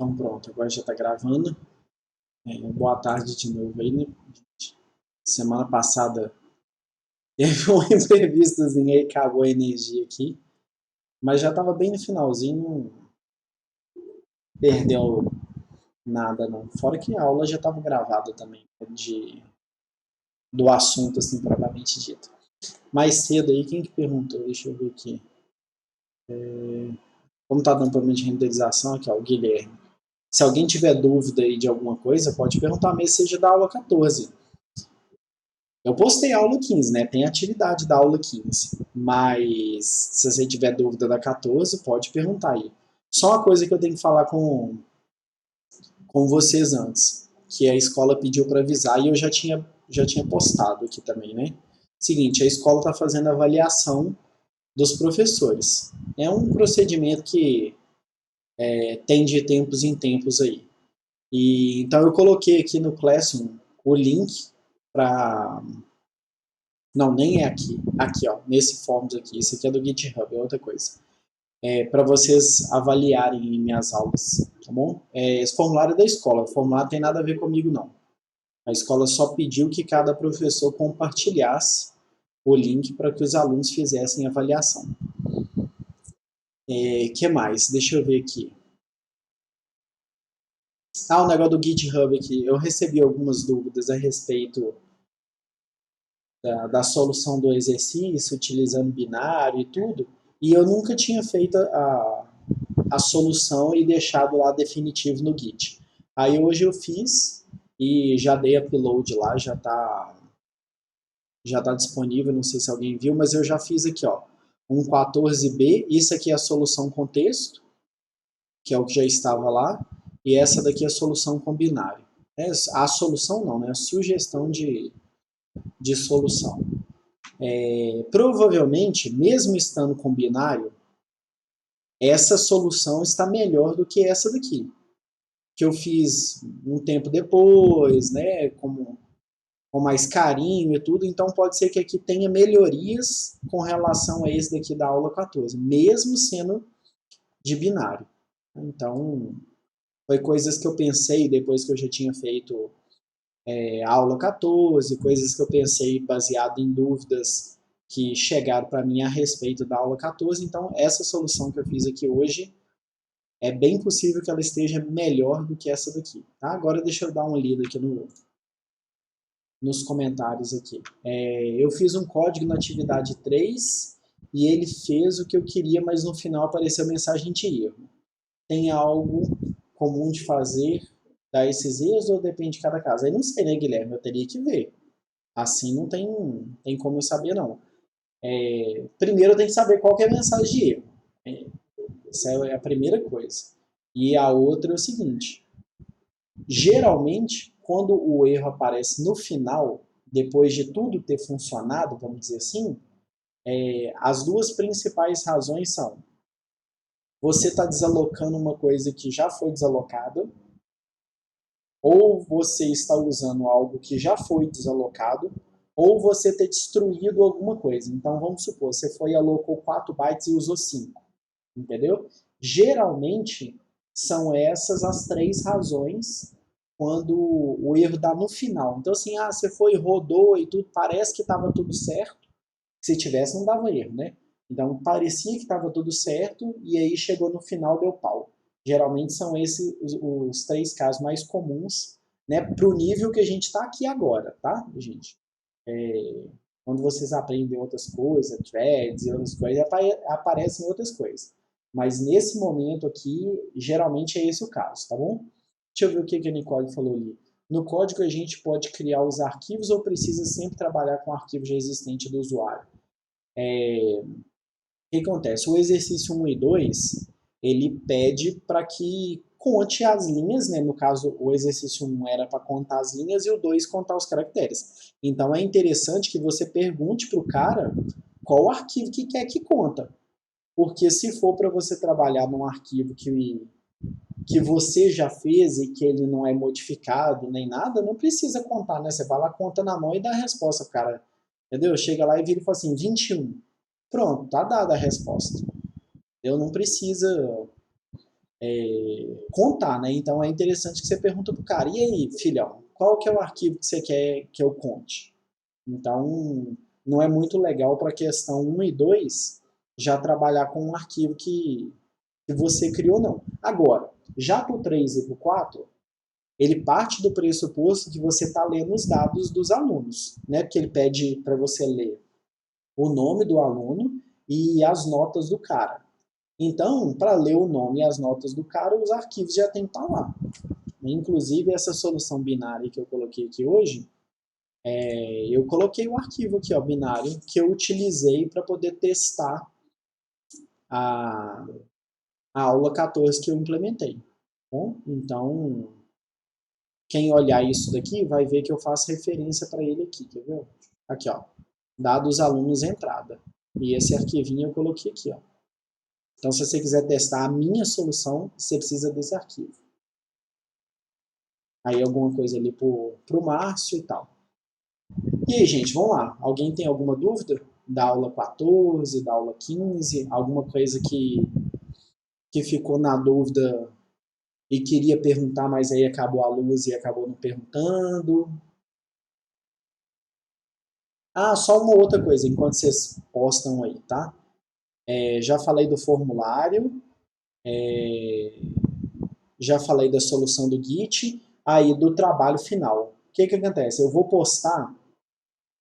Então pronto, agora já está gravando. Boa tarde de novo aí, né? Semana passada teve um imprevistozinho aí, acabou a energia aqui. Mas já estava bem no finalzinho, não perdeu nada não. Fora que a aula já estava gravada também, do assunto assim, propriamente dito. Mais cedo aí, quem que perguntou? Deixa eu ver aqui. Como está dando problema de renderização, aqui ó, o Guilherme. Se alguém tiver dúvida aí de alguma coisa, pode perguntar mesmo, seja da aula 14. Eu postei a aula 15, né? Tem atividade da aula 15. Mas se você tiver dúvida da 14, pode perguntar aí. Só uma coisa que eu tenho que falar com vocês antes, que a escola pediu para avisar e eu já tinha postado aqui também, né? Seguinte, a escola está fazendo avaliação dos professores. É um procedimento que tem de tempos em tempos aí. E então eu coloquei aqui no Classroom o link para. Não, nem é aqui. Aqui, ó, nesse Forms aqui. Esse aqui é do GitHub, é outra coisa. Para vocês avaliarem minhas aulas, tá bom? Esse formulário é da escola. O formulário não tem nada a ver comigo, não. A escola só pediu que cada professor compartilhasse o link para que os alunos fizessem a avaliação. Que mais? Deixa eu ver aqui. O negócio do GitHub aqui. Eu recebi algumas dúvidas a respeito da solução do exercício, utilizando binário e tudo, e eu nunca tinha feito a solução e deixado lá definitivo no Git. Aí hoje eu fiz e já dei upload lá, já tá disponível, não sei se alguém viu, mas eu já fiz aqui, ó, um 14b, isso aqui é a solução com texto, que é o que já estava lá, e essa daqui é a solução com binário. A solução não, né? A sugestão de solução. Provavelmente, mesmo estando com binário, essa solução está melhor do que essa daqui, que eu fiz um tempo depois, né, com mais carinho e tudo, então pode ser que aqui tenha melhorias com relação a esse daqui da aula 14, mesmo sendo de binário. Então, foi coisas que eu pensei depois que eu já tinha feito a aula 14, coisas que eu pensei baseado em dúvidas que chegaram para mim a respeito da aula 14. Então, essa solução que eu fiz aqui hoje é bem possível que ela esteja melhor do que essa daqui. Tá? Agora deixa eu dar uma lida aqui nos comentários aqui. Eu fiz um código na atividade 3 e ele fez o que eu queria, mas no final apareceu mensagem de erro. Tem algo comum de fazer, dar esses erros ou depende de cada caso? Aí não sei, né, Guilherme? Eu teria que ver. Assim não tem como eu saber, não. Primeiro eu tenho que saber qual que é a mensagem de erro. Essa é a primeira coisa. E a outra é o seguinte: geralmente, quando o erro aparece no final, depois de tudo ter funcionado, vamos dizer assim, as duas principais razões são: você está desalocando uma coisa que já foi desalocada, ou você está usando algo que já foi desalocado, ou você ter destruído alguma coisa. Então, vamos supor, você foi e alocou 4 bytes e usou 5. Entendeu? Geralmente, são essas as 3 razões quando o erro dá no final. Então, assim, você foi, rodou e tudo, parece que estava tudo certo. Se tivesse, não dava erro, né? Então, parecia que estava tudo certo e aí chegou no final, deu pau. Geralmente são esses os 3 casos mais comuns, né? Para o nível que a gente está aqui agora, tá, gente? Quando vocês aprendem outras coisas, threads e outras coisas, aparecem outras coisas. Mas nesse momento aqui, geralmente é esse o caso, tá bom? Deixa eu ver o que a Nicole falou ali. No código a gente pode criar os arquivos ou precisa sempre trabalhar com o arquivo já existente do usuário? O que acontece? O exercício 1 e 2, ele pede para que conte as linhas, né? No caso, o exercício 1 era para contar as linhas e o 2 contar os caracteres. Então é interessante que você pergunte para o cara qual arquivo que quer que conta. Porque se for para você trabalhar num arquivo que você já fez e que ele não é modificado nem nada, não precisa contar, né? Você vai lá, conta na mão e dá a resposta pro cara. Entendeu? Chega lá e vira e fala assim, 21. Pronto, tá dada a resposta. Eu não precisa contar, né? Então é interessante que você pergunta pro cara, e aí, filhão, qual que é o arquivo que você quer que eu conte? Então, não é muito legal para a questão 1 e 2 já trabalhar com um arquivo que você criou, não. Agora, já para o 3 e para o 4, ele parte do pressuposto que você está lendo os dados dos alunos, né? Porque ele pede para você ler o nome do aluno e as notas do cara. Então, para ler o nome e as notas do cara, os arquivos já tem que estar lá. Inclusive, essa solução binária que eu coloquei aqui hoje, eu coloquei o arquivo aqui, ó, binário, que eu utilizei para poder testar a, a aula 14 que eu implementei. Bom, então, quem olhar isso daqui vai ver que eu faço referência para ele aqui, quer ver? Aqui, ó, dados alunos entrada. E esse arquivinho eu coloquei aqui, ó. Então, se você quiser testar a minha solução, você precisa desse arquivo. Aí alguma coisa ali pro Márcio e tal. E aí, gente, vamos lá. Alguém tem alguma dúvida? Da aula 14, da aula 15? Alguma coisa que ficou na dúvida e queria perguntar, mas aí acabou a luz e acabou não perguntando? Ah, só uma outra coisa, enquanto vocês postam aí, tá? Já falei do formulário, já falei da solução do Git, aí do trabalho final. O que acontece? Eu vou postar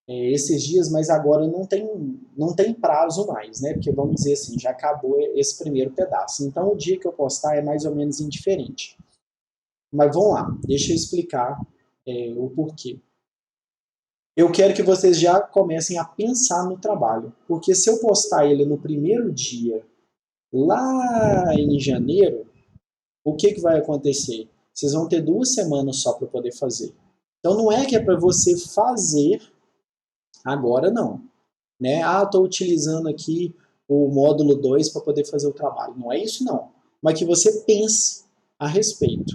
esses dias, mas agora não tem prazo mais, né? Porque vamos dizer assim, já acabou esse primeiro pedaço. Então o dia que eu postar é mais ou menos indiferente. Mas vamos lá, deixa eu explicar o porquê. Eu quero que vocês já comecem a pensar no trabalho, porque se eu postar ele no primeiro dia, lá em janeiro, o que vai acontecer? Vocês vão ter 2 semanas só para poder fazer. Então não é que é para você fazer agora, não. Né? Ah, estou utilizando aqui o módulo 2 para poder fazer o trabalho. Não é isso, não. Mas que você pense a respeito.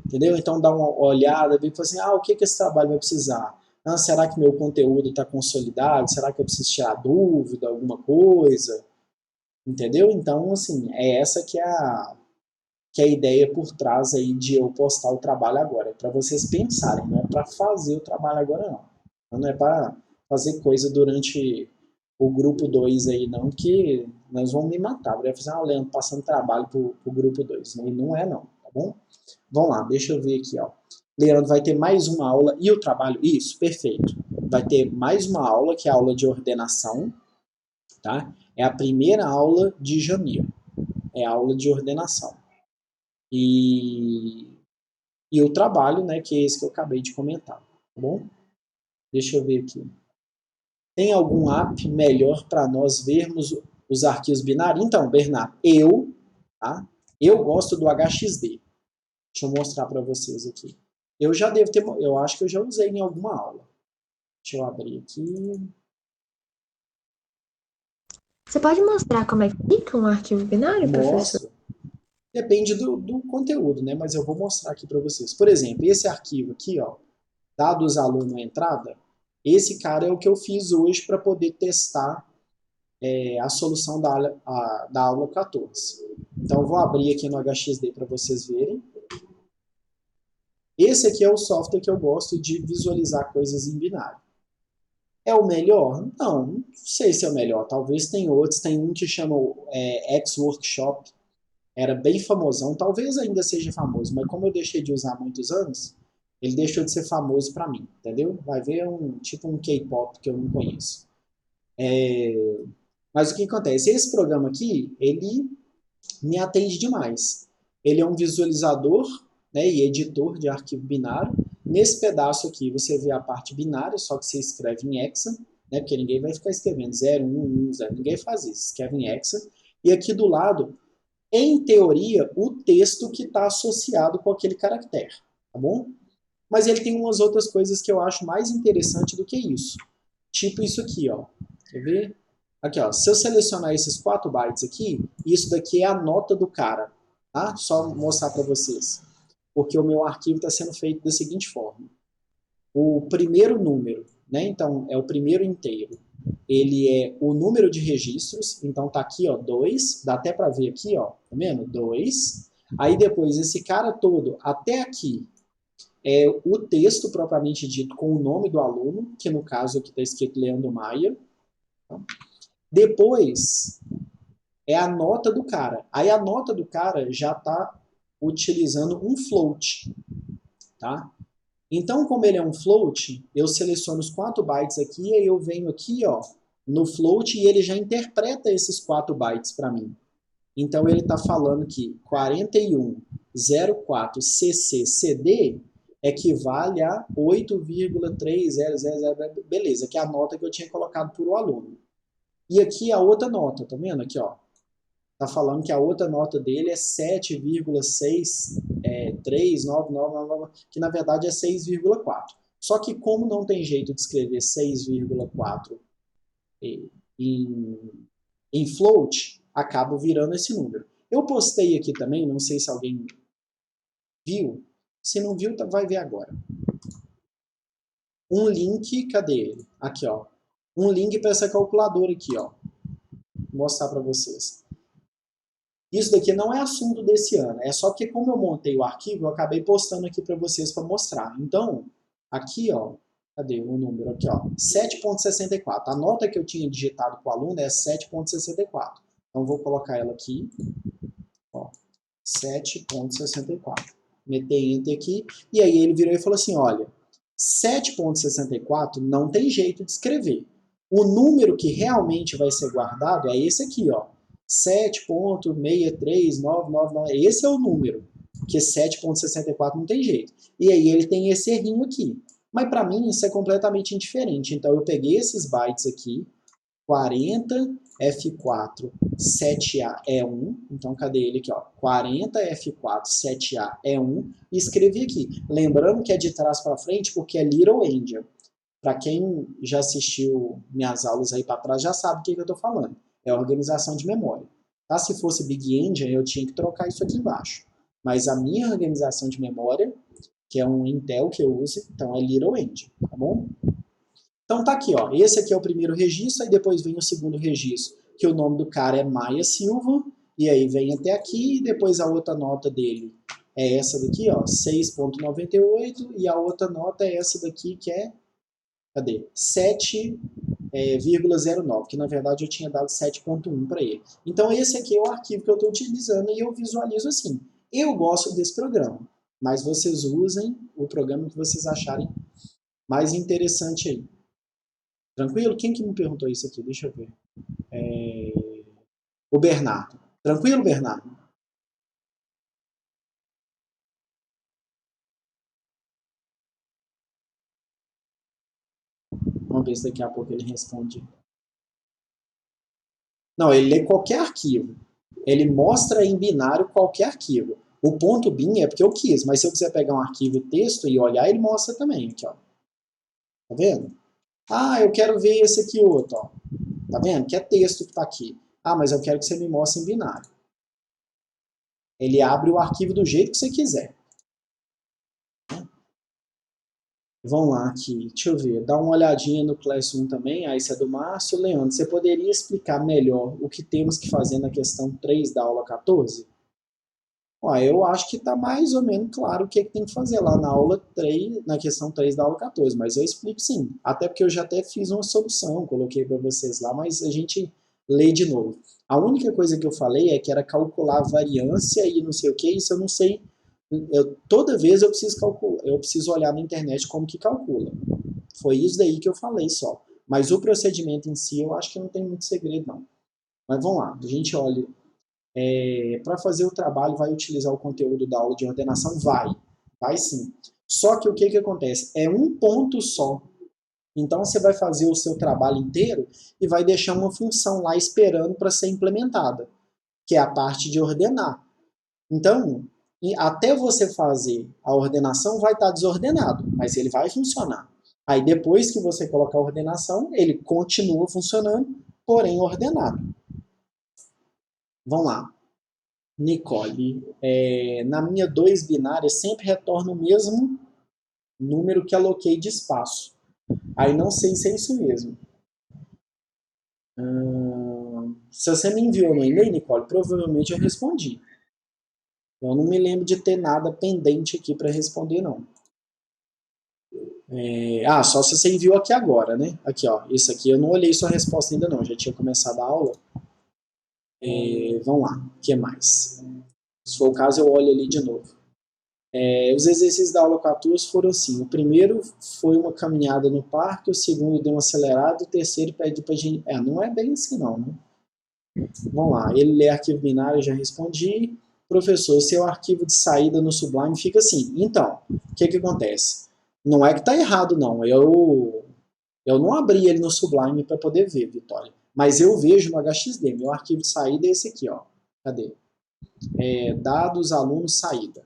Entendeu? Então dá uma olhada, vê e fala assim, o que esse trabalho vai precisar? Será que meu conteúdo está consolidado? Será que eu preciso tirar dúvida, alguma coisa? Entendeu? Então, assim, é essa que é a ideia por trás aí de eu postar o trabalho agora. É para vocês pensarem, não é para fazer o trabalho agora, não. Não é para fazer coisa durante o grupo 2 aí, não, que nós vamos me matar. Vai fazer uma Leandro passando trabalho pro grupo 2. E não é, não, tá bom? Vamos lá, deixa eu ver aqui, ó. Leandro vai ter mais uma aula. E o trabalho? Isso, perfeito. Vai ter mais uma aula, que é a aula de ordenação, tá? É a primeira aula de janeiro. É a aula de ordenação. E o trabalho, né, que é esse que eu acabei de comentar, tá bom? Deixa eu ver aqui. Tem algum app melhor para nós vermos os arquivos binários? Então, Bernardo, tá? Eu gosto do HXD. Deixa eu mostrar para vocês aqui. Eu já devo ter, eu acho que eu já usei em alguma aula. Deixa eu abrir aqui. Você pode mostrar como é que fica um arquivo binário, professor? Mostro. Depende do conteúdo, né? Mas eu vou mostrar aqui para vocês. Por exemplo, esse arquivo aqui, ó, dados aluno entrada, esse cara é o que eu fiz hoje para poder testar a solução da aula 14. Então, eu vou abrir aqui no HXD para vocês verem. Esse aqui é o software que eu gosto de visualizar coisas em binário. É o melhor? Não sei se é o melhor. Talvez tenha outros. Tem um que chama X-Workshop. Era bem famosão. Talvez ainda seja famoso, mas como eu deixei de usar há muitos anos, ele deixou de ser famoso para mim, entendeu? Vai ver tipo um K-pop que eu não conheço. Mas o que acontece? Esse programa aqui, ele me atende demais. Ele é um visualizador, né, e editor de arquivo binário. Nesse pedaço aqui você vê a parte binária, só que você escreve em hexa, né, porque ninguém vai ficar escrevendo 0, 1, 1, 0, ninguém faz isso, escreve em hexa. E aqui do lado, em teoria, o texto que está associado com aquele caractere, tá bom? Mas ele tem umas outras coisas que eu acho mais interessante do que isso. Tipo isso aqui, ó. Quer ver? Aqui, ó. Se eu selecionar esses 4 bytes aqui, isso daqui é a nota do cara, tá? Só mostrar para vocês. Porque o meu arquivo está sendo feito da seguinte forma. O primeiro número, né? Então, é o primeiro inteiro. Ele é o número de registros. Então, tá aqui, ó, 2. Dá até para ver aqui, ó. Tá vendo? 2. Aí depois, esse cara todo, até aqui, é o texto propriamente dito com o nome do aluno, que no caso aqui está escrito Leandro Maia. Depois é a nota do cara. Aí a nota do cara já está utilizando um float, tá? Então, como ele é um float, eu seleciono os 4 bytes aqui, e eu venho aqui, ó, no float, e ele já interpreta esses 4 bytes para mim. Então, ele está falando que 4104CCCD equivale a 8,3000, beleza, que é a nota que eu tinha colocado para o aluno. E aqui a outra nota, tá vendo? Aqui, ó. Tá falando que a outra nota dele é 7,63999, que na verdade é 6,4. Só que como não tem jeito de escrever 6,4 em float, acaba virando esse número. Eu postei aqui também, não sei se alguém viu. Se não viu, vai ver agora. Um link, cadê ele? Aqui, ó. Um link para essa calculadora aqui, ó. Vou mostrar para vocês. Isso daqui não é assunto desse ano, é só porque como eu montei o arquivo, eu acabei postando aqui para vocês para mostrar. Então, aqui, ó, cadê o número? Aqui, ó, 7,64. A nota que eu tinha digitado para o aluno é 7,64. Então, vou colocar ela aqui, ó, 7,64. Meter Enter aqui, e aí ele virou e falou assim, olha, 7,64 não tem jeito de escrever. O número que realmente vai ser guardado é esse aqui, ó, 7,63999, esse é o número, porque 7,64 não tem jeito. E aí ele tem esse errinho aqui. Mas para mim isso é completamente indiferente. Então eu peguei esses bytes aqui, 40 F4 7A é 1, então cadê ele aqui, ó? 40 F4 7A é 1, e escrevi aqui. Lembrando que é de trás para frente porque é Little Endian. Para quem já assistiu minhas aulas aí para trás já sabe o que eu estou falando. É organização de memória. Tá? Se fosse Big Endian, eu tinha que trocar isso aqui embaixo. Mas a minha organização de memória, que é um Intel que eu uso, então é Little Endian, tá bom? Então tá aqui, ó. Esse aqui é o primeiro registro, aí depois vem o segundo registro, que o nome do cara é Maia Silva, e aí vem até aqui, e depois a outra nota dele é essa daqui, ó, 6,98, e a outra nota é essa daqui, que é, cadê? 7,09, que na verdade eu tinha dado 7,1 para ele. Então esse aqui é o arquivo que eu estou utilizando e eu visualizo assim. Eu gosto desse programa, mas vocês usem o programa que vocês acharem mais interessante aí. Tranquilo? Quem que me perguntou isso aqui? Deixa eu ver. O Bernardo. Tranquilo, Bernardo? Vamos ver se daqui a pouco ele responde. Não, ele lê qualquer arquivo. Ele mostra em binário qualquer arquivo. O ponto bin é porque eu quis, mas se eu quiser pegar um arquivo texto e olhar, ele mostra também. Aqui, ó. Tá vendo? Ah, eu quero ver esse aqui outro, ó. Tá vendo? Que é texto que tá aqui. Ah, mas eu quero que você me mostre em binário. Ele abre o arquivo do jeito que você quiser. Vamos lá aqui, deixa eu ver, dá uma olhadinha no Classroom também, aí esse é do Márcio. Leandro, você poderia explicar melhor o que temos que fazer na questão 3 da aula 14? Ó, eu acho que está mais ou menos claro o que, é que tem que fazer lá na aula 3, na questão 3 da aula 14, mas eu explico sim, até porque eu já até fiz uma solução, coloquei para vocês lá, mas a gente lê de novo. A única coisa que eu falei é que era calcular a variância e não sei o que, isso eu não sei. Toda vez eu preciso calcular, eu preciso olhar na internet como que calcula. Foi isso daí que eu falei só. Mas o procedimento em si eu acho que não tem muito segredo não. Mas vamos lá, a gente olha. Para fazer o trabalho vai utilizar o conteúdo da aula de ordenação? Vai sim. Só que o que acontece? É um ponto só. Então você vai fazer o seu trabalho inteiro e vai deixar uma função lá esperando para ser implementada, que é a parte de ordenar. Então, até você fazer a ordenação vai estar desordenado, mas ele vai funcionar. Aí depois que você colocar a ordenação, ele continua funcionando, porém ordenado. Vamos lá. Nicole, na minha 2 binária sempre retorna o mesmo número que aloquei de espaço. Aí não sei se é isso mesmo. Se você me enviou no e-mail, Nicole, provavelmente eu respondi. Eu não me lembro de ter nada pendente aqui para responder, não. Só se você enviou aqui agora, né? Aqui, ó. Isso aqui eu não olhei sua resposta ainda não. Já tinha começado a aula. Vamos lá. O que mais? Se for o caso, eu olho ali de novo. Os exercícios da aula 14 foram assim. O primeiro foi uma caminhada no parque, o segundo deu uma acelerada, o terceiro pede pra gente... não é bem assim não, né? Vamos lá. Ele lê arquivo binário, já respondi. Professor, seu arquivo de saída no Sublime fica assim. Então, o que acontece? Não é que tá errado, não. Eu não abri ele no Sublime para poder ver, Vitória. Mas eu vejo no HXD. Meu arquivo de saída é esse aqui, ó. Cadê? Dados, alunos, saída.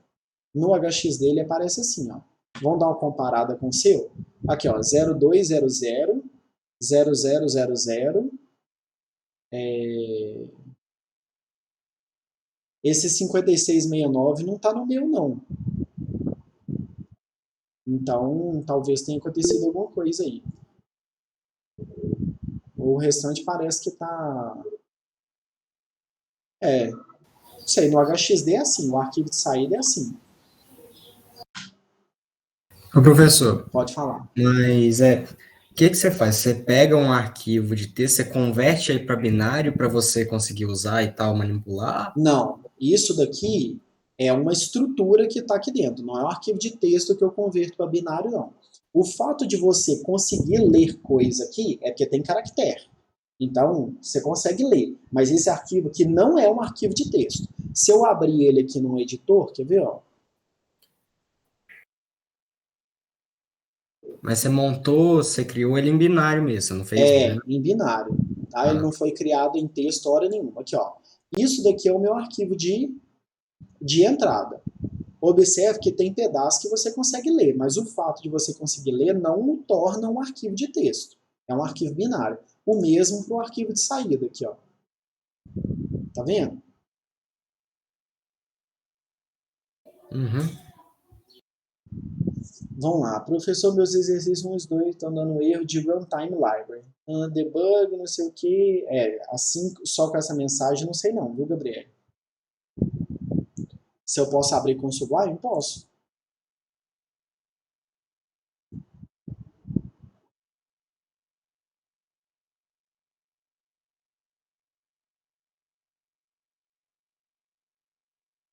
No HXD ele aparece assim, ó. Vamos dar uma comparada com o seu? Aqui, ó, 0200 0000. Esse 5669 não está no meu, não. Então, talvez tenha acontecido alguma coisa aí. O restante parece que está... Não sei, no HXD é assim, o arquivo de saída é assim. Ô, professor, Pode falar. mas o que você faz? Você pega um arquivo de texto, você converte aí para binário para você conseguir usar e tal, manipular? Não, isso daqui é uma estrutura que está aqui dentro, não é um arquivo de texto que eu converto para binário, não. O fato de você conseguir ler coisa aqui é porque tem caractere. Então, você consegue ler. Mas esse arquivo aqui não é um arquivo de texto. Se eu abrir ele aqui no editor, quer ver, ó? Mas você montou, você criou ele em binário mesmo, você não fez? Em binário. Tá? Ele não foi criado em texto hora nenhuma. Aqui, ó. Isso daqui é o meu arquivo de entrada. Observe que tem pedaços que você consegue ler, mas o fato de você conseguir ler não o torna um arquivo de texto. É um arquivo binário. O mesmo para o arquivo de saída aqui, ó. Tá vendo? Uhum. Vamos lá. Professor, meus exercícios 1 e 2 estão dando erro de runtime library. Debug, não sei o que. Assim, só com essa mensagem, não sei não, viu, Gabriel? Se eu posso abrir com o Sublime? Posso.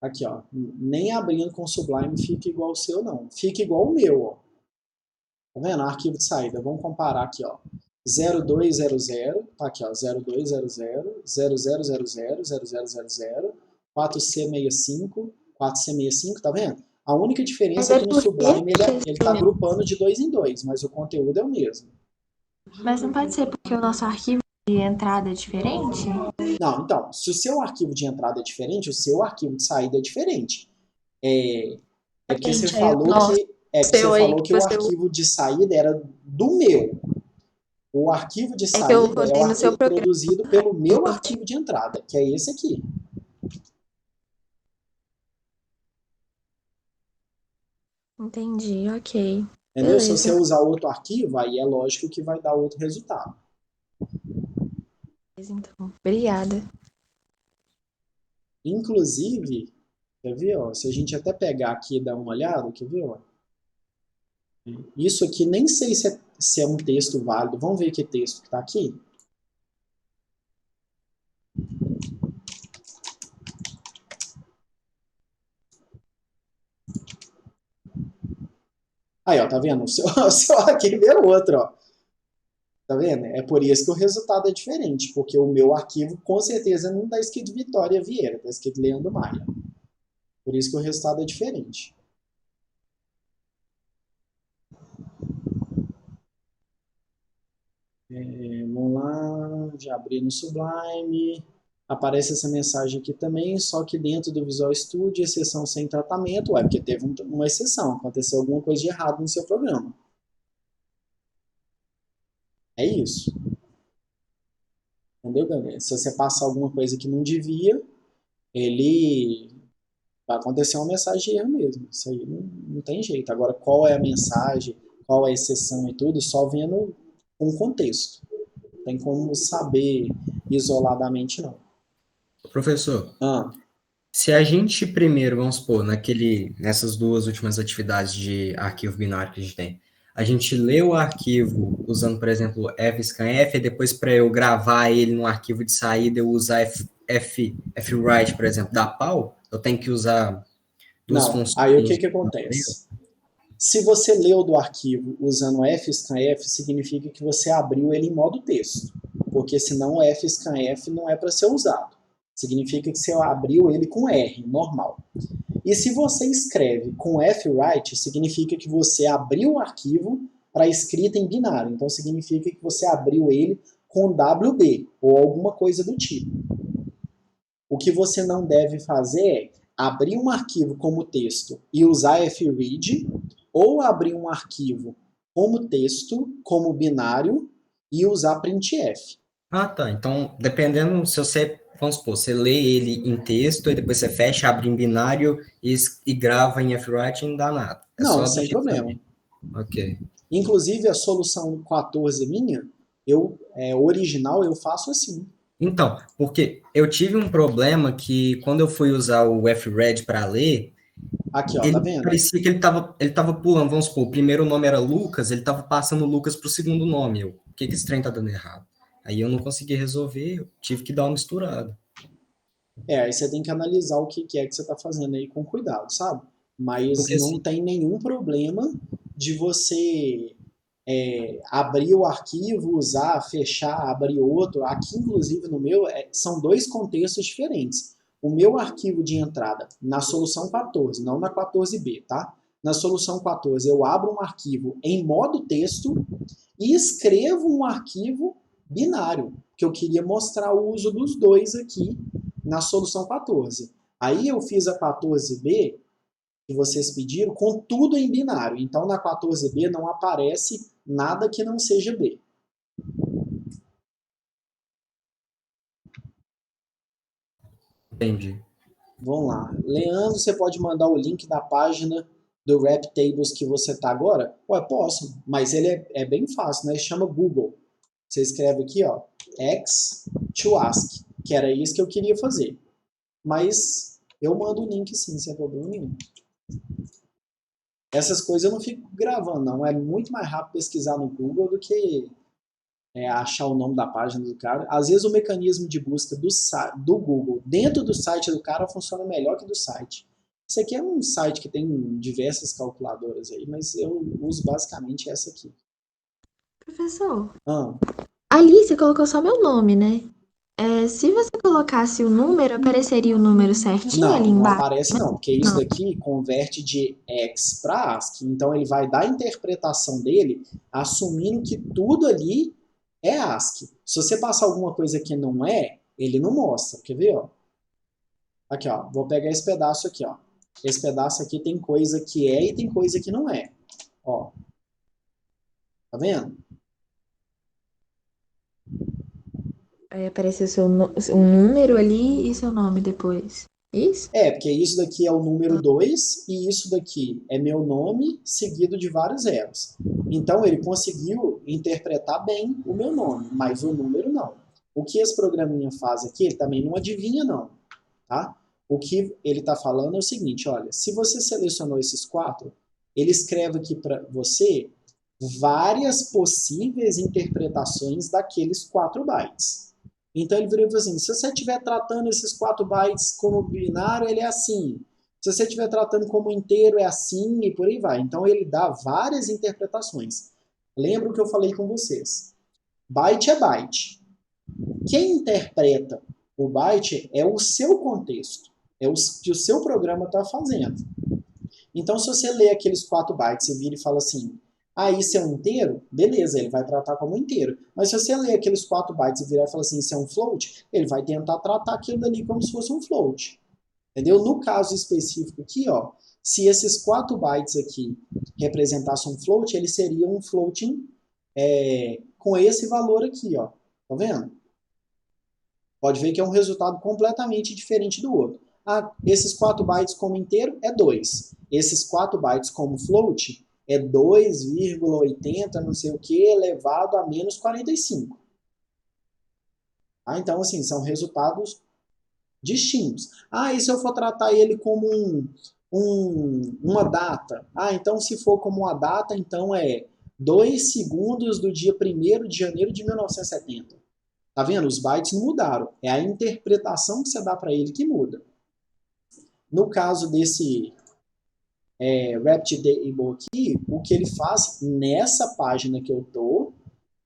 Aqui, ó. Nem abrindo com o Sublime fica igual o seu, não. Fica igual o meu, ó. Tá vendo? Arquivo de saída. Vamos comparar aqui, ó. 0200, tá aqui, ó. 0200, 0000, 0000, 4C65, 4C65, tá vendo? A única diferença é que no Sublime ele tá agrupando de 2 em 2, mas o conteúdo é o mesmo. Mas não pode ser porque o nosso arquivo de entrada é diferente? Não, então, se o seu arquivo de entrada é diferente, o seu arquivo de saída é diferente. Porque você falou que o arquivo de saída era do meu. O arquivo de saída é o arquivo produzido pelo meu arquivo de entrada, que é esse aqui. Entendi, ok. Entendeu? Se você usar outro arquivo, aí é lógico que vai dar outro resultado. Então, obrigada. Inclusive, quer ver, ó, se a gente até pegar aqui e dar uma olhada, quer ver, ó? Isso aqui nem sei se é um texto válido. Vamos ver que texto que está aqui. Aí, ó, tá vendo? O seu arquivo é outro, ó. Tá vendo? É por isso que o resultado é diferente, porque o meu arquivo com certeza não está escrito Vitória Vieira, está escrito Leandro Maia. Por isso que o resultado é diferente. Vamos lá, já abri no Sublime. Aparece essa mensagem aqui também, só que dentro do Visual Studio, exceção sem tratamento, porque teve uma exceção, aconteceu alguma coisa de errado no seu programa. É isso. Entendeu, galera? Se você passar alguma coisa que não devia, ele vai acontecer uma mensagem de erro mesmo. Isso aí não tem jeito. Agora, qual é a mensagem, qual é a exceção e tudo, só vendo um contexto. Não tem como saber isoladamente, não. Professor, Se a gente primeiro, vamos supor, nessas duas últimas atividades de arquivo binário que a gente tem, a gente lê o arquivo usando, por exemplo, fscanf, e depois para eu gravar ele no arquivo de saída, eu usar fwrite, por exemplo, da PAL, eu tenho que usar duas Não, funções. aí o que acontece? Se você leu do arquivo usando o fscanf, significa que você abriu ele em modo texto, porque senão o fscanf não é para ser usado. Significa que você abriu ele com R, normal. E se você escreve com fwrite, significa que você abriu o arquivo para escrita em binário. Então significa que você abriu ele com WB ou alguma coisa do tipo. O que você não deve fazer é abrir um arquivo como texto e usar fread, ou abrir um arquivo como texto, como binário, e usar printf. Ah, tá. Então, dependendo, se você, vamos supor, você lê ele em texto, e depois você fecha, abre em binário e grava em fwrite, não dá nada. É Não, só sem deixar problema. também. Ok. Inclusive, a solução 14 minha, original, eu faço assim. Então, porque eu tive um problema que quando eu fui usar o fred para ler, Aqui, ó, tá ele vendo? parecia que ele tava pulando, vamos supor, o primeiro nome era Lucas, ele tava passando o Lucas pro segundo nome. O que esse trem tá dando errado? Aí eu não consegui resolver, eu tive que dar uma misturada. Aí você tem que analisar o que é que você está fazendo aí com cuidado, sabe? Mas Porque não assim, tem nenhum problema de você abrir o arquivo, usar, fechar, abrir outro. Aqui, inclusive, no meu, são dois contextos diferentes. O meu arquivo de entrada, na solução 14, não na 14b, tá? Na solução 14, eu abro um arquivo em modo texto e escrevo um arquivo binário, que eu queria mostrar o uso dos dois aqui na solução 14. Aí eu fiz a 14b, que vocês pediram, com tudo em binário. Então na 14b não aparece nada que não seja B. entendi. Vamos lá. Leandro, você pode mandar o link da página do RapTables que você está agora? Ué, posso, mas ele é bem fácil, né? Chama Google. Você escreve aqui, ó, X to Ask, que era isso que eu queria fazer. Mas eu mando o link sim, sem problema nenhum. Essas coisas eu não fico gravando, não. É muito mais rápido pesquisar no Google do que achar o nome da página do cara. Às vezes o mecanismo de busca do Google dentro do site do cara funciona melhor que do site. Isso aqui é um site que tem diversas calculadoras aí, mas eu uso basicamente essa aqui. Professor, Ah, ali você colocou só meu nome, né? Se você colocasse o número, apareceria o número certinho ali não embaixo? aparece não, porque isso Não. daqui converte de X para ASCII. Então ele vai dar a interpretação dele assumindo que tudo ali é ASCII. Se você passar alguma coisa que não é, ele não mostra. Quer ver? Ó? Aqui, ó. Vou pegar esse pedaço aqui, ó. Esse pedaço aqui tem coisa que é e tem coisa que não é. Ó. Tá vendo? Aí apareceu um número ali e seu nome depois. Isso? Porque isso daqui é o número 2 e isso daqui é meu nome seguido de vários zeros. Então ele conseguiu interpretar bem o meu nome, mas o número não. O que esse programinha faz aqui, ele também não adivinha não, tá? O que ele está falando é o seguinte, olha, se você selecionou esses 4, ele escreve aqui para você várias possíveis interpretações daqueles 4 bytes. Então ele virou e falou assim, se você estiver tratando esses 4 bytes como binário, ele é assim. Se você estiver tratando como inteiro, é assim e por aí vai. Então ele dá várias interpretações. Lembra o que eu falei com vocês. Byte é byte. Quem interpreta o byte é o seu contexto. É o que o seu programa está fazendo. Então se você lê aqueles 4 bytes e vira e fala assim, isso é um inteiro? Beleza, ele vai tratar como inteiro. Mas se você ler aqueles 4 bytes e virar e falar assim, isso é um float, ele vai tentar tratar aquilo dali como se fosse um float. Entendeu? No caso específico aqui, ó, se esses 4 bytes aqui representassem um float, ele seria um floating com esse valor aqui, ó. Tá vendo? Pode ver que é um resultado completamente diferente do outro. Esses 4 bytes como inteiro é 2. Esses 4 bytes como float é 2,80 não sei o que elevado a menos 45. Então, assim, são resultados distintos. Ah, e se eu for tratar ele como uma data? Ah, então se for como uma data, então é 2 segundos do dia 1º de janeiro de 1970. Tá vendo? Os bytes não mudaram. É a interpretação que você dá para ele que muda. No caso desse RapidTable aqui, o que ele faz nessa página que eu tô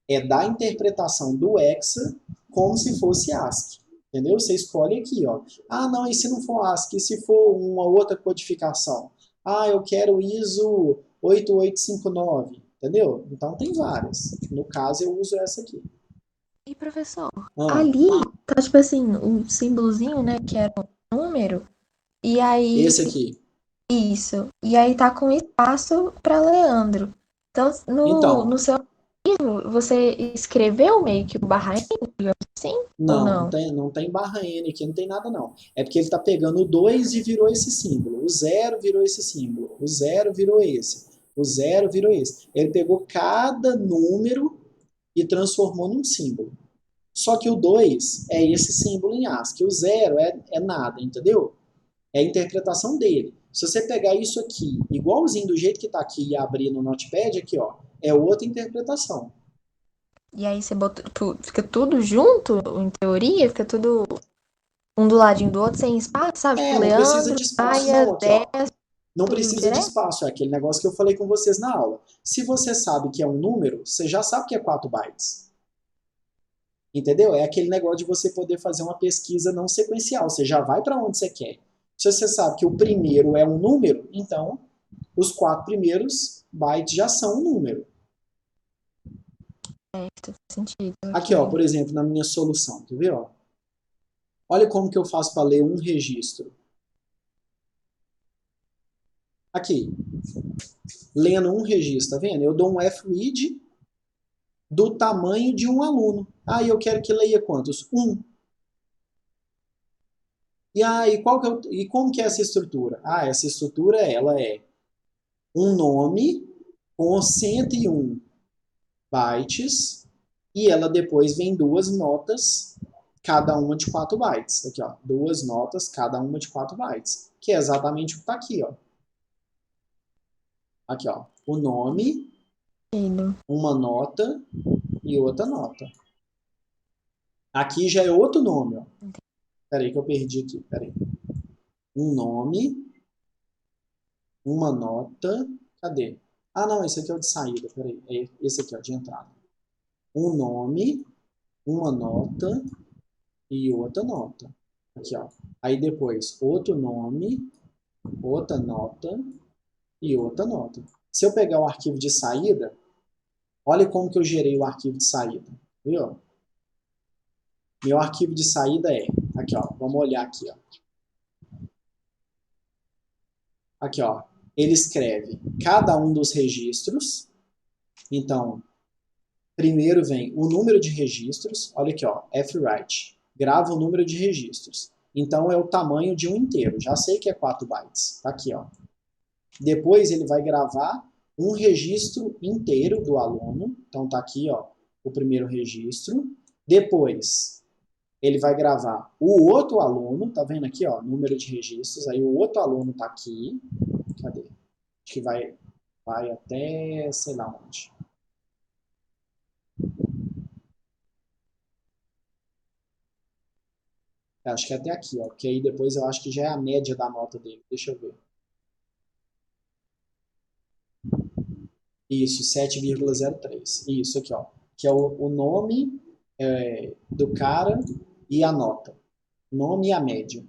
é dar a interpretação do hexa como se fosse ASCII. Entendeu? Você escolhe aqui, ó. Ah, não, e se não for ASCII? E se for uma outra codificação? Ah, eu quero ISO 8859. Entendeu? Então tem várias. No caso, eu uso essa aqui. E professor, Ah, ali tá tipo assim, o símbolozinho, né, que era um número, e aí, esse aqui. isso, e aí tá com espaço para Leandro. Então, no Então, seu livro, você escreveu meio que o barra N, digamos assim, ou não, não? não tem barra N aqui, não tem nada não. É porque ele está pegando o 2 e virou esse símbolo. O 0 virou esse símbolo. O 0 virou esse. O 0 virou esse. Ele pegou cada número e transformou num símbolo. Só que o 2 é esse símbolo em ASCII. O 0 é nada, entendeu? É a interpretação dele. Se você pegar isso aqui, igualzinho do jeito que está aqui e abrir no Notepad, aqui, ó, é outra interpretação. E aí você bota, fica tudo junto, em teoria, fica tudo um do ladinho do outro, sem espaço, sabe? Tipo, Não precisa Leandro, de espaço Maia, não, aqui, ó. 10, Não tudo precisa de direto. espaço, é aquele negócio que eu falei com vocês na aula. Se você sabe que é um número, você já sabe que é 4 bytes. Entendeu? É aquele negócio de você poder fazer uma pesquisa não sequencial. Você já vai para onde você quer. Se você sabe que o primeiro é um número, então os 4 primeiros bytes já são um número. Certo, faz sentido, Aqui, ó, ok. por exemplo, na minha solução, quer ver? Ó? Olha como que eu faço para ler um registro. Aqui, lendo um registro, tá vendo? Eu dou um fread do tamanho de um aluno. Ah, eu quero que leia quantos? 1. E aí, e como que é essa estrutura? Ah, essa estrutura ela é um nome com 101 bytes e ela depois vem duas notas, cada uma de 4 bytes. Aqui, ó, duas notas, cada uma de 4 bytes, que é exatamente o que está aqui, ó. Aqui, ó, o nome, uma nota e outra nota. Aqui já é outro nome, ó. Peraí que eu perdi aqui, peraí. Um nome, uma nota, cadê? Ah, não, esse aqui é o de saída, peraí. É esse aqui, ó, de entrada. Um nome, uma nota e outra nota. Aqui, ó. Aí depois, outro nome, outra nota e outra nota. Se eu pegar o arquivo de saída, olha como que eu gerei o arquivo de saída. Viu? Meu arquivo de saída é, aqui, ó, vamos olhar aqui, ó. Aqui, ó, ele escreve cada um dos registros. Então, primeiro vem o número de registros. Olha aqui, ó, fwrite. Grava o número de registros. Então, é o tamanho de um inteiro. Já sei que é 4 bytes. Tá aqui, ó. Depois, ele vai gravar um registro inteiro do aluno. Então, tá aqui, ó, o primeiro registro. Depois, ele vai gravar o outro aluno. Tá vendo aqui, ó, número de registros. Aí, o outro aluno tá aqui. Cadê? Acho que vai até sei lá onde. Acho que é até aqui, ó. Porque aí depois eu acho que já é a média da nota dele. Deixa eu ver. Isso, 7,03. Isso aqui, ó. Que é o nome do cara e a nota. Nome e a média.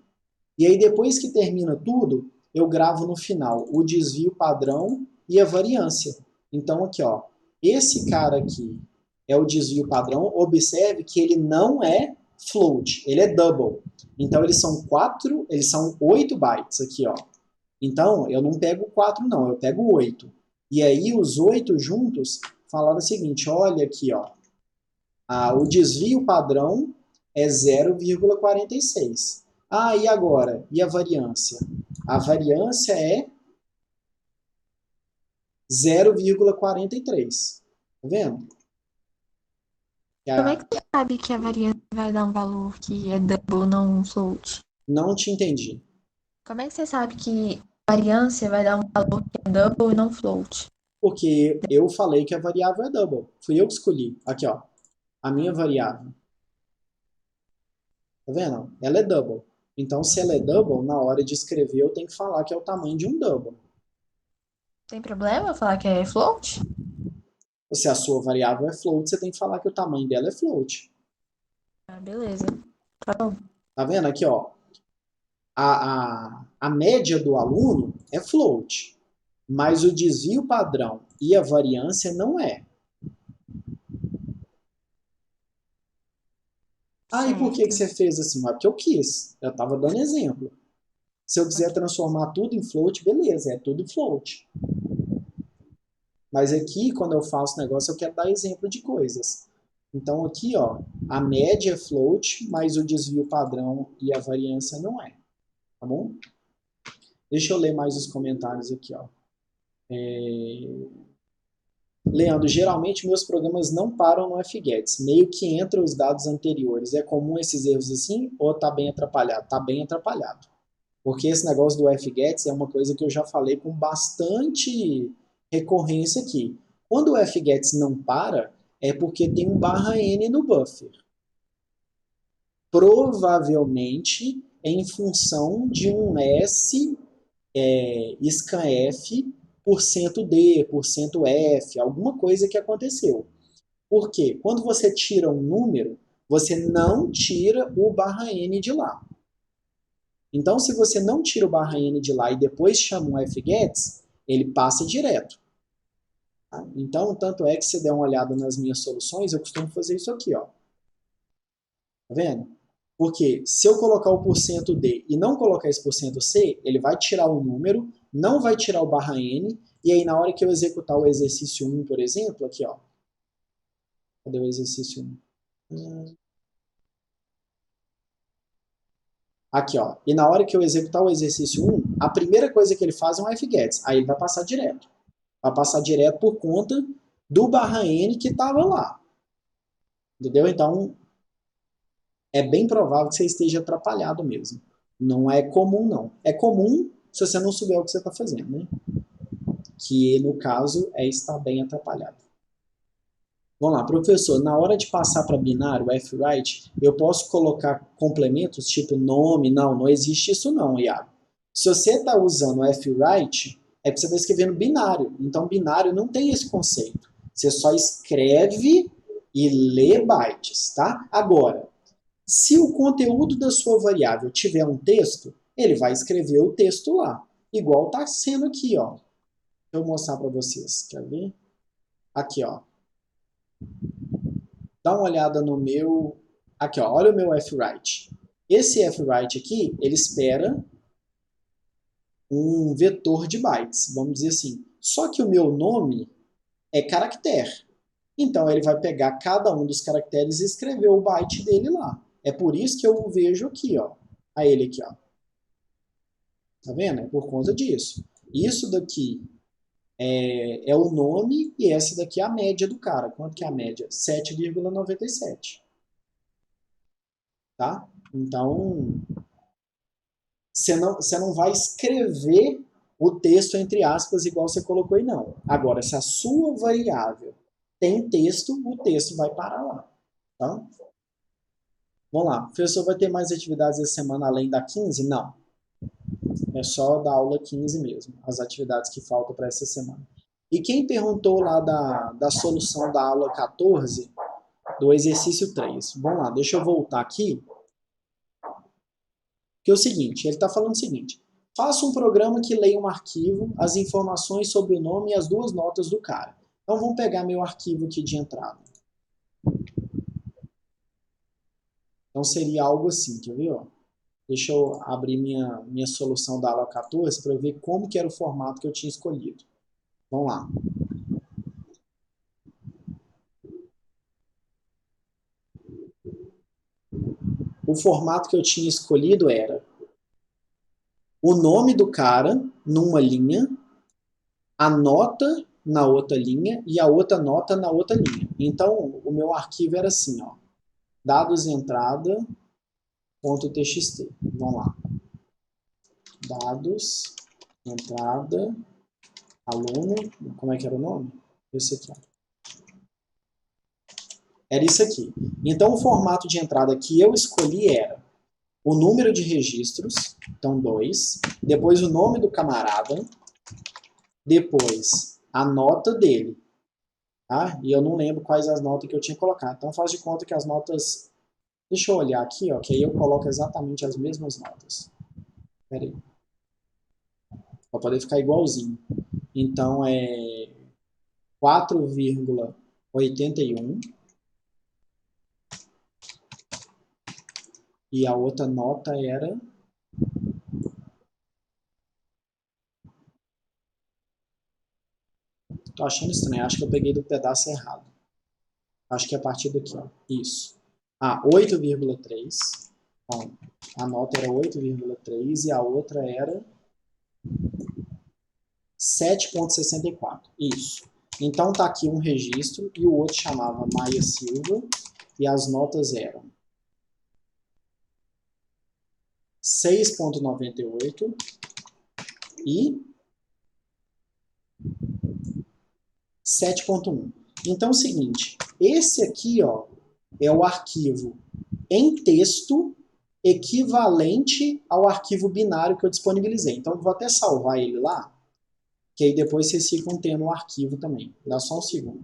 E aí depois que termina tudo, eu gravo no final o desvio padrão e a variância. Então aqui, ó. Esse cara aqui é o desvio padrão. Observe que ele não é float, ele é double. Então eles são 8 bytes aqui, ó. Então eu não pego 4 não, eu pego 8. E aí os 8 juntos falaram o seguinte, olha aqui, ó. O desvio padrão é 0,46. Ah, e agora? E a variância? A variância é 0,43. Tá vendo? Como é que você sabe que a variância vai dar um valor que é double, não um float? Não te entendi. Como é que você sabe que variância vai dar um valor que é double e não float? Porque eu falei que a variável é double. Fui eu que escolhi. Aqui, ó. A minha variável. Tá vendo? Ela é double. Então, se ela é double, na hora de escrever, eu tenho que falar que é o tamanho de um double. Tem problema falar que é float? Se a sua variável é float, você tem que falar que o tamanho dela é float. Ah, beleza. Tá bom. Tá vendo? Aqui, ó. A média do aluno é float, mas o desvio padrão e a variância não é. Ah, e por que Certo. você fez assim? É porque eu quis. Eu estava dando exemplo. Se eu quiser transformar tudo em float, beleza, é tudo float. Mas aqui, quando eu faço negócio, eu quero dar exemplo de coisas. Então aqui, ó, a média é float, mas o desvio padrão e a variância não é. Tá bom? Deixa eu ler mais os comentários aqui, ó. Leandro, geralmente meus programas não param no fgets, meio que entra os dados anteriores. É comum esses erros assim ou tá bem atrapalhado? Tá bem atrapalhado. Porque esse negócio do fgets é uma coisa que eu já falei com bastante recorrência aqui. Quando o fgets não para, é porque tem um /n no buffer. Provavelmente em função de um S scanf %D, %F, alguma coisa que aconteceu. Por quê? Quando você tira um número, você não tira o /n de lá. Então, se você não tira o /n de lá e depois chama um fgets, ele passa direto. Tá? Então, tanto é que se der uma olhada nas minhas soluções, eu costumo fazer isso aqui, ó. Tá vendo? Porque se eu colocar o %D e não colocar esse %C, ele vai tirar o número, não vai tirar o /n, e aí na hora que eu executar o exercício 1, por exemplo, aqui, ó. Cadê o exercício 1? Aqui, ó. E na hora que eu executar o exercício 1, a primeira coisa que ele faz é um fgets. Aí ele vai passar direto. Vai passar direto por conta do /n que estava lá. Entendeu? Então, é bem provável que você esteja atrapalhado mesmo. Não é comum, não. É comum se você não souber o que você está fazendo, né? Que, no caso, é estar bem atrapalhado. Vamos lá, professor, na hora de passar para binário, F-write, eu posso colocar complementos tipo nome? Não, não existe isso não, Iago. Se você está usando F-write, é porque você está escrevendo binário. Então, binário não tem esse conceito. Você só escreve e lê bytes, tá? Agora, se o conteúdo da sua variável tiver um texto, ele vai escrever o texto lá. Igual está sendo aqui, ó. Deixa eu mostrar para vocês. Quer ver? Aqui, ó. Dá uma olhada no meu... Aqui, ó. Olha o meu fwrite. Esse fwrite aqui, ele espera um vetor de bytes, vamos dizer assim. Só que o meu nome é caractere. Então, ele vai pegar cada um dos caracteres e escrever o byte dele lá. É por isso que eu vejo aqui, ó. A ele aqui, ó. Tá vendo? É por conta disso. Isso daqui é o nome e essa daqui é a média do cara. Quanto que é a média? 7,97. Tá? Então, você não vai escrever o texto entre aspas igual você colocou aí, não. Agora, se a sua variável tem texto, o texto vai parar lá. Tá? Vamos lá. O professor vai ter mais atividades essa semana além da 15? Não. É só da aula 15 mesmo, as atividades que faltam para essa semana. E quem perguntou lá da solução da aula 14, do exercício 3? Vamos lá, deixa eu voltar aqui. Que é o seguinte, ele está falando o seguinte. Faça um programa que leia um arquivo, as informações sobre o nome e as duas notas do cara. Então vamos pegar meu arquivo aqui de entrada. Então seria algo assim, quer ver? Ó? Deixa eu abrir minha solução da aula 14 para eu ver como que era o formato que eu tinha escolhido. Vamos lá. O formato que eu tinha escolhido era o nome do cara numa linha, a nota na outra linha e a outra nota na outra linha. Então, o meu arquivo era assim, ó, dados entrada.txt. Vamos lá. dados, entrada, aluno, como é que era o nome? Esse aqui, ó. Era isso aqui. Então, o formato de entrada que eu escolhi era o número de registros, então 2, depois o nome do camarada, depois a nota dele, tá? E eu não lembro quais as notas que eu tinha colocado. Então, faz de conta que as notas... Deixa eu olhar aqui, ó, que aí eu coloco exatamente as mesmas notas. Espera aí. Para poder ficar igualzinho. Então, é 4,81. E a outra nota era... Tô achando estranho, acho que eu peguei do pedaço errado. Acho que é a partir daqui, ó. Isso. 8,3. Então, a nota era 8,3 e a outra era 7,64. Isso. Então tá aqui um registro e o outro chamava Maia Silva e as notas eram 6,98 e 7,1. Então é o seguinte, esse aqui, ó, é o arquivo em texto equivalente ao arquivo binário que eu disponibilizei. Então eu vou até salvar ele lá, que aí depois vocês ficam tendo o arquivo também. Dá só um segundo.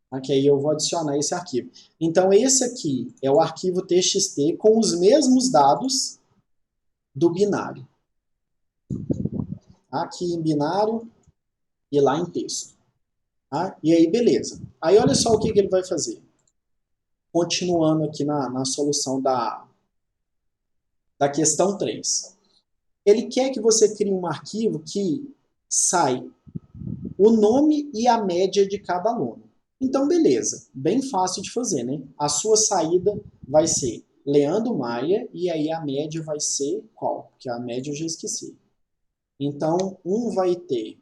Aqui aí eu vou adicionar esse arquivo. Então esse aqui é o arquivo txt com os mesmos dados do binário. Aqui em binário e lá em texto. Tá? E aí beleza. Aí olha só o que ele vai fazer. Continuando aqui na solução da questão 3. Ele quer que você crie um arquivo que sai o nome e a média de cada aluno. Então, beleza. Bem fácil de fazer, né? A sua saída vai ser Leandro Maia e aí a média vai ser qual? Porque a média eu já esqueci. Então, um vai ter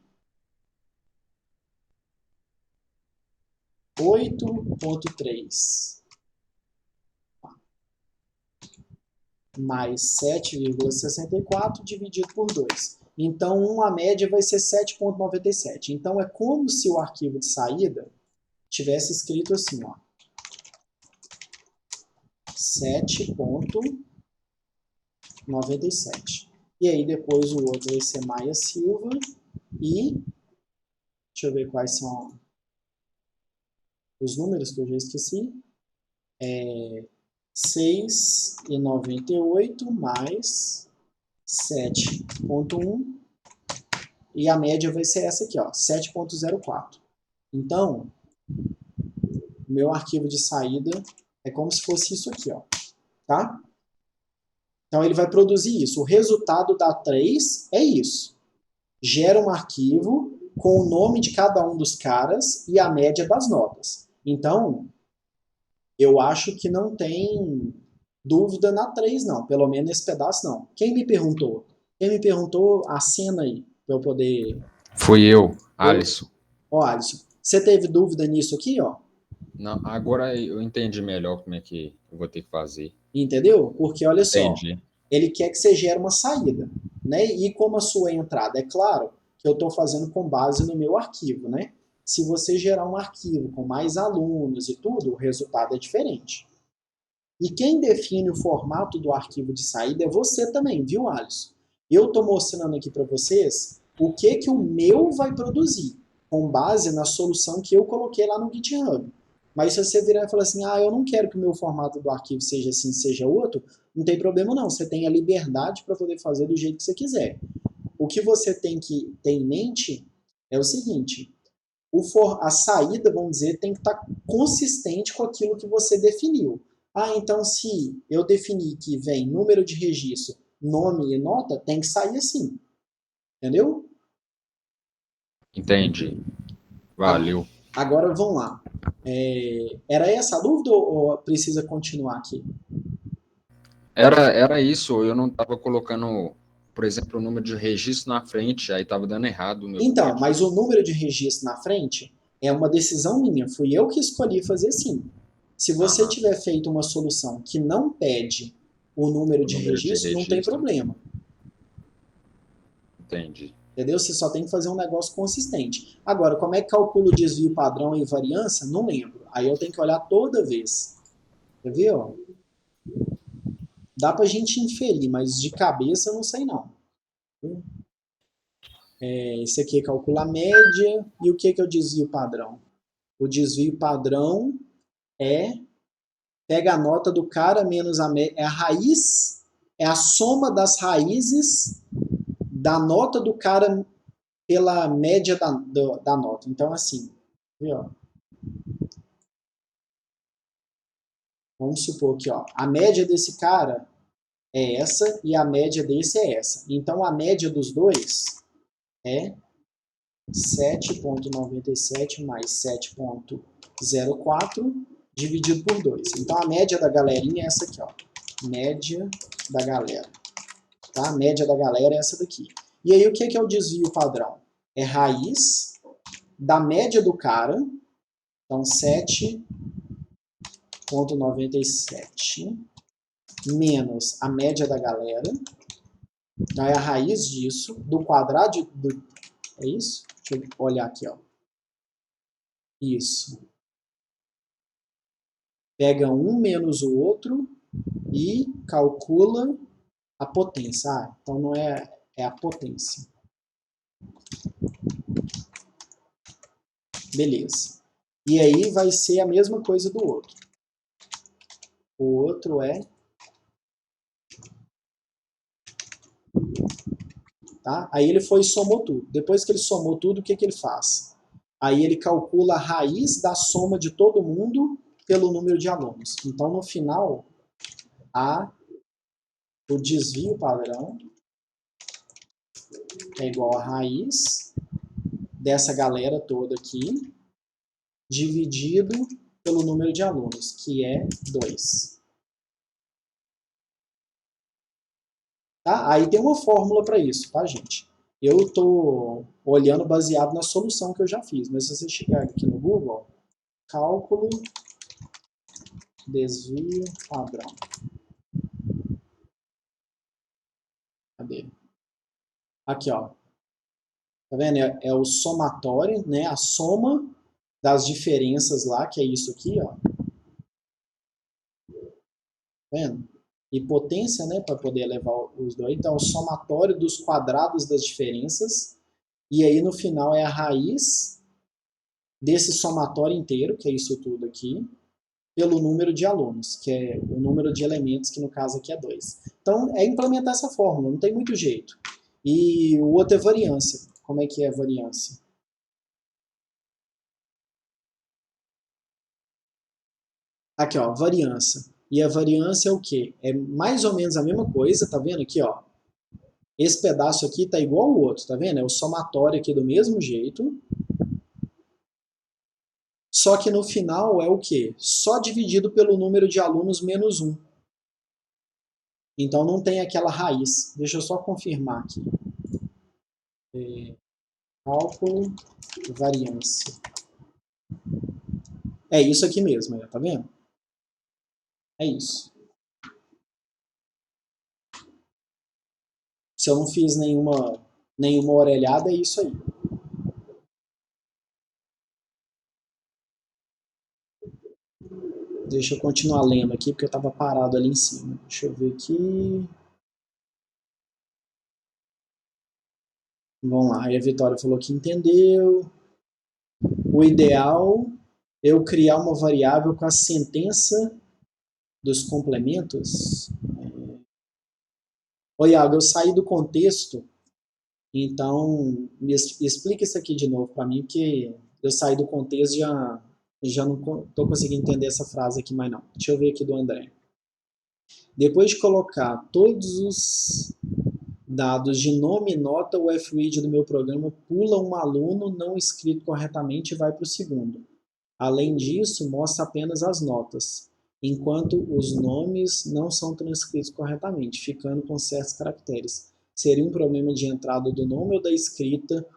8,3 mais 7,64 dividido por 2. Então, a média vai ser 7,97. Então, é como se o arquivo de saída tivesse escrito assim, ó. 7,97. E aí, depois o outro vai ser Maia Silva e... Deixa eu ver quais são os números que eu já esqueci. 6,98 mais 7,1 e a média vai ser essa aqui, ó, 7,04. Então, o meu arquivo de saída é como se fosse isso aqui, ó, tá? Então, ele vai produzir isso. O resultado da 3 é isso. Gera um arquivo com o nome de cada um dos caras e a média das notas. Então, eu acho que não tem dúvida na 3, não. Pelo menos nesse pedaço, não. Quem me perguntou? Quem me perguntou a cena aí, para eu poder... Fui eu, Alisson. Ó, Alisson, você teve dúvida nisso aqui, ó? Não, agora eu entendi melhor como é que eu vou ter que fazer. Entendeu? Porque, olha só, Entendi. ele quer que você gere uma saída, né? E como a sua entrada, é claro que eu estou fazendo com base no meu arquivo, né? Se você gerar um arquivo com mais alunos e tudo, o resultado é diferente. E quem define o formato do arquivo de saída é você também, viu, Alisson? Eu estou mostrando aqui para vocês o que o meu vai produzir, com base na solução que eu coloquei lá no GitHub. Mas se você virar e falar assim, eu não quero que o meu formato do arquivo seja assim, seja outro, não tem problema não. Você tem a liberdade para poder fazer do jeito que você quiser. O que você tem que ter em mente é o seguinte, a saída, vamos dizer, tem que estar consistente com aquilo que você definiu. Então se eu definir que vem número de registro, nome e nota, tem que sair assim. Entendeu? Entendi. Valeu. Agora vamos lá. Era essa a dúvida ou precisa continuar aqui? Era isso, eu não estava colocando, por exemplo, o número de registro na frente, aí estava dando errado o meu Então, código. mas o número de registro na frente É uma decisão minha, fui eu que escolhi fazer assim. Se você tiver feito uma solução que não pede o número de registro, não tem problema. Entendi. Entendeu? Você só tem que fazer um negócio consistente. Agora, como é que calcula o desvio padrão e variância? Não lembro. Aí eu tenho que olhar toda vez. Quer ver? Ó? Dá pra gente inferir, mas de cabeça eu não sei não. Esse aqui calcula a média. E o que é o desvio padrão? O desvio padrão pega a nota do cara menos a média. É a raiz, é a soma das raízes da nota do cara pela média da nota. Então, assim, viu? Vamos supor que a média desse cara é essa e a média desse é essa. Então, a média dos dois é 7,97 mais 7,04 dividido por 2. Então, a média da galerinha é essa aqui. Ó. Média da galera. Tá? A média da galera é essa daqui. E aí, o que é o desvio padrão? É raiz da média do cara. Então, 7,97 menos a média da galera. Então, é a raiz disso, do quadrado do... É isso? Deixa eu olhar aqui, ó. Isso. Pega um menos o outro e calcula a potência. Ah, então não é a potência. Beleza. E aí vai ser a mesma coisa do outro. O outro é... Tá? Aí ele foi e somou tudo. Depois que ele somou tudo, o que ele faz? Aí ele calcula a raiz da soma de todo mundo pelo número de alunos. Então, no final, o desvio padrão é igual a raiz dessa galera toda aqui, dividido pelo número de alunos, que é 2. Tá? Aí tem uma fórmula para isso, tá, gente? Eu estou olhando baseado na solução que eu já fiz, mas se você chegar aqui no Google, cálculo desvio padrão. Cadê? Aqui, ó. Tá vendo? É o somatório, né? A soma das diferenças lá, que é isso aqui, ó. Tá vendo? E potência, né? Para poder elevar os dois. Então, o somatório dos quadrados das diferenças. E aí, no final, é a raiz desse somatório inteiro, que é isso tudo aqui, pelo número de alunos, que é o número de elementos, que no caso aqui é 2. Então, é implementar essa fórmula, não tem muito jeito. E o outro é variância. Como é que é a variância? Aqui, ó, variância. E a variância é o quê? É mais ou menos a mesma coisa, tá vendo aqui, ó? Esse pedaço aqui tá igual ao outro, tá vendo? É o somatório aqui do mesmo jeito. Só que no final é o quê? Só dividido pelo número de alunos menos 1. Então não tem aquela raiz. Deixa eu só confirmar aqui. Cálculo variância. É isso aqui mesmo, tá vendo? É isso. Se eu não fiz nenhuma orelhada, é isso aí. Deixa eu continuar lendo aqui, porque eu estava parado ali em cima. Deixa eu ver aqui. Vamos lá. Aí a Vitória falou que entendeu. O ideal é eu criar uma variável com a sentença dos complementos. Ô, Iago, eu saí do contexto, então me explica isso aqui de novo para mim, porque eu saí do contexto e já não estou conseguindo entender essa frase aqui mais não. Deixa eu ver aqui do André. Depois de colocar todos os dados de nome e nota, o FREAD do meu programa pula um aluno não escrito corretamente e vai para o segundo. Além disso, mostra apenas as notas, enquanto os nomes não são transcritos corretamente, ficando com certos caracteres. Seria um problema de entrada do nome ou da escrita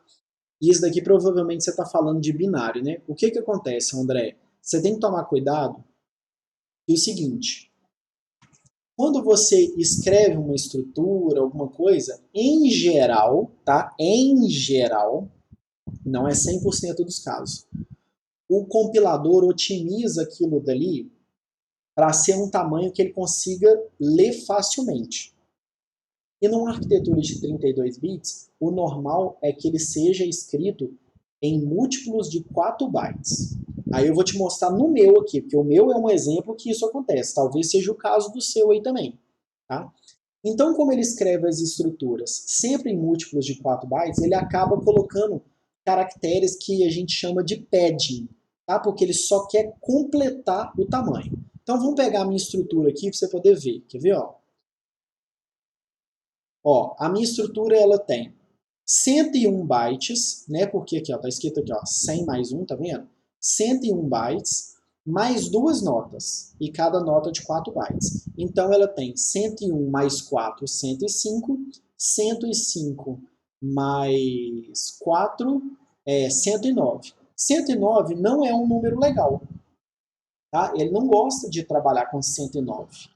Isso daqui provavelmente você está falando de binário, né? O que acontece, André? Você tem que tomar cuidado e o seguinte, quando você escreve uma estrutura, alguma coisa, em geral, tá? Em geral, não é 100% dos casos, o compilador otimiza aquilo dali para ser um tamanho que ele consiga ler facilmente. E numa arquitetura de 32 bits, o normal é que ele seja escrito em múltiplos de 4 bytes. Aí eu vou te mostrar no meu aqui, porque o meu é um exemplo que isso acontece. Talvez seja o caso do seu aí também. Tá? Então, como ele escreve as estruturas sempre em múltiplos de 4 bytes, ele acaba colocando caracteres que a gente chama de padding, tá? Porque ele só quer completar o tamanho. Então, vamos pegar a minha estrutura aqui para você poder ver. Quer ver? Ó, a minha estrutura ela tem 101 bytes, né? Porque aqui, ó, tá escrito aqui, ó, 100 mais 1, tá vendo? 101 bytes mais duas notas, e cada nota de 4 bytes. Então ela tem 101 mais 4, 105, 105 mais 4 é 109. 109 não é um número legal, tá? Ele não gosta de trabalhar com 109.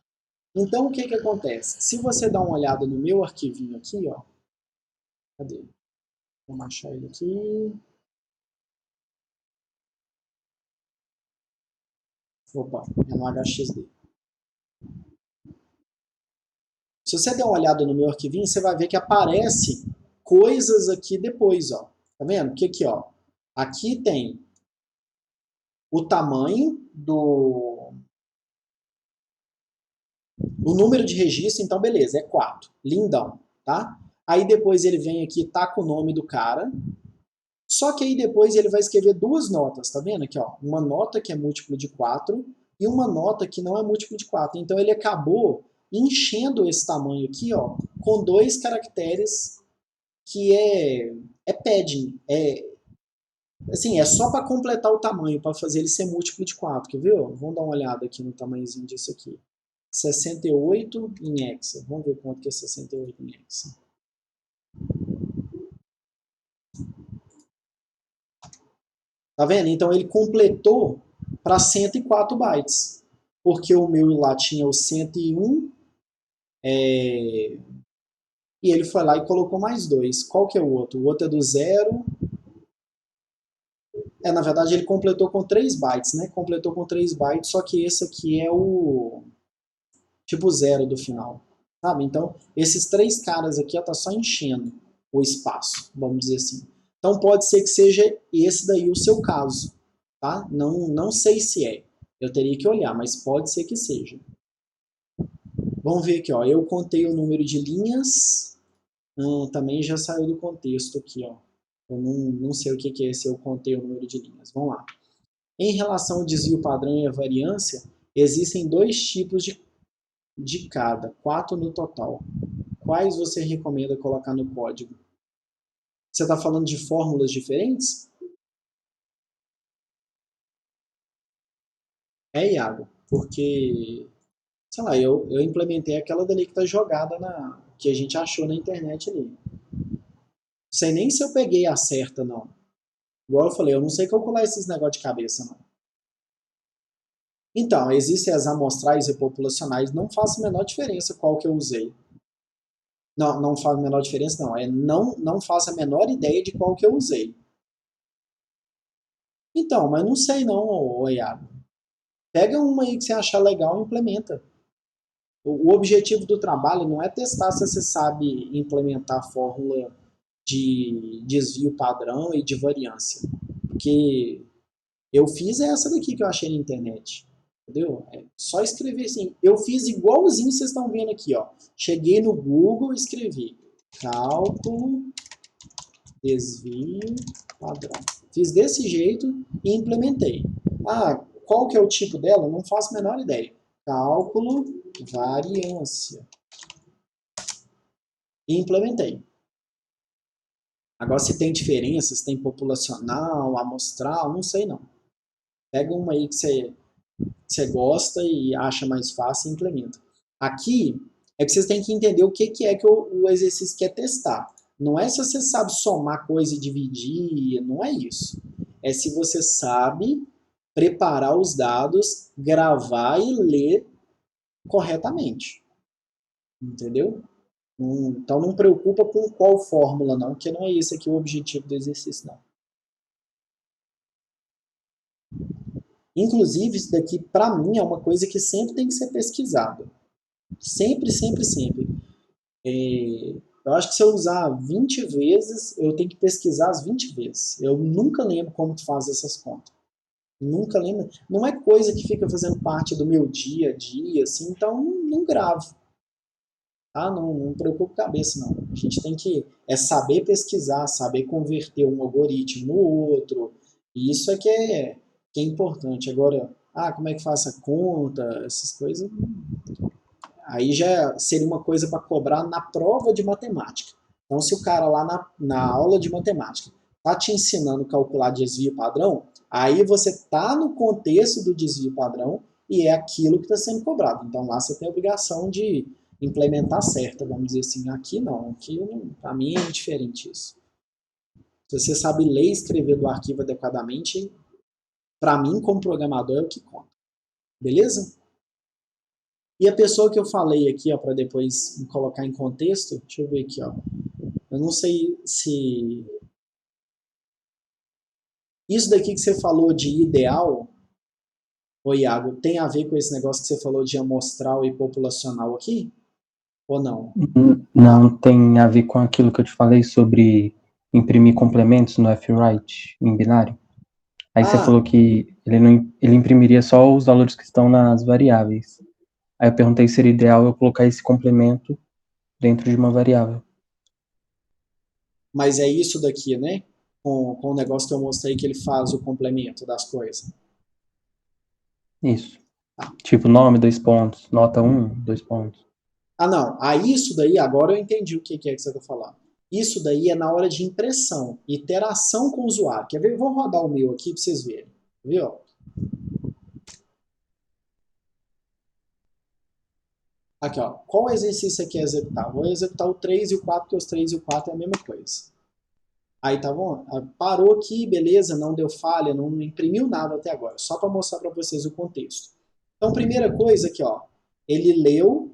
Então o que acontece? Se você dá uma olhada no meu arquivinho aqui, ó, cadê? Vamos achar ele aqui. Opa, é no HXD. Se você der uma olhada no meu arquivinho, você vai ver que aparece coisas aqui depois, ó. Tá vendo? Que aqui, ó. Aqui tem o tamanho do... o número de registro, então beleza, é 4. Lindão, tá? Aí depois ele vem aqui, tá com o nome do cara. Só que aí depois ele vai escrever duas notas, tá vendo aqui, ó? Uma nota que é múltiplo de 4 e uma nota que não é múltiplo de 4. Então ele acabou enchendo esse tamanho aqui, ó, com dois caracteres que é padding, assim, é só para completar o tamanho, para fazer ele ser múltiplo de 4, quer ver? Vamos dar uma olhada aqui no tamanhozinho disso aqui. 68 em hexa. Vamos ver quanto que é 68 em hexa. Tá vendo? Então ele completou para 104 bytes. Porque o meu lá tinha o 101 e ele foi lá e colocou mais 2. Qual que é o outro? O outro é do 0. Na verdade ele completou com 3 bytes, né? Completou com 3 bytes, só que esse aqui é o tipo 0 do final. Sabe? Então esses três caras aqui ó, tá só enchendo o espaço, vamos dizer assim. Então pode ser que seja esse daí o seu caso, tá? Não sei se é. Eu teria que olhar, mas pode ser que seja. Vamos ver aqui, ó. Eu contei o número de linhas. Também já saiu do contexto aqui, ó. Eu não sei o que é se eu contei o número de linhas. Vamos lá. Em relação ao desvio padrão e a variância, existem dois tipos de cada, 4 no total. Quais você recomenda colocar no código? Você está falando de fórmulas diferentes? Iago, porque, sei lá, eu implementei aquela dali que está jogada que a gente achou na internet ali. Não sei nem se eu peguei a certa, não. Igual eu falei, eu não sei calcular esses negócios de cabeça, não. Então, existem as amostrais e populacionais, não faz a menor diferença qual que eu usei. Não faz a menor diferença, não. Não faço a menor ideia de qual que eu usei. Então, mas não sei não, Iago. Pega uma aí que você achar legal e implementa. O objetivo do trabalho não é testar se você sabe implementar a fórmula de desvio padrão e de variância. Porque eu fiz essa daqui que eu achei na internet. Entendeu? É só escrever assim. Eu fiz igualzinho vocês estão vendo aqui. Ó. Cheguei no Google e escrevi cálculo desvio padrão. Fiz desse jeito e implementei. Qual que é o tipo dela? Não faço a menor ideia. Cálculo variância. E implementei. Agora se tem diferença, se tem populacional, amostral, não sei não. Pega uma aí que você gosta e acha mais fácil e implementa. Aqui é que vocês têm que entender o que é que o exercício quer testar. Não é se você sabe somar coisa e dividir, não é isso. É se você sabe preparar os dados, gravar e ler corretamente. Entendeu? Então não preocupa com qual fórmula não, porque não é esse aqui o objetivo do exercício não. Inclusive, isso daqui, para mim, é uma coisa que sempre tem que ser pesquisada. Sempre, sempre, sempre. Eu acho que se eu usar 20 vezes, eu tenho que pesquisar as 20 vezes. Eu nunca lembro como que faz essas contas. Nunca lembro. Não é coisa que fica fazendo parte do meu dia a dia, assim, então não gravo. Tá? Não preocupa a cabeça, não. A gente tem que saber pesquisar, saber converter um algoritmo no outro. E isso é que é importante. Agora, como é que faz a conta, essas coisas, aí já seria uma coisa para cobrar na prova de matemática. Então, se o cara lá na aula de matemática está te ensinando a calcular desvio padrão, aí você está no contexto do desvio padrão e é aquilo que está sendo cobrado. Então, lá você tem a obrigação de implementar certa, vamos dizer assim. Aqui não, para mim é diferente isso. Se você sabe ler e escrever do arquivo adequadamente, para mim, como programador, é o que conta. Beleza? E a pessoa que eu falei aqui, para depois me colocar em contexto, deixa eu ver aqui, ó. Eu não sei se isso daqui que você falou de ideal, ô Iago, tem a ver com esse negócio que você falou de amostral e populacional aqui? Ou não? Não, tem a ver com aquilo que eu te falei sobre imprimir complementos no F-Write em binário. Aí você falou que ele imprimiria só os valores que estão nas variáveis. Aí eu perguntei se seria ideal eu colocar esse complemento dentro de uma variável. Mas é isso daqui, né? Com o negócio que eu mostrei que ele faz o complemento das coisas. Isso. Tipo nome, 2 pontos. Nota 1, 2 pontos. Não. Aí isso daí, agora eu entendi o que é que você está falando. Isso daí é na hora de impressão, interação com o usuário. Quer ver? Eu vou rodar o meu aqui para vocês verem. Viu? Aqui, ó. Qual exercício aqui é executar? Vou executar o 3 e o 4, porque os 3 e o 4 é a mesma coisa. Aí, tá bom? Parou aqui, beleza, não deu falha, não imprimiu nada até agora. Só para mostrar para vocês o contexto. Então, primeira coisa aqui, ó. Ele leu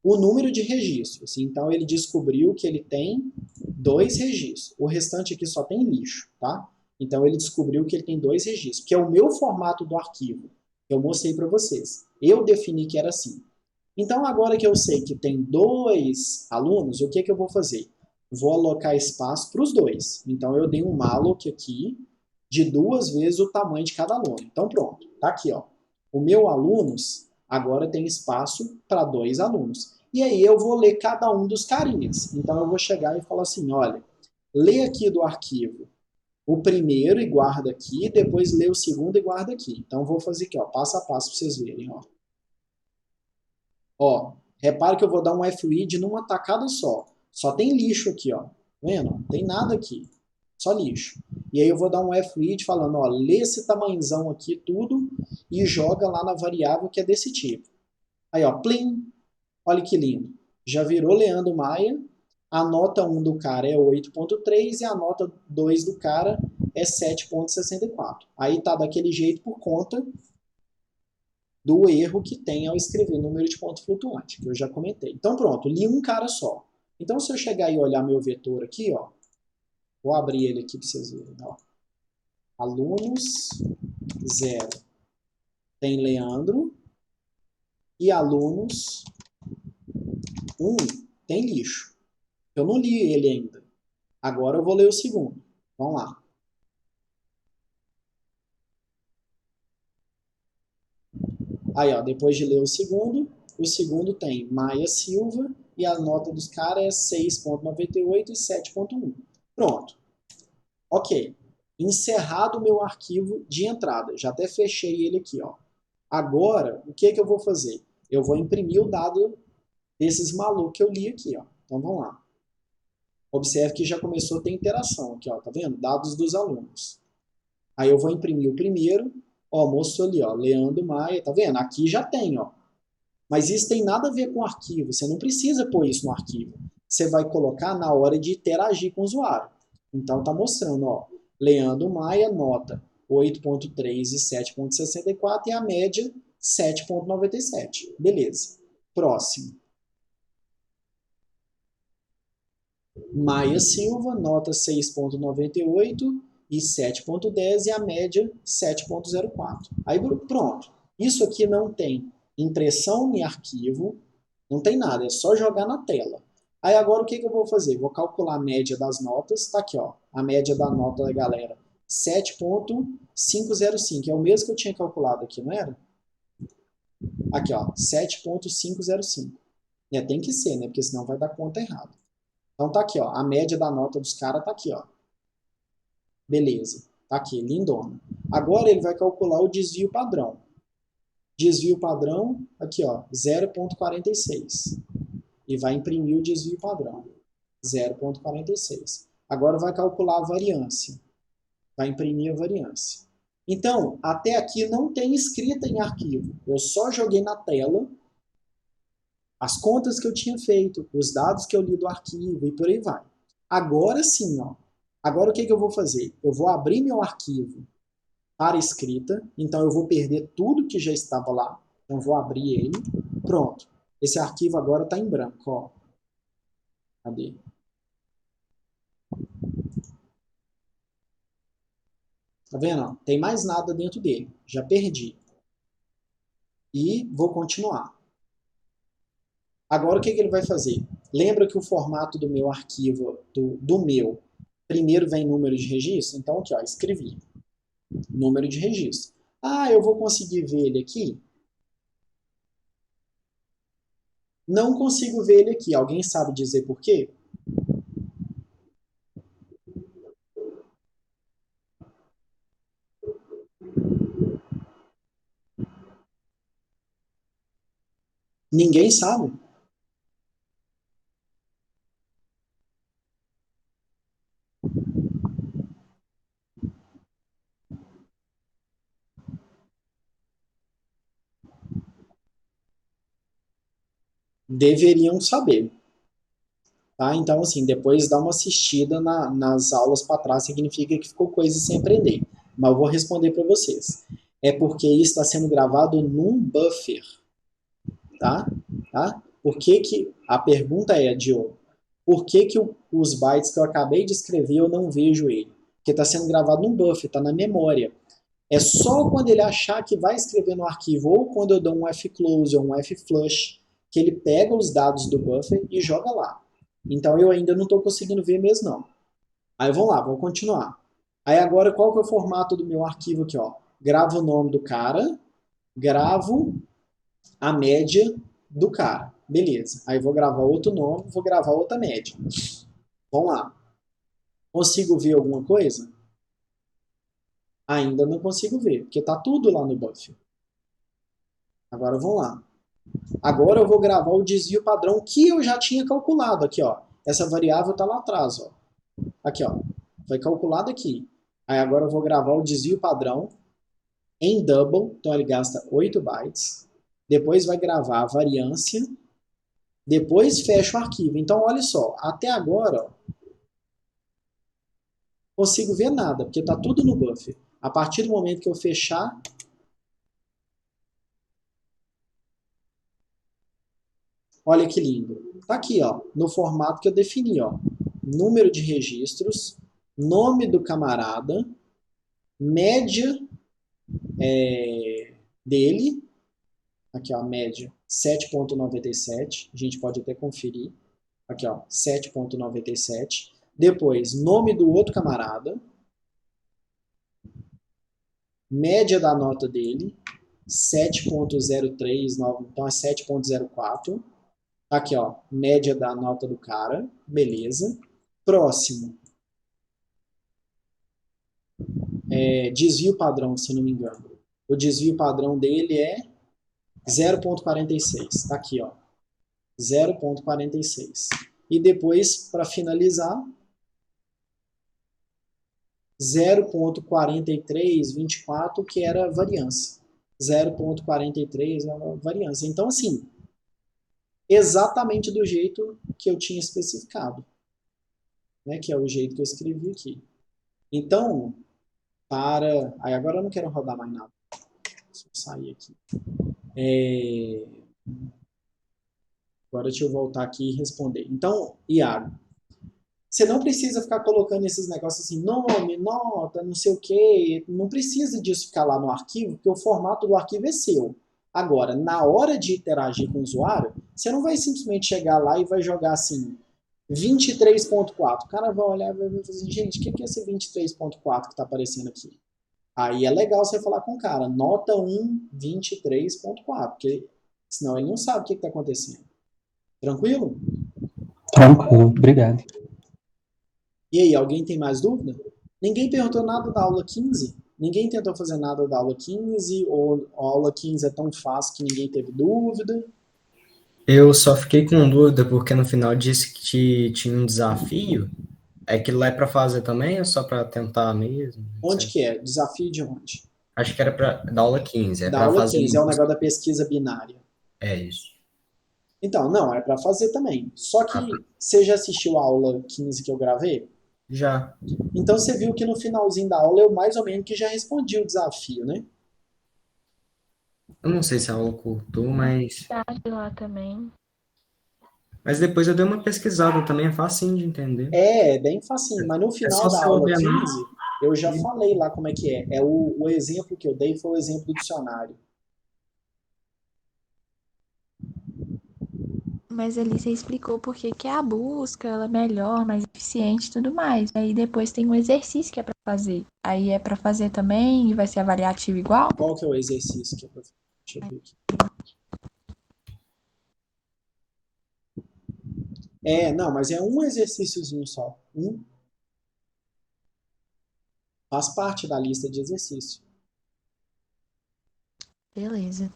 o número de registros. Então, ele descobriu que ele tem 2 registros. O restante aqui só tem lixo, tá? Então, ele descobriu que ele tem 2 registros, que é o meu formato do arquivo. Eu mostrei para vocês. Eu defini que era assim. Então, agora que eu sei que tem 2 alunos, o que eu vou fazer? Vou alocar espaço para os 2. Então, eu dei um malloc aqui de 2 vezes o tamanho de cada aluno. Então, pronto. Tá aqui, ó. O meu alunos agora tem espaço para 2 alunos. E aí eu vou ler cada um dos carinhas. Então, eu vou chegar e falar assim, olha, lê aqui do arquivo o primeiro e guarda aqui, depois lê o segundo e guarda aqui. Então, eu vou fazer aqui, ó, passo a passo para vocês verem, ó. Ó, repare que eu vou dar um F-read numa tacada só. Só tem lixo aqui, ó. Tá vendo? Não tem nada aqui. Só lixo. E aí eu vou dar um F-read falando, ó, lê esse tamanhozão aqui tudo e joga lá na variável que é desse tipo. Aí, ó, plim. Olha que lindo. Já virou Leandro Maia. A nota 1 do cara é 8.3 e a nota 2 do cara é 7.64. Aí tá daquele jeito por conta do erro que tem ao escrever número de ponto flutuante, que eu já comentei. Então pronto, li um cara só. Então se eu chegar e olhar meu vetor aqui, ó, vou abrir ele aqui para vocês verem, ó. Alunos 0 tem Leandro e alunos 1 tem lixo. Eu não li ele ainda. Agora eu vou ler o segundo. Vamos lá. Aí, ó, depois de ler o segundo tem Maia Silva e a nota dos caras é 6.98 e 7.1. Pronto. Ok. Encerrado o meu arquivo de entrada. Já até fechei ele aqui, ó. Agora, o que eu vou fazer? Eu vou imprimir o dado desses malucos que eu li aqui, ó. Então, vamos lá. Observe que já começou a ter interação aqui, ó. Tá vendo? Dados dos alunos. Aí eu vou imprimir o primeiro. Ó, mostrou ali, ó, Leandro Maia, tá vendo? Aqui já tem, ó. Mas isso tem nada a ver com o arquivo, você não precisa pôr isso no arquivo. você vai colocar na hora de interagir com o usuário. Então tá mostrando, ó, Leandro Maia, nota 8.3 e 7.64 e a média 7.97. Beleza. Próximo. Maia Silva, nota 6.98 e 7.10 e a média 7.04. Aí pronto. Isso aqui não tem impressão em arquivo, não tem nada, é só jogar na tela. Aí agora o que eu vou fazer? Vou calcular a média das notas, tá aqui ó, a média da nota da galera, 7.505, é o mesmo que eu tinha calculado aqui, não era? Aqui ó, 7.505. Tem que ser, né? Porque senão vai dar conta errada. Então tá aqui ó, a média da nota dos caras tá aqui ó. Beleza, tá aqui, lindona. Agora ele vai calcular o desvio padrão. Desvio padrão, aqui ó, 0.46. E vai imprimir o desvio padrão, 0.46. Agora vai calcular a variância. Vai imprimir a variância. Então, até aqui não tem escrita em arquivo. Eu só joguei na tela as contas que eu tinha feito, os dados que eu li do arquivo e por aí vai. Agora sim, ó. Agora o que eu vou fazer? Eu vou abrir meu arquivo para escrita, então eu vou perder tudo que já estava lá. Então vou abrir ele. Pronto. Esse arquivo agora está em branco, ó. Cadê? Tá vendo? Ó? Tem mais nada dentro dele. Já perdi. E vou continuar. Agora o que ele vai fazer? Lembra que o formato do meu arquivo, do meu, primeiro vem número de registro? Então aqui, ó, escrevi. Número de registro. Ah, eu vou conseguir ver ele aqui? Não consigo ver ele aqui. Alguém sabe dizer por quê? Ninguém sabe? Deveriam saber. Tá? Então, assim, depois dá uma assistida nas aulas para trás, significa que ficou coisa sem aprender. Mas eu vou responder para vocês. É porque isso está sendo gravado num buffer. Tá? Por que que... A pergunta é, Diogo, por que que os bytes que eu acabei de escrever eu não vejo ele? Porque está sendo gravado num buffer, está na memória. É só quando ele achar que vai escrever no arquivo, ou quando eu dou um fclose ou um flush, que ele pega os dados do buffer e joga lá. Então eu ainda não estou conseguindo ver mesmo não. Aí vamos lá, vamos continuar. Aí agora qual que é o formato do meu arquivo aqui? Ó? Gravo o nome do cara, gravo a média do cara. Beleza. Aí vou gravar outro nome, vou gravar outra média. Vamos lá. Consigo ver alguma coisa? Ainda não consigo ver, porque está tudo lá no buffer. Agora vamos lá. Agora eu vou gravar o desvio padrão que eu já tinha calculado aqui, ó. Essa variável está lá atrás, ó. Aqui, ó. Foi calculado aqui. Aí agora eu vou gravar o desvio padrão em double, então ele gasta 8 bytes. Depois vai gravar a variância. Depois fecha o arquivo. Então olha só, até agora, ó, consigo ver nada, porque está tudo no buffer. A partir do momento que eu fechar, olha que lindo. Tá aqui, ó, no formato que eu defini, ó. Número de registros, nome do camarada, média dele, aqui ó, a média 7.97, a gente pode até conferir, aqui ó, 7.97, depois nome do outro camarada, média da nota dele, 7.03, então é 7.04, aqui ó, média da nota do cara, beleza, próximo, desvio padrão, se não me engano. O desvio padrão dele é 0.46. Tá aqui, ó. 0.46. E depois, para finalizar, 0.4324, que era a variância. 0.43 é a variância. Então, assim, exatamente do jeito que eu tinha especificado, né? Que é o jeito que eu escrevi aqui. Então, Aí agora eu não quero rodar mais nada. Deixa eu sair aqui. Agora deixa eu voltar aqui e responder. Então, Iago, você não precisa ficar colocando esses negócios assim, nome, nota, não sei o quê. Não precisa disso ficar lá no arquivo, porque o formato do arquivo é seu. Agora, na hora de interagir com o usuário, você não vai simplesmente chegar lá e vai jogar assim, 23.4. O cara vai olhar e vai dizer assim, gente, o que é esse 23.4 que está aparecendo aqui? Aí é legal você falar com o cara, nota 1, 23.4, porque senão ele não sabe o que está acontecendo. Tranquilo? Tranquilo, obrigado. E aí, alguém tem mais dúvida? Ninguém perguntou nada da aula 15? Ninguém tentou fazer nada da aula 15? Ou a aula 15 é tão fácil que ninguém teve dúvida? Eu só fiquei com dúvida porque no final disse que tinha um desafio. É aquilo lá é para fazer também ou só para tentar mesmo? Não Onde sei. que é? Desafio de onde? Acho que era para da aula 15, é Da para aula fazer 15, é o música. negócio da pesquisa binária. É isso. Então, não, é para fazer também. Só que você já assistiu a aula 15 que eu gravei? Já. Então você viu que no finalzinho da aula eu mais ou menos que já respondi o desafio, né? Eu não sei se a aula cortou, mas Lá também. depois eu dei uma pesquisada também, é facinho de entender. É bem facinho, mas no É final só da você aula ordenar. 15 eu já falei lá como é que é. O exemplo que eu dei foi o exemplo do dicionário. Mas ali você explicou por que que a busca ela é melhor, mais eficiente e tudo mais. Aí depois tem um exercício que é pra fazer. Aí é pra fazer também e vai ser avaliativo igual? Qual que é o exercício que é pra... Deixa eu ver aqui. Não, mas é um exercíciozinho só. Faz parte da lista de exercício. Beleza.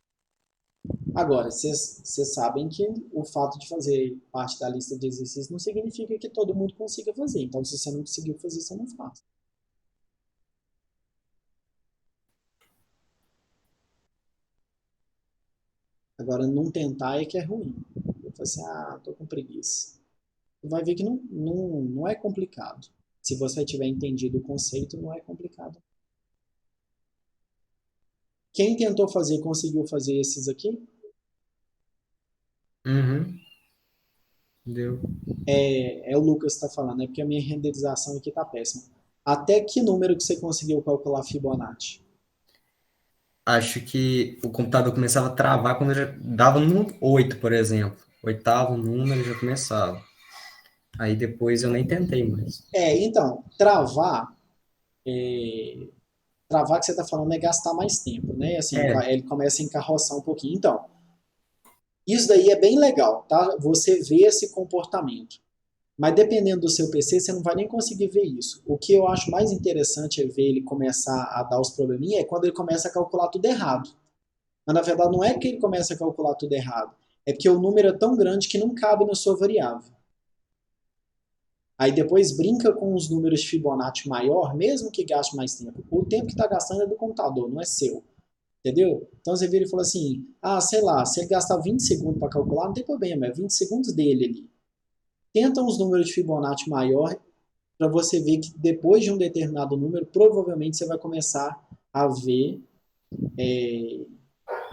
Agora, vocês sabem que o fato de fazer parte da lista de exercícios não significa que todo mundo consiga fazer. Então, se você não conseguiu fazer, você não faz. Agora, não tentar é que é ruim. Eu falo assim, tô com preguiça. Você vai ver que não é complicado. Se você tiver entendido o conceito, não é complicado. Quem tentou fazer, conseguiu fazer esses aqui? Uhum. Deu. É o Lucas que está falando, é porque a minha renderização aqui está péssima. Até que número que você conseguiu calcular Fibonacci? Acho que o computador começava a travar quando eu já dava no 8, por exemplo. Oitavo número já começava. Aí depois eu nem tentei mais. Então, travar que você está falando é gastar mais tempo, né? Assim, É, ele começa a encarroçar um pouquinho. Então, isso daí é bem legal, tá? Você vê esse comportamento. Mas dependendo do seu PC, você não vai nem conseguir ver isso. O que eu acho mais interessante é ver ele começar a dar os probleminhas é quando ele começa a calcular tudo errado. Mas na verdade não é que ele começa a calcular tudo errado. É porque o número é tão grande que não cabe na sua variável. Aí depois brinca com os números de Fibonacci maior, mesmo que gaste mais tempo. O tempo que está gastando é do computador, não é seu. Entendeu? Então você vira e fala assim, sei lá, se ele gastar 20 segundos para calcular, não tem problema, é 20 segundos dele ali. Tenta uns números de Fibonacci maior para você ver que depois de um determinado número, provavelmente você vai começar a ver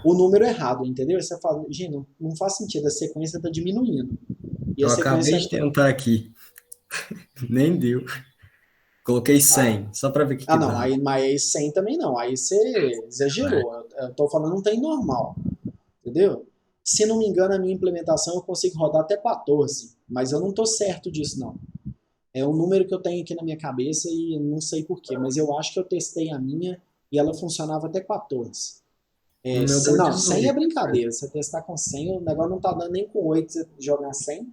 o número errado, entendeu? Você fala, gente, não faz sentido, a sequência está diminuindo. E a eu acabei sequência... de tentar aqui. Nem deu. Coloquei 100, só para ver o que que Não, dá. mas aí 100 também não, aí você exagerou. Eu tô falando um trem normal, entendeu? Se não me engano, a minha implementação eu consigo rodar até 14, mas eu não tô certo disso, não. É um número que eu tenho aqui na minha cabeça e não sei porquê, mas eu acho que eu testei a minha e ela funcionava até 14. No meu deu Não, 100 é 18. brincadeira. Você testar com 100, o negócio não tá dando nem com 8 você jogar 100.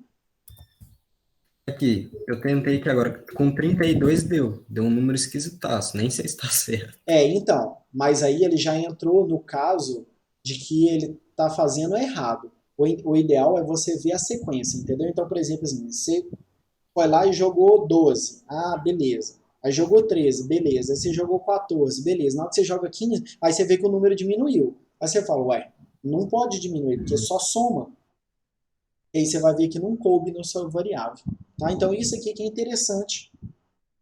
Aqui, eu tentei que agora com 32 deu. Deu um número esquisitaço, nem sei se está certo. Então, mas aí ele já entrou no caso de que ele tá fazendo errado. O ideal é você ver a sequência, entendeu? Então, por exemplo, assim, você foi lá e jogou 12. Beleza. Aí jogou 13, beleza. Aí você jogou 14, beleza. Na hora que você joga 15, aí você vê que o número diminuiu. Aí você fala, ué, não pode diminuir, porque só soma. E aí você vai ver que não coube no seu variável. Tá? Então isso aqui que é interessante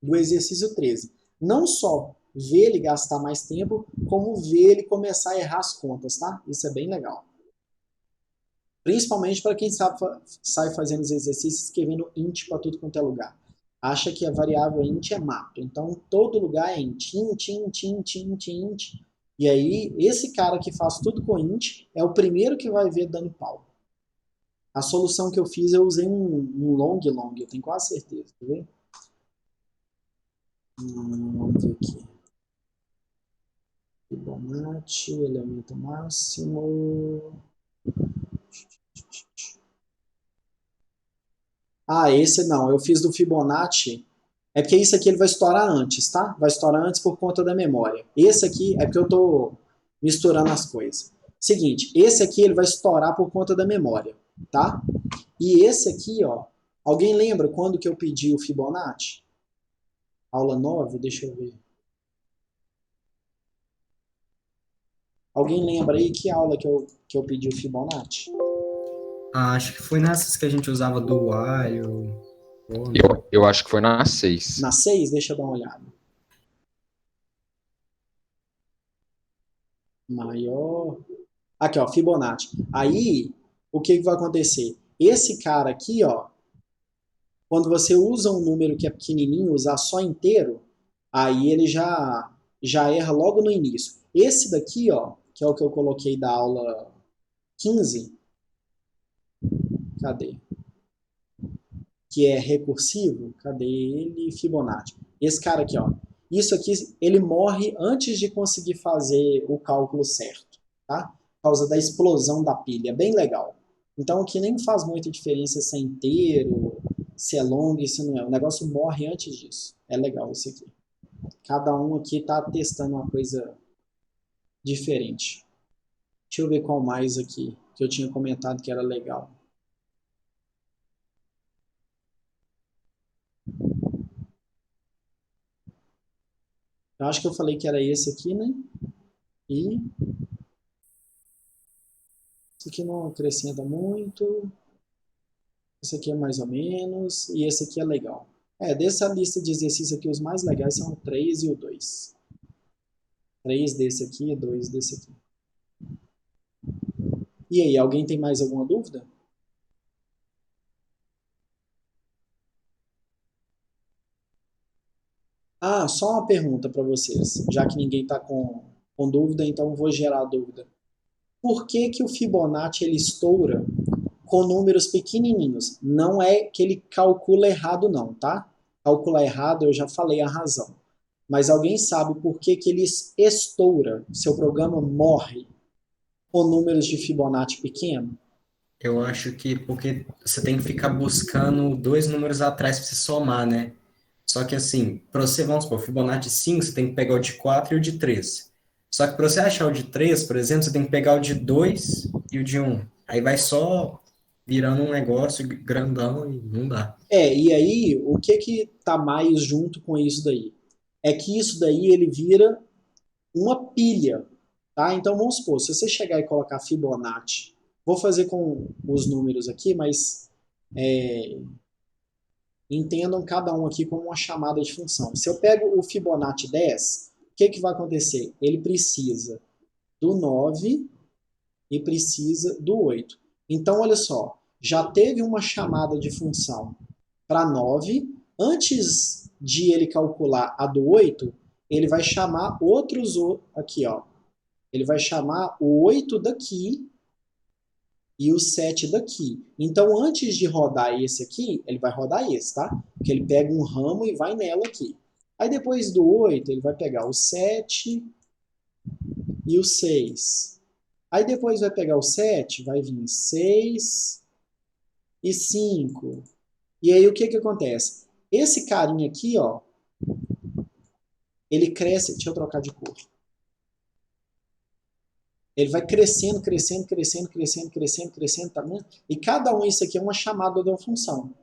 do exercício 13. Não só ver ele gastar mais tempo, como ver ele começar a errar as contas, tá? Isso é bem legal. Principalmente para quem sabe, sai fazendo os exercícios escrevendo int para tudo quanto é lugar. Acha que a variável int é mato. Então, todo lugar é int. Int, int, int, int, int. E aí, esse cara que faz tudo com int é o primeiro que vai ver dando pau. A solução que eu fiz, eu usei um long, eu tenho quase certeza. Quer ver? Vamos ver aqui. Fibonacci, elemento máximo. Esse não, eu fiz do Fibonacci. É porque isso aqui ele vai estourar antes, tá? Vai estourar antes por conta da memória. Esse aqui é porque eu tô misturando as coisas. Seguinte, esse aqui ele vai estourar por conta da memória, tá? E esse aqui, ó, alguém lembra quando que eu pedi o Fibonacci? Aula 9, deixa eu ver. Alguém lembra aí que aula que eu pedi o Fibonacci? Acho que foi nessas que a gente usava do while. Eu acho que foi na 6. Na 6, deixa eu dar uma olhada. Maior. Aqui, ó, Fibonacci. Aí, o que vai acontecer? Esse cara aqui, ó, quando você usa um número que é pequenininho, usar só inteiro, aí ele já erra logo no início. Esse daqui, ó, que é o que eu coloquei da aula 15, cadê? Que é recursivo, cadê ele? Fibonacci. Esse cara aqui, ó. Isso aqui, ele morre antes de conseguir fazer o cálculo certo, tá? Por causa da explosão da pilha. É bem legal. Então, aqui nem faz muita diferença se é inteiro, se é longo, se não é. O negócio morre antes disso. É legal isso aqui. Cada um aqui tá testando uma coisa diferente. Deixa eu ver qual mais aqui que eu tinha comentado que era legal. Eu acho que eu falei que era esse aqui, né? E esse aqui não acrescenta muito. Esse aqui é mais ou menos. E esse aqui é legal. Dessa lista de exercícios aqui, os mais legais são o 3 e o 2. 3 desse aqui e 2 desse aqui. E aí, alguém tem mais alguma dúvida? Só uma pergunta para vocês. Já que ninguém está com dúvida, então eu vou gerar a dúvida. Por que que o Fibonacci ele estoura com números pequenininhos? Não é que ele calcula errado não, tá? Calcular errado eu já falei a razão. Mas alguém sabe por que que ele estoura? Seu programa morre com números de Fibonacci pequeno? Eu acho que porque você tem que ficar buscando dois números atrás para você somar, né? Só que assim, para você, vamos supor, Fibonacci 5, você tem que pegar o de 4 e o de 3. Só que para você achar o de 3, por exemplo, você tem que pegar o de 2 e o de 1. Aí vai só virando um negócio grandão e não dá. E aí, o que tá mais junto com isso daí? É que isso daí ele vira uma pilha, tá? Então vamos supor, se você chegar e colocar Fibonacci, vou fazer com os números aqui, mas entendam cada um aqui como uma chamada de função. Se eu pego o Fibonacci 10, o que vai acontecer? Ele precisa do 9 e precisa do 8. Então, olha só, já teve uma chamada de função para 9. Antes de ele calcular a do 8, ele vai chamar outros aqui, ó. Ele vai chamar o 8 daqui e o 7 daqui. Então, antes de rodar esse aqui, ele vai rodar esse, tá? Porque ele pega um ramo e vai nela aqui. Aí, depois do 8, ele vai pegar o 7 e o 6. Aí, depois vai pegar o 7, vai vir 6 e 5. E aí, o que acontece? Esse carinha aqui, ó, ele cresce... Deixa eu trocar de cor. Ele vai crescendo, crescendo, crescendo, crescendo, crescendo, crescendo, tá vendo? E cada um, isso aqui é uma chamada de uma função.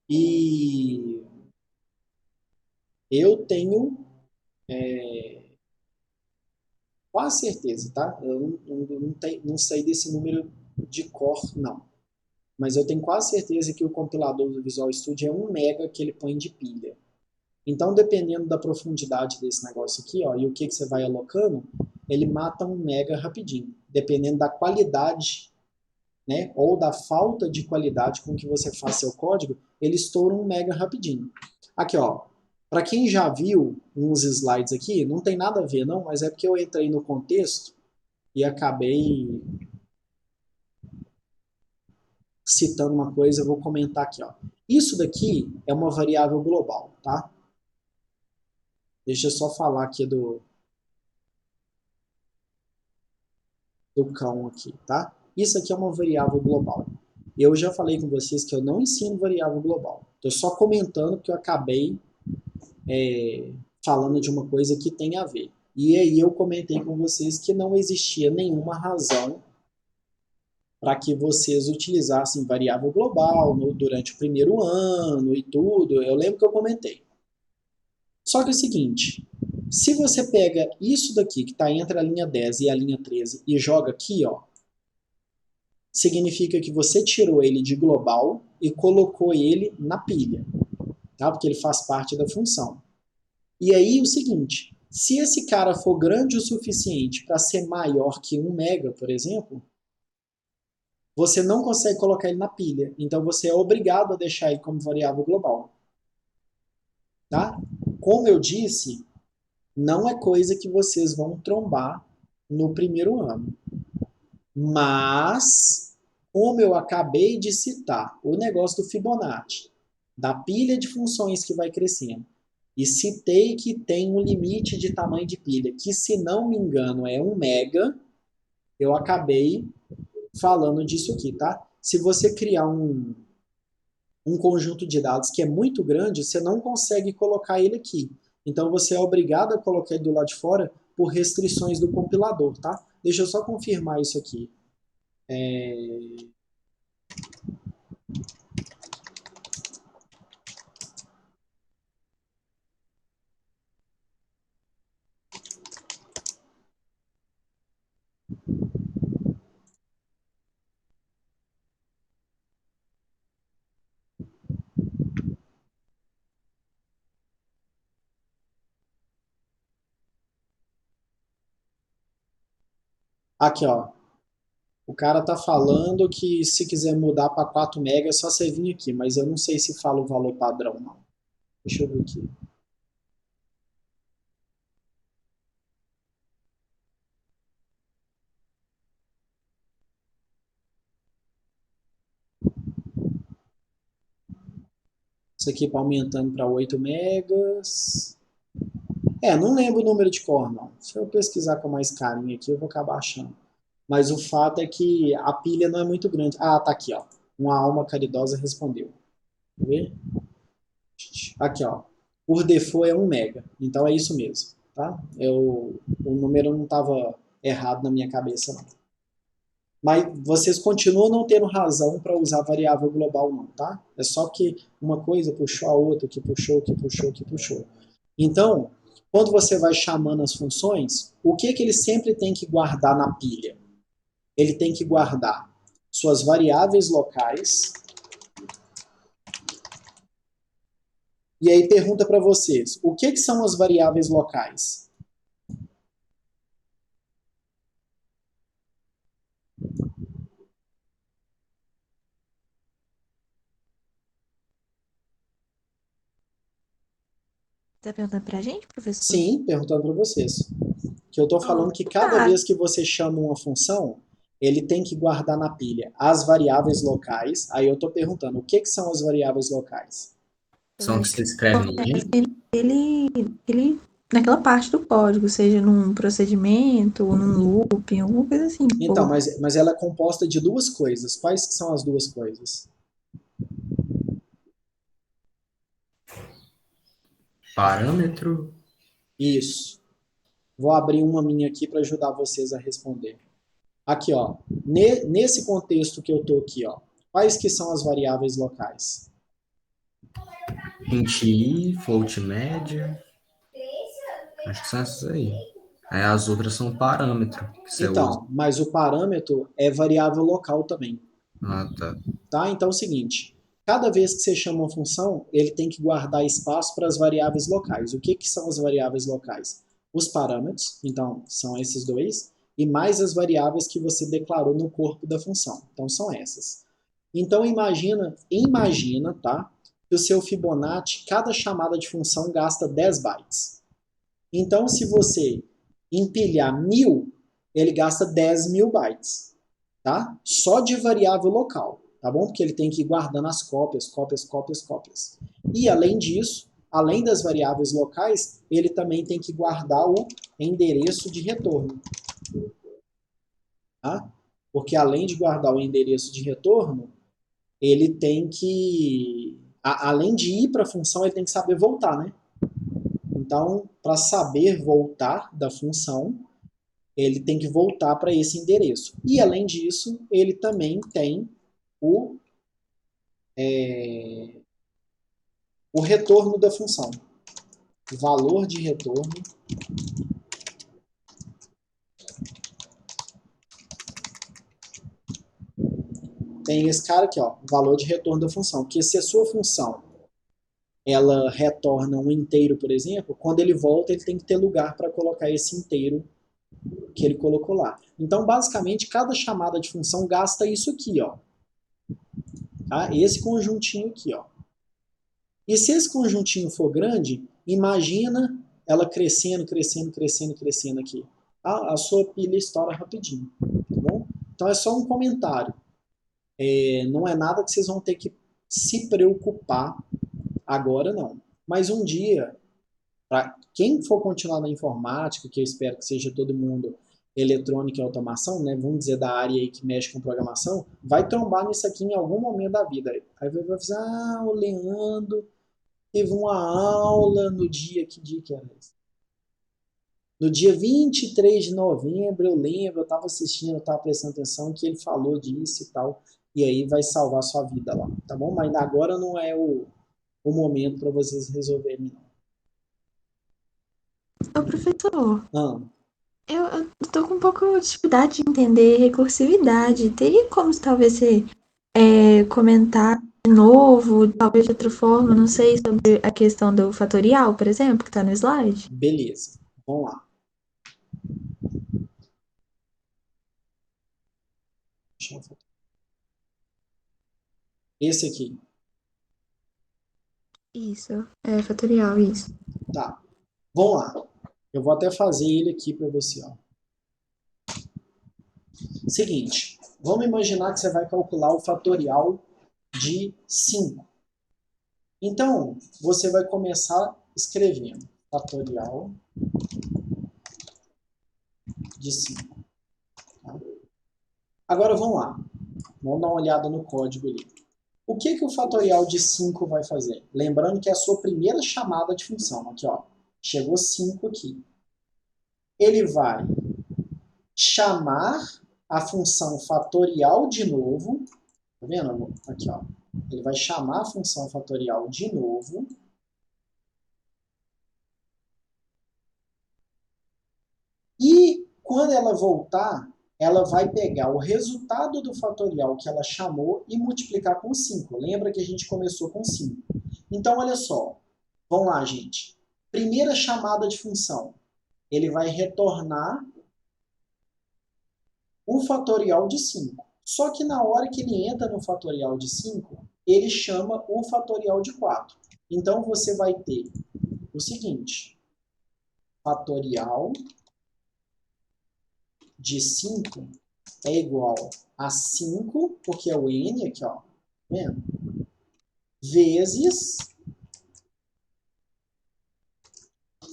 E eu tenho quase certeza, tá? Eu não sei desse número de cor, não. mas eu tenho quase certeza que o compilador do Visual Studio é 1 mega que ele põe de pilha. Então, dependendo da profundidade desse negócio aqui, ó, e o que você vai alocando, ele mata 1 mega rapidinho. Dependendo da qualidade, né, ou da falta de qualidade com que você faz seu código, ele estoura 1 mega rapidinho. Aqui, ó, para quem já viu uns slides aqui, não tem nada a ver não, mas é porque eu entrei no contexto e acabei citando uma coisa, eu vou comentar aqui, ó. Isso daqui é uma variável global, tá? Deixa eu só falar aqui do cão aqui, tá? Isso aqui é uma variável global. Eu já falei com vocês que eu não ensino variável global. Estou só comentando que eu acabei falando de uma coisa que tem a ver. E aí eu comentei com vocês que não existia nenhuma razão para que vocês utilizassem variável global durante o primeiro ano e tudo. Eu lembro que eu comentei. Só que é o seguinte, se você pega isso daqui, que está entre a linha 10 e a linha 13, e joga aqui, ó, significa que você tirou ele de global e colocou ele na pilha, tá? Porque ele faz parte da função. E aí o seguinte, se esse cara for grande o suficiente para ser maior que 1 mega, por exemplo, você não consegue colocar ele na pilha. Então você é obrigado a deixar ele como variável global. Tá? Como eu disse, não é coisa que vocês vão trombar no primeiro ano. Mas, como eu acabei de citar, o negócio do Fibonacci, da pilha de funções que vai crescendo, e citei que tem um limite de tamanho de pilha, que se não me engano é 1 mega, eu acabei falando disso aqui, tá? Se você criar um conjunto de dados que é muito grande, você não consegue colocar ele aqui. Então você é obrigado a colocar ele do lado de fora por restrições do compilador, tá? Deixa eu só confirmar isso aqui. Aqui, ó. O cara tá falando que se quiser mudar para 4 MB é só você vir aqui, mas eu não sei se fala o valor padrão, não. Deixa eu ver aqui. Isso aqui para aumentando para 8 megas. Não lembro o número de core, não. Se eu pesquisar com mais carinho aqui, eu vou acabar achando. Mas o fato é que a pilha não é muito grande. Ah, tá aqui, ó. Uma alma caridosa respondeu. Quer ver? Aqui, ó. Por default é 1 mega. Então é isso mesmo, tá? O número não estava errado na minha cabeça, não. Mas vocês continuam não tendo razão para usar variável global, não, tá? É só que uma coisa puxou a outra, que puxou, que puxou, que puxou. Então, quando você vai chamando as funções, o que ele sempre tem que guardar na pilha? Ele tem que guardar suas variáveis locais. E aí pergunta para vocês, o que são as variáveis locais? Tá perguntando pra gente, professor? Sim, perguntando para vocês. Que eu estou falando que cada vez que você chama uma função, ele tem que guardar na pilha as variáveis locais. Aí eu estou perguntando, o que são as variáveis locais? São que você escreve no link? Ele, naquela parte do código, seja num procedimento, ou num loop, alguma coisa assim. Então, mas ela é composta de duas coisas. Quais que são as duas coisas? Parâmetro. Isso. Vou abrir uma minha aqui para ajudar vocês a responder. Aqui, ó. Nesse contexto que eu estou aqui, ó. Quais que são as variáveis locais? Int i, float média. Acho que são essas aí. Aí as outras são parâmetro. Que você usa. Então, mas o parâmetro é variável local também. Ah, tá. Tá? Então é o seguinte, cada vez que você chama uma função, ele tem que guardar espaço para as variáveis locais. O que, que são as variáveis locais? Os parâmetros, então são esses dois, e mais as variáveis que você declarou no corpo da função. Então são essas. Então imagina, tá? Que o seu Fibonacci, cada chamada de função gasta 10 bytes. Então se você empilhar 1000, ele gasta 10.000 bytes, tá? Só de variável local, tá bom? Porque ele tem que ir guardando as cópias, cópias, cópias, cópias. E além disso, além das variáveis locais, ele também tem que guardar o endereço de retorno, tá? Porque além de guardar o endereço de retorno, ele tem que, além de ir para a função, ele tem que saber voltar, né? Então, para saber voltar da função, ele tem que voltar para esse endereço. E, além disso, ele também tem o retorno da função. O valor de retorno tem esse cara aqui, ó, valor de retorno da função. Porque se a sua função ela retorna um inteiro, por exemplo, quando ele volta, ele tem que ter lugar para colocar esse inteiro que ele colocou lá. Então, basicamente, cada chamada de função gasta isso aqui, ó. Tá? Esse conjuntinho aqui, ó. E se esse conjuntinho for grande, imagina ela crescendo, crescendo, crescendo, crescendo aqui. A sua pilha estoura rapidinho, tá bom? Então é só um comentário. Não é nada que vocês vão ter que se preocupar agora, não. Mas um dia, para quem for continuar na informática, que eu espero que seja todo mundo eletrônica e automação, né, vamos dizer da área aí que mexe com programação, vai trombar nisso aqui em algum momento da vida. Aí vai dizer, o Leandro teve uma aula no dia, que dia que era esse? No dia 23 de novembro, eu lembro, eu estava assistindo, eu estava prestando atenção, que ele falou disso e tal, e aí vai salvar a sua vida lá, tá bom? Mas agora não é o momento para vocês resolverem, não. Ô, professor, Ah, eu tô com um pouco de dificuldade de entender recursividade. Teria como talvez você comentar de novo, talvez de outra forma, não sei, sobre a questão do fatorial, por exemplo, que tá no slide? beleza, vamos lá. Deixa eu ver. Esse aqui, Isso, fatorial, isso. tá. Vamos lá. Eu vou até fazer ele aqui para você, ó. Seguinte, vamos imaginar que você vai calcular o fatorial de 5. Então, você vai começar escrevendo fatorial de 5. Tá? Agora vamos lá. Vamos dar uma olhada no código ali. O que o fatorial de 5 vai fazer? Lembrando que é a sua primeira chamada de função. Aqui, ó. Chegou 5 aqui. Ele vai chamar a função fatorial de novo. Tá vendo? Aqui, ó. Ele vai chamar a função fatorial de novo. E quando ela voltar, ela vai pegar o resultado do fatorial que ela chamou e multiplicar com 5. Lembra que a gente começou com 5. Então, olha só. Vamos lá, gente. Primeira chamada de função. Ele vai retornar o fatorial de 5. Só que na hora que ele entra no fatorial de 5, ele chama o fatorial de 4. Então, você vai ter o seguinte. Fatorial de 5 é igual a 5, porque é o n aqui, ó, vendo? Vezes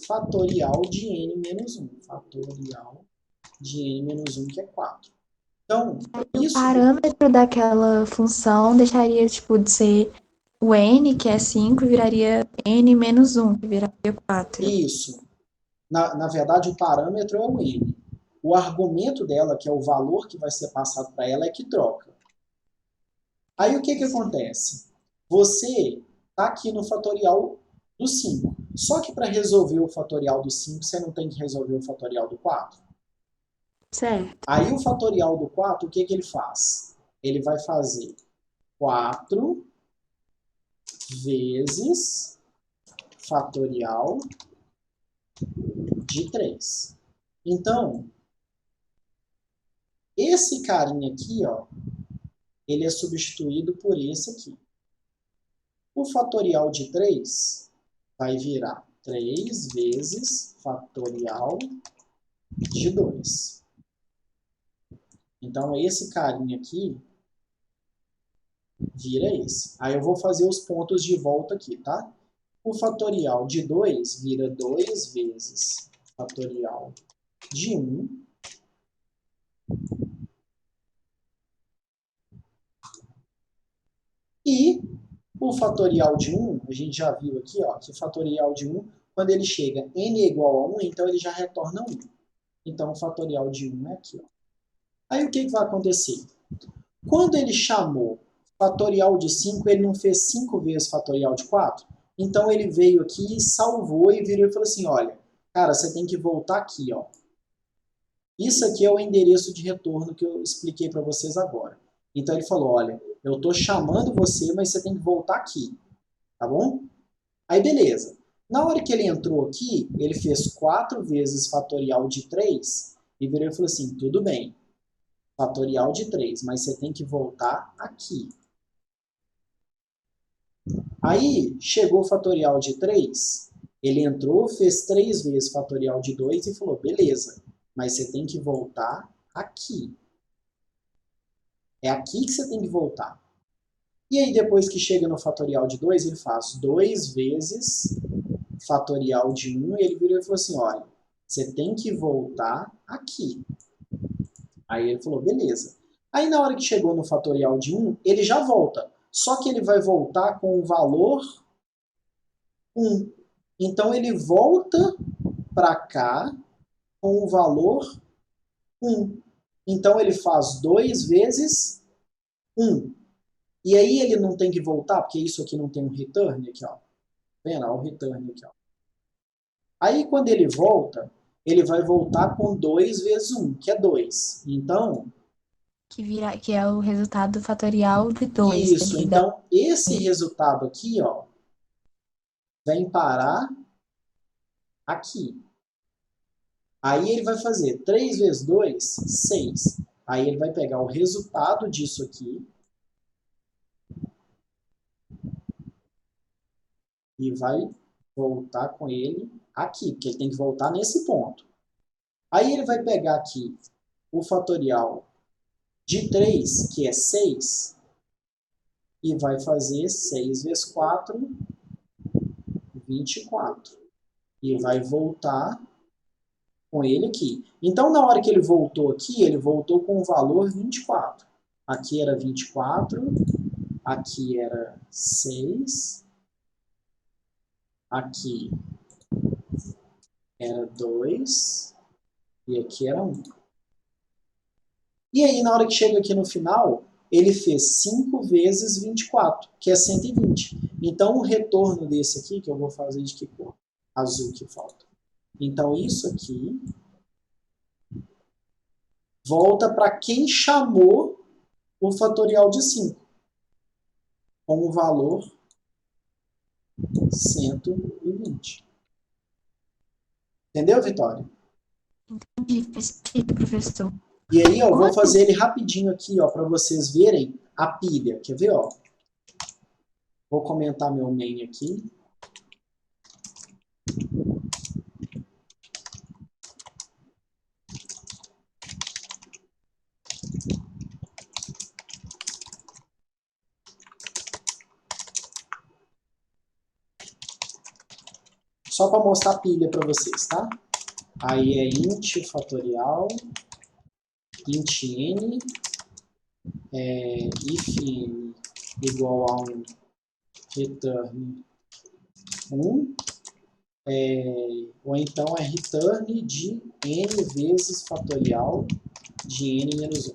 fatorial de n menos 1. Fatorial de n menos 1, que é 4. Então, isso... O parâmetro daquela função deixaria, tipo, de ser o n, que é 5, e viraria n menos 1, que viraria 4. Isso. Na verdade, o parâmetro é o n. O argumento dela, que é o valor que vai ser passado para ela, é que troca. Aí o que acontece? Você está aqui no fatorial do 5. Só que para resolver o fatorial do 5, você não tem que resolver o fatorial do 4? Certo. Aí o fatorial do 4, o que ele faz? ele vai fazer 4 vezes fatorial de 3. Então, esse carinha aqui, ó, ele é substituído por esse aqui. O fatorial de 3 vai virar 3 vezes fatorial de 2. Então, esse carinha aqui vira esse. Aí eu vou fazer os pontos de volta aqui, tá? O fatorial de 2 vira 2 vezes fatorial de 1. E o fatorial de 1, a gente já viu aqui, ó, que o fatorial de 1, quando ele chega n é igual a 1, então ele já retorna 1. Então o fatorial de 1 é aqui, ó. Aí o que vai acontecer? Quando ele chamou fatorial de 5, ele não fez 5 vezes fatorial de 4? Então ele veio aqui e salvou e virou e falou assim, olha, cara, você tem que voltar aqui, ó. Isso aqui é o endereço de retorno que eu expliquei para vocês agora. Então ele falou, olha, eu estou chamando você, mas você tem que voltar aqui, tá bom? Aí beleza. Na hora que ele entrou aqui, ele fez 4 vezes fatorial de 3 e virou e falou assim, tudo bem, fatorial de 3, mas você tem que voltar aqui. Aí chegou o fatorial de 3, ele entrou, fez 3 vezes fatorial de 2 e falou, beleza, mas você tem que voltar aqui. É aqui que você tem que voltar. E aí depois que chega no fatorial de 2, ele faz 2 vezes fatorial de 1 e ele virou e falou assim, olha, você tem que voltar aqui. Aí ele falou, beleza. Aí na hora que chegou no fatorial de 1, ele já volta. Só que ele vai voltar com o valor 1. Então ele volta para cá com o valor 1. Então ele faz 2 vezes 1. E aí ele não tem que voltar, porque isso aqui não tem um return aqui, ó. Vendo? Ó, o return aqui, ó. Aí quando ele volta, ele vai voltar com 2 vezes 1, que é 2. Então... Que é o resultado fatorial de 2. Isso, então esse resultado aqui, ó, vem parar aqui. Aí ele vai fazer 3 vezes 2, 6. Aí ele vai pegar o resultado disso aqui e vai voltar com ele aqui, porque ele tem que voltar nesse ponto. Aí ele vai pegar aqui o fatorial de 3, que é 6, e vai fazer 6 vezes 4, 24. E vai voltar com ele aqui. Então, na hora que ele voltou aqui, ele voltou com o valor 24. Aqui era 24, aqui era 6, aqui era 2 e aqui era 1. E aí, na hora que chega aqui no final, ele fez 5 vezes 24, que é 120. Então, o retorno desse aqui, que eu vou fazer de que cor? Azul que falta. Então, isso aqui volta para quem chamou o fatorial de 5, com o valor 120. Entendeu, Vitória? Entendi, professor. E aí, ó, eu vou fazer ele rapidinho aqui, ó, para vocês verem a pilha. Quer ver, ó? Vou comentar meu main aqui. Só para mostrar a pilha para vocês, tá? Aí é int fatorial, int n, if n igual a um return 1, ou então é return de n vezes fatorial de n menos 1.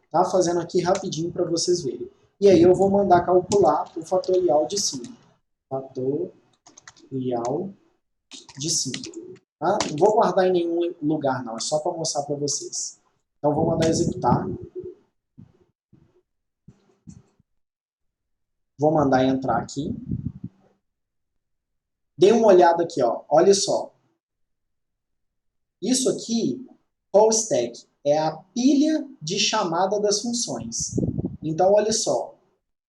Tá fazendo aqui rapidinho para vocês verem. E aí eu vou mandar calcular o fatorial de 5. Fatorial de 5. Tá? Não vou guardar em nenhum lugar não, é só para mostrar para vocês. Então vou mandar executar. Vou mandar entrar aqui. Dê uma olhada aqui, ó. Olha só. Isso aqui, call stack, é a pilha de chamada das funções. Então, olha só.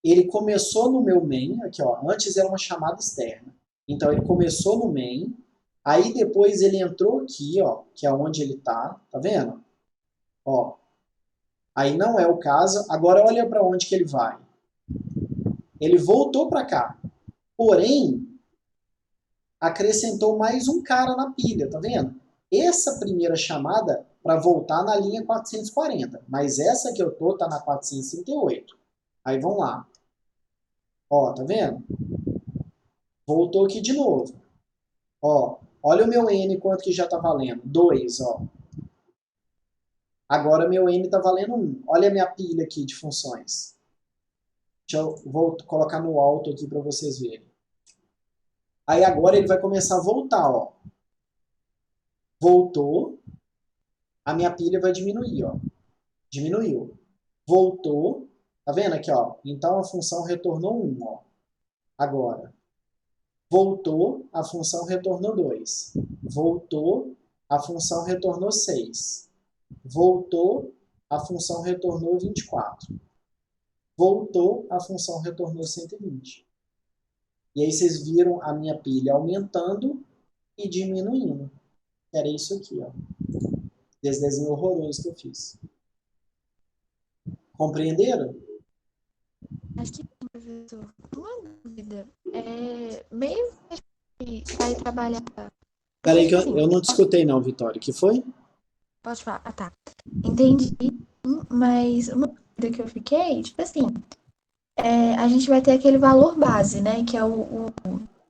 Ele começou no meu main, aqui, ó. Antes era uma chamada externa. Então, ele começou no main. Aí, depois, ele entrou aqui, ó. Que é onde ele tá. Tá vendo? Ó. Aí, não é o caso. Agora, olha para onde que ele vai. Ele voltou para cá. Porém, acrescentou mais um cara na pilha, tá vendo? Essa primeira chamada para voltar na linha 440, mas essa que eu tô tá na 438. Aí vamos lá. Ó, tá vendo? Voltou aqui de novo. Ó, olha o meu N quanto que já tá valendo. 2, ó. Agora meu N tá valendo 1. Olha a minha pilha aqui de funções. Vou colocar no alto aqui para vocês verem. Aí agora ele vai começar a voltar, ó. Voltou. A minha pilha vai diminuir, ó. Diminuiu. Voltou. Tá vendo aqui, ó? Então a função retornou 1, ó. Agora. Voltou, a função retornou 2. Voltou, a função retornou 6. Voltou, a função retornou 24. Voltou, a função retornou 120. E aí vocês viram a minha pilha aumentando e diminuindo. Era isso aqui, ó. Desse desenho horroroso que eu fiz. Compreenderam? Acho que sim, professor. Uma dúvida. Meio que vai trabalhar. Peraí que Assim, eu não te escutei não, Vitória. Que foi? pode falar. Ah, tá. Entendi. Mas uma dúvida que eu fiquei, tipo assim, a gente vai ter aquele valor base, né? Que é o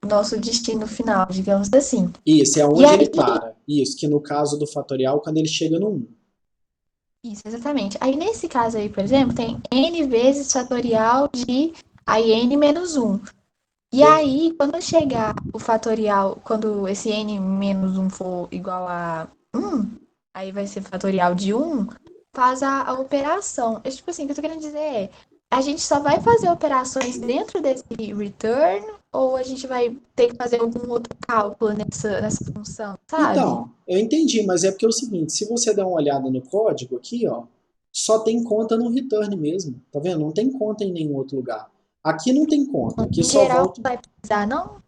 nosso destino final, digamos assim. Isso, é E onde aí, ele para. Isso, que no caso do fatorial, quando ele chega no 1. isso, exatamente. Aí nesse caso aí, por exemplo, tem n vezes fatorial de aí n menos 1. E aí, quando chegar o fatorial, quando esse n menos 1 for igual a 1, aí vai ser fatorial de 1, faz a operação. Tipo assim, o que eu tô querendo dizer a gente só vai fazer operações dentro desse return ou a gente vai ter que fazer algum outro cálculo nessa função, sabe? Então, eu entendi, mas é porque é o seguinte, se você der uma olhada no código aqui, ó, só tem conta no return mesmo, tá vendo? Não tem conta em nenhum outro lugar. Aqui não tem conta, aqui Em só geral, volta... não vai precisar, não?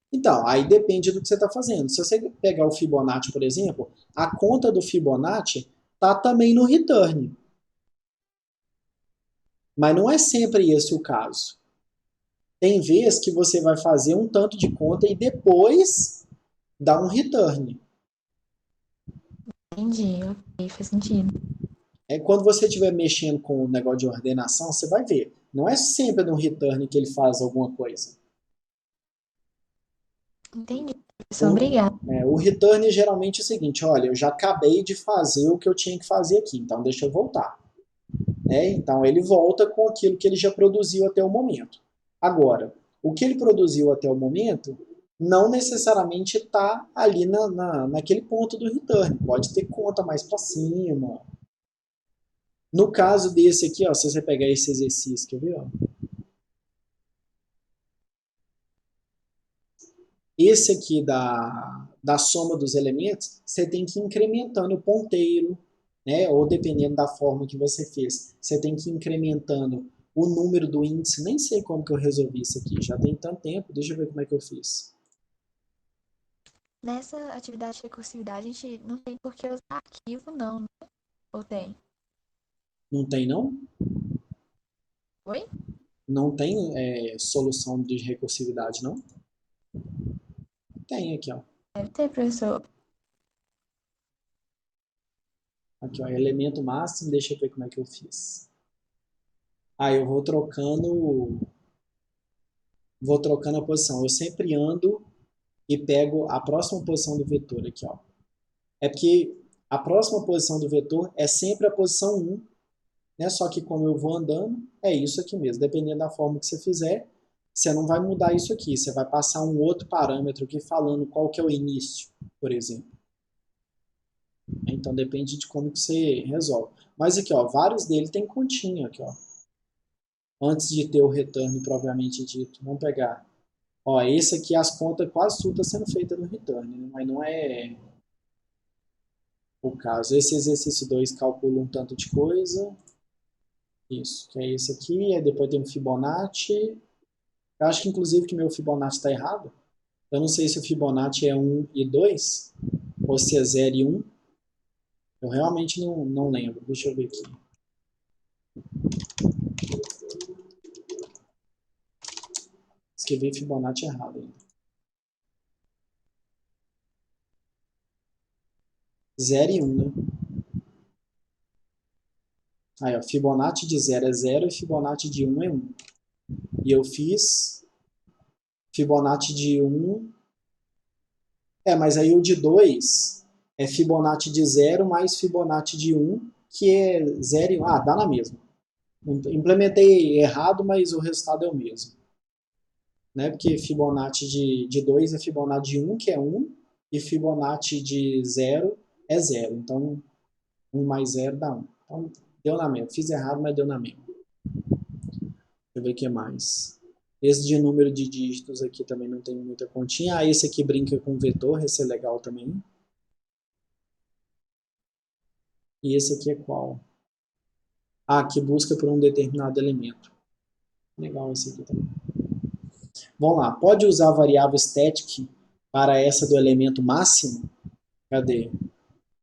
Então, aí depende do que você está fazendo. Se você pegar o Fibonacci, por exemplo, a conta do Fibonacci tá também no return. Mas não é sempre esse o caso. Tem vezes que você vai fazer um tanto de conta e depois dá um return. Entendi, ok, faz sentido. Quando você estiver mexendo com o negócio de ordenação, você vai ver. Não é sempre no return que ele faz alguma coisa. Entendi, professor, obrigada. O return geralmente é o seguinte, olha, eu já acabei de fazer o que eu tinha que fazer aqui, então deixa eu voltar. Então ele volta com aquilo que ele já produziu até o momento. Agora, o que ele produziu até o momento não necessariamente está ali naquele ponto do return. Pode ter conta mais para cima. No caso desse aqui, ó, se você pegar esse exercício, quer ver? Ó? Esse aqui da soma dos elementos, você tem que ir incrementando o ponteiro, né? Ou dependendo da forma que você fez, você tem que ir incrementando o número do índice. Nem sei como que eu resolvi isso aqui, já tem tanto tempo, deixa eu ver como é que eu fiz. Nessa atividade de recursividade, a gente não tem por que usar arquivo, não, né? Ou tem? Não tem não? Oi? Não tem solução de recursividade, não? Tem aqui, ó. Deve ter, professor. Aqui, ó, elemento máximo, deixa eu ver como é que eu fiz. Aí eu vou trocando a posição. Eu sempre ando e pego a próxima posição do vetor aqui, ó. É porque a próxima posição do vetor é sempre a posição 1, né? Só que como eu vou andando, é isso aqui mesmo. Dependendo da forma que você fizer, você não vai mudar isso aqui. Você vai passar um outro parâmetro aqui falando qual que é o início, por exemplo. Então depende de como que você resolve. Mas aqui, ó, vários deles tem continha aqui, ó. antes de ter o return propriamente dito. Vamos pegar. Ó, esse aqui, as contas quase tudo está sendo feita no return, né? Mas não é o caso. Esse exercício 2 calcula um tanto de coisa. Isso, que é esse aqui. Aí depois tem o Fibonacci. Eu acho que inclusive que meu Fibonacci está errado. Eu não sei se o Fibonacci é 1 e 2, ou se é 0 e 1. Eu realmente não lembro. Deixa eu ver aqui. Escrevi Fibonacci errado ainda. 0 e 1, né? Aí, ó, Fibonacci de 0 é 0 e Fibonacci de 1 é 1. E eu fiz Fibonacci de 1. Mas aí o de 2 é Fibonacci de 0 mais Fibonacci de 1, que é 0 e 1. Ah, dá na mesma. Implementei errado, mas o resultado é o mesmo. Né? Porque Fibonacci de 2 é Fibonacci de 1, que é 1, e Fibonacci de 0 é 0. Então, 1 mais 0 dá 1. Então, deu na mesma. Fiz errado, mas deu na mesma. Deixa eu ver o que mais. Esse de número de dígitos aqui também não tem muita continha. Ah, esse aqui brinca com vetor, esse é legal também. E esse aqui é qual? Ah, que busca por um determinado elemento. Legal esse aqui também. Vamos lá. Pode usar a variável static para essa do elemento máximo? Cadê?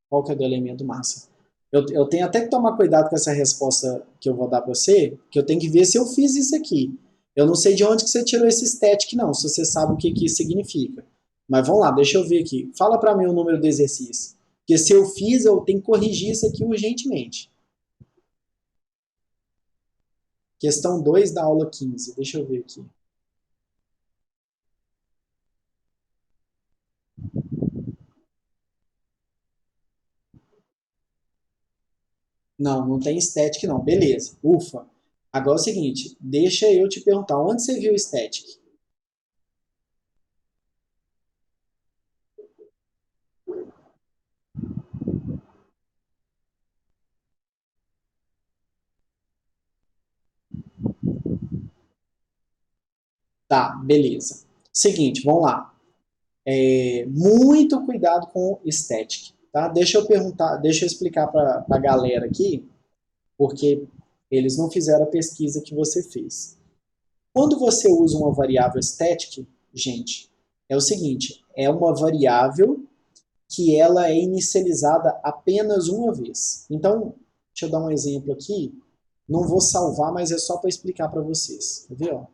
Qual que é do elemento máximo? Eu tenho até que tomar cuidado com essa resposta que eu vou dar para você, que eu tenho que ver se eu fiz isso aqui. Eu não sei de onde que você tirou esse static, não, se você sabe o que isso significa. Mas vamos lá, deixa eu ver aqui. Fala para mim o número do exercício. Porque se eu fiz, eu tenho que corrigir isso aqui urgentemente. Questão 2 da aula 15. Deixa eu ver aqui. Não tem static não. Beleza. Ufa. Agora é o seguinte, deixa eu te perguntar, onde você viu o static? Tá, beleza. Seguinte, vamos lá. Muito cuidado com static, tá? Deixa eu explicar para a galera aqui, porque eles não fizeram a pesquisa que você fez. Quando você usa uma variável static, gente, é o seguinte, é uma variável que ela é inicializada apenas uma vez. Então, deixa eu dar um exemplo aqui. Não vou salvar, mas é só para explicar para vocês. Quer ver? Ó?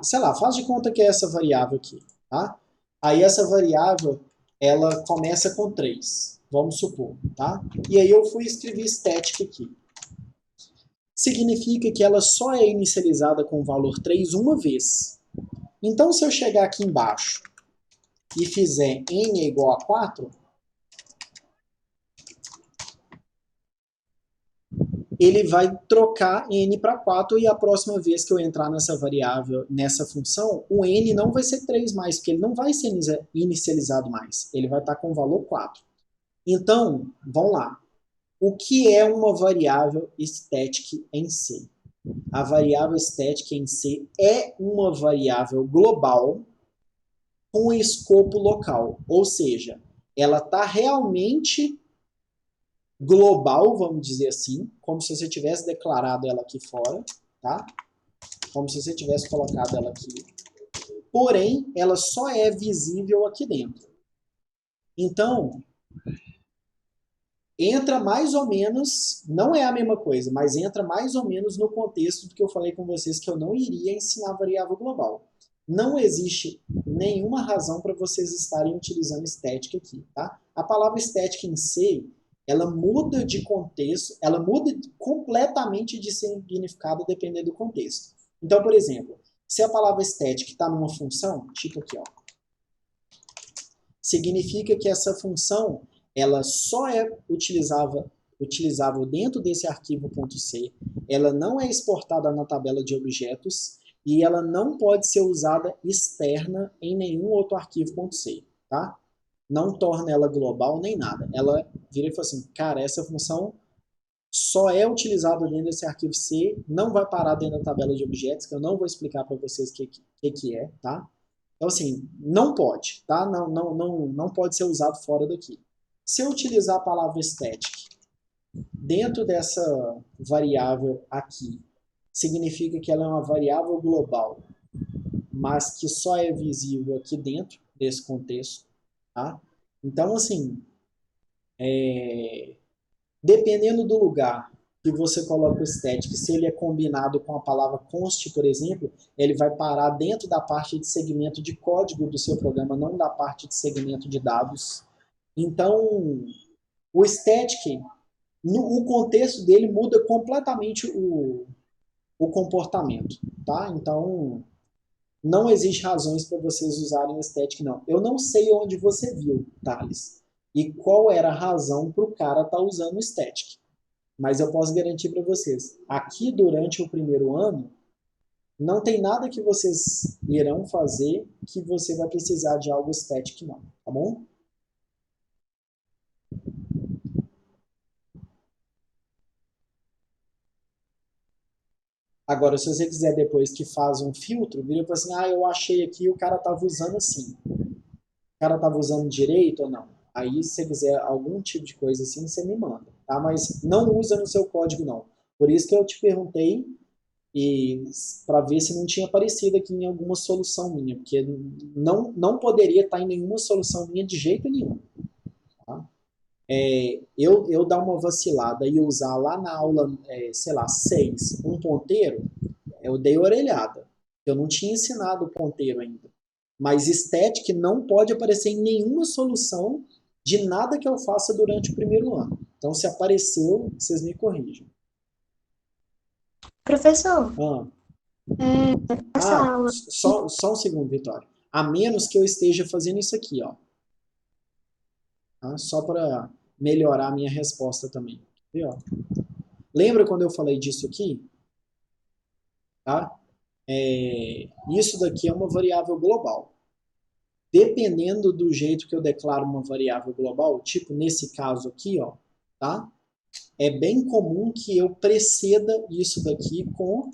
Sei lá, faz de conta que é essa variável aqui. Tá? Aí essa variável, ela começa com 3. Vamos supor. Tá? E aí eu fui escrever static aqui. Significa que ela só é inicializada com o valor 3 uma vez. Então, se eu chegar aqui embaixo e fizer n é igual a 4, ele vai trocar n para 4 e a próxima vez que eu entrar nessa variável, nessa função, o n não vai ser 3 mais, porque ele não vai ser inicializado mais. Ele vai estar com o valor 4. Então, vamos lá. O que é uma variável static em C? A variável static em C é uma variável global com escopo local. Ou seja, ela está realmente global, vamos dizer assim, como se você tivesse declarado ela aqui fora, tá? Como se você tivesse colocado ela aqui. Porém, ela só é visível aqui dentro. Então, entra mais ou menos, não é a mesma coisa, mas entra mais ou menos no contexto do que eu falei com vocês, que eu não iria ensinar variável global. Não existe nenhuma razão para vocês estarem utilizando static aqui, tá? A palavra static em C, ela muda de contexto, ela muda completamente de significado dependendo do contexto. Então, por exemplo, se a palavra static está numa função, tipo aqui, ó, significa que essa função ela só é utilizável dentro desse arquivo .c, ela não é exportada na tabela de objetos e ela não pode ser usada externa em nenhum outro arquivo .c, tá? não torna ela global nem nada. Ela vira e fala assim, cara, essa função só é utilizada dentro desse arquivo C, não vai parar dentro da tabela de objetos, que eu não vou explicar para vocês o que é, tá? Então, assim, não pode, tá? Não pode ser usado fora daqui. Se eu utilizar a palavra static dentro dessa variável aqui, significa que ela é uma variável global, mas que só é visível aqui dentro desse contexto, tá? Então, assim, dependendo do lugar que você coloca o static, se ele é combinado com a palavra const, por exemplo, ele vai parar dentro da parte de segmento de código do seu programa, não da parte de segmento de dados. Então, o static, o contexto dele muda completamente o comportamento, tá? Então, não existe razões para vocês usarem o static, não. Eu não sei onde você viu, Thales, e qual era a razão para o cara estar usando o static. Mas eu posso garantir para vocês, aqui durante o primeiro ano, não tem nada que vocês irão fazer que você vai precisar de algo static, não, tá bom? Agora, se você quiser depois que faz um filtro, vira e fala assim, eu achei aqui, o cara estava usando assim. O cara estava usando direito ou não? Aí, se você quiser algum tipo de coisa assim, você me manda, tá? Mas não usa no seu código, não. Por isso que eu te perguntei para ver se não tinha aparecido aqui em alguma solução minha, porque não poderia estar em nenhuma solução minha de jeito nenhum. Tá? Eu dar uma vacilada e usar lá na aula, sei lá, 6, um ponteiro, eu dei orelhada. Eu não tinha ensinado o ponteiro ainda. Mas static não pode aparecer em nenhuma solução de nada que eu faça durante o primeiro ano. Então, se apareceu, vocês me corrijam. Professor, essa aula. Só um segundo, Vitória. A menos que eu esteja fazendo isso aqui, ó. Tá? Só para melhorar a minha resposta também. Aqui, ó. Lembra quando eu falei disso aqui? Tá? Isso daqui é uma variável global. Dependendo do jeito que eu declaro uma variável global, tipo nesse caso aqui, ó, tá? É bem comum que eu preceda isso daqui com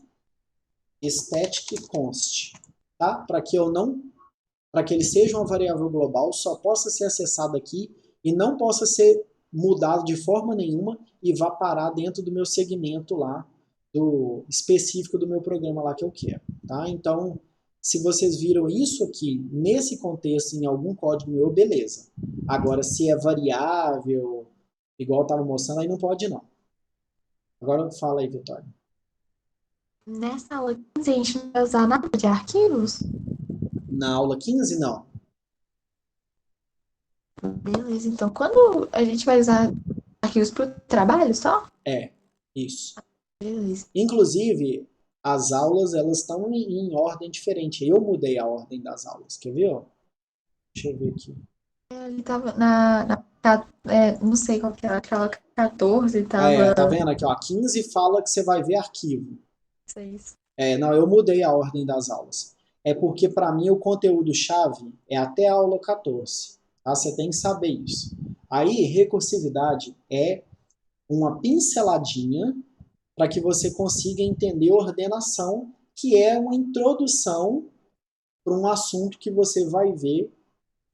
static const, tá? Para que ele seja uma variável global, só possa ser acessado aqui e não possa ser mudado de forma nenhuma e vá parar dentro do meu segmento lá, específico do meu programa lá que eu quero, tá? Então, se vocês viram isso aqui, nesse contexto, em algum código meu, beleza. Agora, se é variável, igual eu estava mostrando, aí não pode não. Agora fala aí, Vitória. Nessa aula 15 a gente não vai usar nada de arquivos? Na aula 15, não. Beleza, então quando a gente vai usar arquivos para o trabalho só? Isso. Beleza. Inclusive, as aulas, elas estão em ordem diferente. Eu mudei a ordem das aulas, quer ver? Ó? Deixa eu ver aqui. Ele tava não sei qual que era, aquela 14 tava... Tá vendo aqui, ó, a 15 fala que você vai ver arquivo. Isso. Não, eu mudei a ordem das aulas. É porque, para mim, o conteúdo-chave é até a aula 14. Tá? Você tem que saber isso. Aí, recursividade é uma pinceladinha para que você consiga entender ordenação, que é uma introdução para um assunto que você vai ver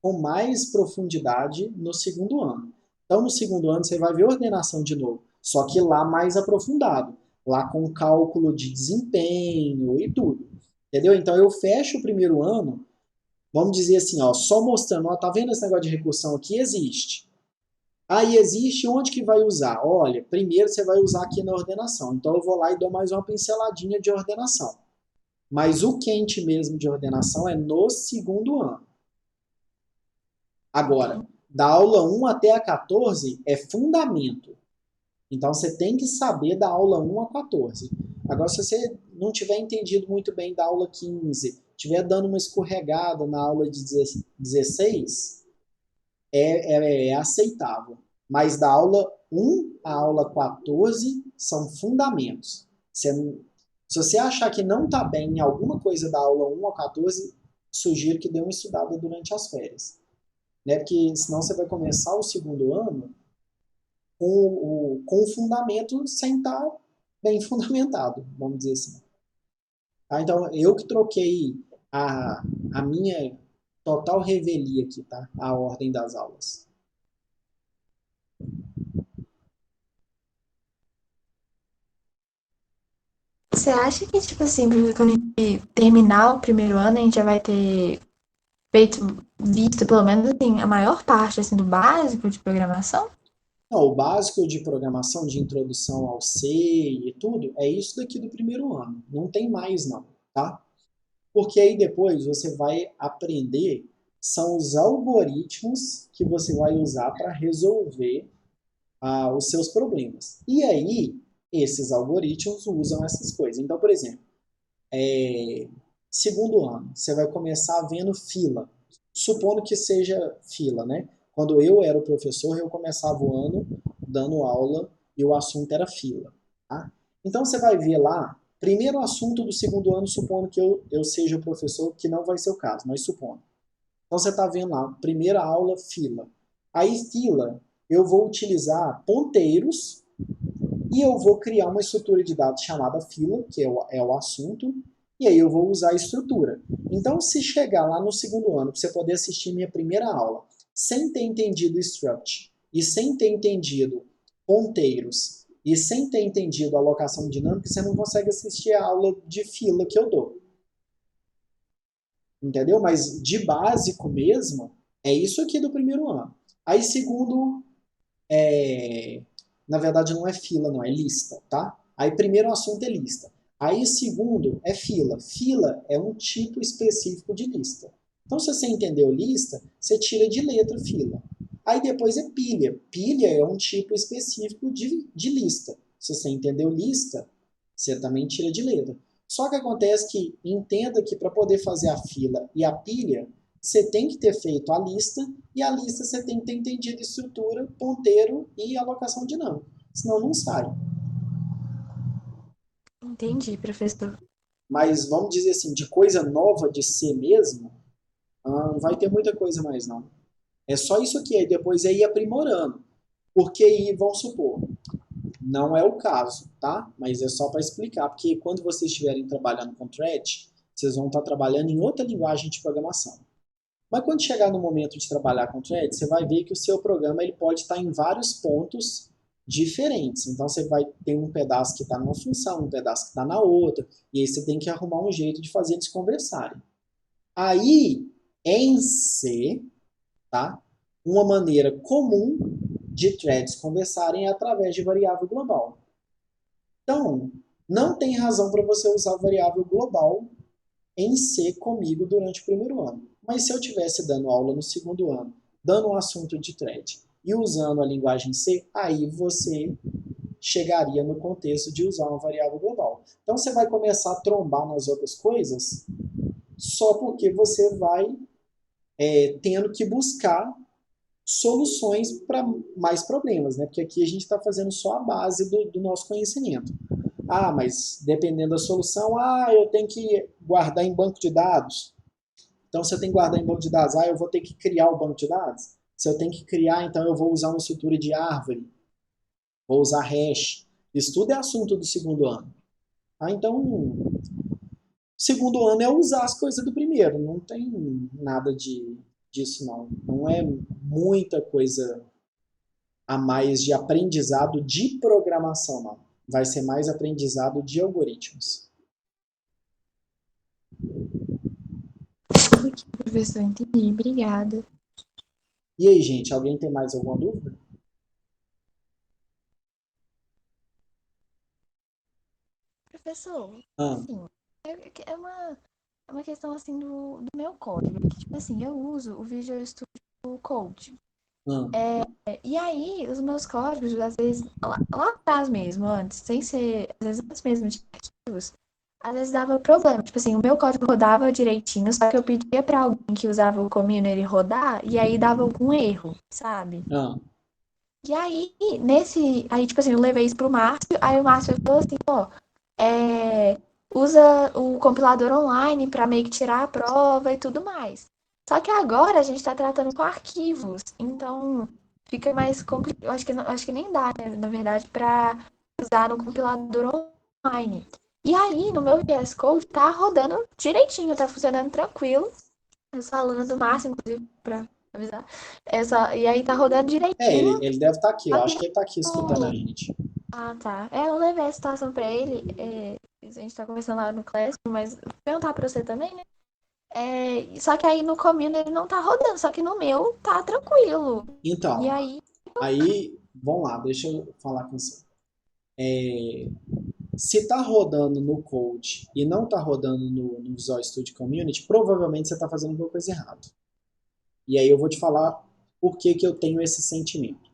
com mais profundidade no segundo ano. Então, no segundo ano, você vai ver ordenação de novo, só que lá mais aprofundado, lá com cálculo de desempenho e tudo. Entendeu? Então, eu fecho o primeiro ano, vamos dizer assim, ó, só mostrando, ó, tá vendo esse negócio de recursão aqui? Existe. Aí existe onde que vai usar? Olha, primeiro você vai usar aqui na ordenação. Então, eu vou lá e dou mais uma pinceladinha de ordenação. Mas o quente mesmo de ordenação é no segundo ano. Agora, da aula 1 até a 14 é fundamento. Então, você tem que saber da aula 1 a 14. Agora, se você não tiver entendido muito bem da aula 15, estiver dando uma escorregada na aula de 16, é aceitável. Mas da aula 1 à aula 14 são fundamentos. Se você achar que não está bem em alguma coisa da aula 1 a 14, sugiro que dê uma estudada durante as férias. né? Porque senão você vai começar o segundo ano com o fundamento sem estar bem fundamentado, vamos dizer assim. Tá? Então, eu que troquei a minha total revelia aqui, tá? A ordem das aulas. Você acha que, tipo assim, quando a gente terminar o primeiro ano, a gente já vai ter feito, visto pelo menos assim, a maior parte assim, do básico de programação? Não, o básico de programação, de introdução ao C e tudo, é isso daqui do primeiro ano. Não tem mais, não, tá? Porque aí depois você vai aprender, são os algoritmos que você vai usar para resolver os seus problemas. E aí, esses algoritmos usam essas coisas. Então, por exemplo, segundo ano, você vai começar vendo fila. Supondo que seja fila, né? Quando eu era o professor, eu começava o ano dando aula e o assunto era fila. Tá? Então você vai ver lá, primeiro assunto do segundo ano, supondo que eu seja o professor, que não vai ser o caso, mas supondo. Então você está vendo lá, primeira aula, fila. Aí fila, eu vou utilizar ponteiros e eu vou criar uma estrutura de dados chamada fila, que é o assunto, e aí eu vou usar a estrutura. Então, se chegar lá no segundo ano, para você poder assistir minha primeira aula, sem ter entendido struct, e sem ter entendido ponteiros, e sem ter entendido alocação dinâmica, você não consegue assistir a aula de fila que eu dou. Entendeu? Mas de básico mesmo, é isso aqui do primeiro ano. Aí, segundo, na verdade não é fila, não, é lista, tá? Aí primeiro assunto é lista. Aí segundo é fila. Fila é um tipo específico de lista. Então se você entendeu lista, você tira de letra fila. Aí depois é pilha. Pilha é um tipo específico de lista. Se você entendeu lista, você também tira de letra. Só que acontece que entenda que para poder fazer a fila e a pilha, você tem que ter feito a lista, e a lista você tem que ter entendido estrutura, ponteiro e alocação dinâmica. Senão não sai. Entendi, professor. Mas vamos dizer assim, de coisa nova de ser mesmo, não vai ter muita coisa mais não. É só isso aqui, aí depois é ir aprimorando. Porque aí, vamos supor, não é o caso, tá? Mas é só para explicar, porque quando vocês estiverem trabalhando com thread, vocês vão estar trabalhando em outra linguagem de programação. Mas quando chegar no momento de trabalhar com thread, você vai ver que o seu programa ele pode estar em vários pontos diferentes. Então você vai ter um pedaço que está numa função, um pedaço que está na outra, e aí você tem que arrumar um jeito de fazer eles conversarem. Aí, em C, tá? Uma maneira comum de threads conversarem é através de variável global. Então, não tem razão para você usar variável global em C comigo durante o primeiro ano. Mas se eu tivesse dando aula no segundo ano, dando um assunto de thread e usando a linguagem C, aí você chegaria no contexto de usar uma variável global. Então você vai começar a trombar nas outras coisas só porque você vai tendo que buscar soluções para mais problemas, né? Porque aqui a gente está fazendo só a base do nosso conhecimento. Mas dependendo da solução, eu tenho que guardar em banco de dados. Então, se eu tenho que guardar em banco de dados, eu vou ter que criar o banco de dados. Se eu tenho que criar, então eu vou usar uma estrutura de árvore, vou usar hash. Isso tudo é assunto do segundo ano. Então, segundo ano é usar as coisas do primeiro. Não tem nada disso, não. Não é muita coisa a mais de aprendizado de programação, não. Vai ser mais aprendizado de algoritmos. Ok, professor, entendi. Obrigada. E aí, gente, alguém tem mais alguma dúvida? Professor, Ah, assim, é uma questão assim do meu código. Que, tipo assim, eu uso o Visual Studio Code. ah, E aí, os meus códigos, às vezes, lá atrás mesmo, antes, sem ser, às vezes antes mesmo de arquivos, às vezes dava problema. Tipo assim, o meu código rodava direitinho, só que eu pedia pra alguém que usava o Comino ele rodar, e aí dava algum erro, sabe? ah. E aí, aí, tipo assim, eu levei isso pro Márcio, aí o Márcio falou assim, usa o compilador online pra meio que tirar a prova e tudo mais. Só que agora a gente está tratando com arquivos, então fica mais complicado. Acho que nem dá, né, na verdade, para usar no compilador online. E aí, no meu VS Code, tá rodando direitinho, tá funcionando tranquilo. Eu sou aluna do Márcio, inclusive, pra avisar. E aí tá rodando direitinho. Ele deve estar aqui, eu Só acho que que ele está aqui escutando a gente. Ah, tá. Eu levei a situação pra ele. A gente tá conversando lá no Classroom, mas vou perguntar pra você também, né? Só que aí no Community ele não tá rodando, só que no meu tá tranquilo. E Então, aí, aí, vamos lá, deixa eu falar com você. Se está rodando no Code e não está rodando no Visual Studio Community, provavelmente você está fazendo alguma coisa errada. E aí eu vou te falar por que que eu tenho esse sentimento.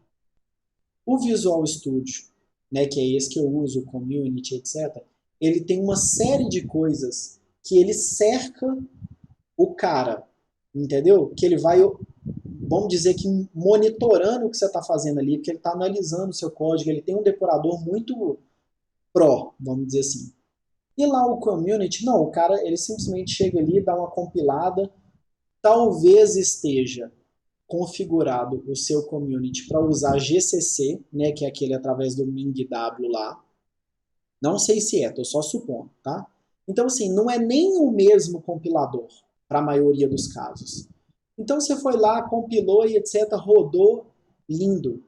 O Visual Studio, né, que é esse que eu uso, o Community, etc., ele tem uma série de coisas que ele cerca o cara, entendeu? Que ele vai, vamos dizer que monitorando o que você está fazendo ali, porque ele está analisando o seu código, ele tem um depurador muito pró, vamos dizer assim. E lá o community, não, o cara ele simplesmente chega ali, dá uma compilada, talvez esteja configurado o seu community para usar GCC, né, que é aquele através do MingW lá. Não sei se é, tô só supondo, tá? Então assim, não é nem o mesmo compilador para a maioria dos casos. Então você foi lá, compilou e etc, rodou lindo,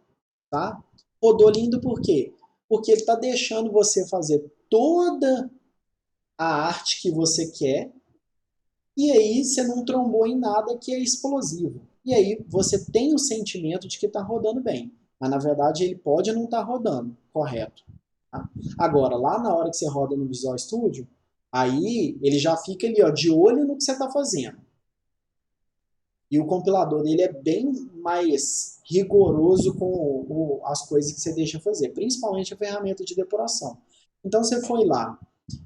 tá? Rodou lindo por quê? Porque ele está deixando você fazer toda a arte que você quer, e aí você não trombou em nada que é explosivo. E aí você tem o sentimento de que está rodando bem, mas na verdade ele pode não estar rodando, correto. Tá? Agora, lá na hora que você roda no Visual Studio, aí ele já fica ali ó, de olho no que você está fazendo. E o compilador dele é bem mais rigoroso com as coisas que você deixa fazer, principalmente a ferramenta de depuração. Então você foi lá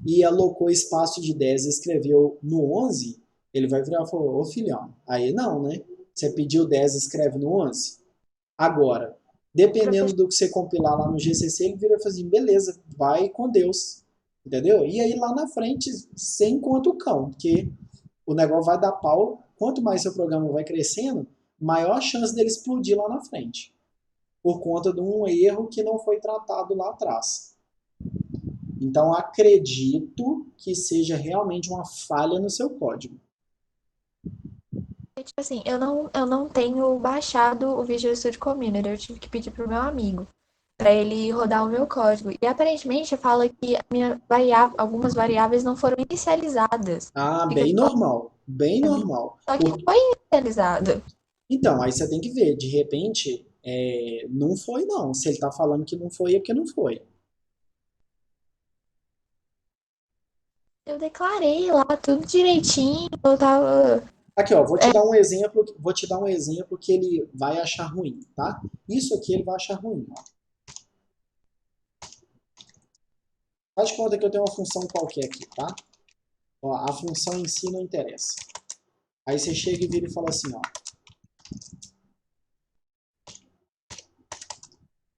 e alocou espaço de 10 e escreveu no 11, ele vai virar e falar, ô filhão, aí não, né? Você pediu 10 e escreve no 11. Agora, dependendo professor, do que você compilar lá no GCC, ele vira e fala assim, beleza, vai com Deus, entendeu? E aí lá na frente, sem conta o cão, porque o negócio vai dar pau. Quanto mais seu programa vai crescendo, maior a chance dele explodir lá na frente. Por conta de um erro que não foi tratado lá atrás. Então acredito que seja realmente uma falha no seu código. tipo assim, eu não tenho baixado o Visual Studio Community, eu tive que pedir pro meu amigo pra ele rodar o meu código. E aparentemente fala que algumas variáveis não foram inicializadas. Ah, Fica bem tipo, normal. Bem normal. só que foi inicializado. Então, aí você tem que ver. De repente, não foi não. Se ele está falando que não foi, é porque não foi. Eu declarei lá tudo direitinho, eu tava. Aqui, ó, vou te dar um exemplo que ele vai achar ruim, tá? Isso aqui ele vai achar ruim, ó. Faz de conta que eu tenho uma função qualquer aqui, tá? Ó, a função em si não interessa. Aí você chega e vira e fala assim, ó.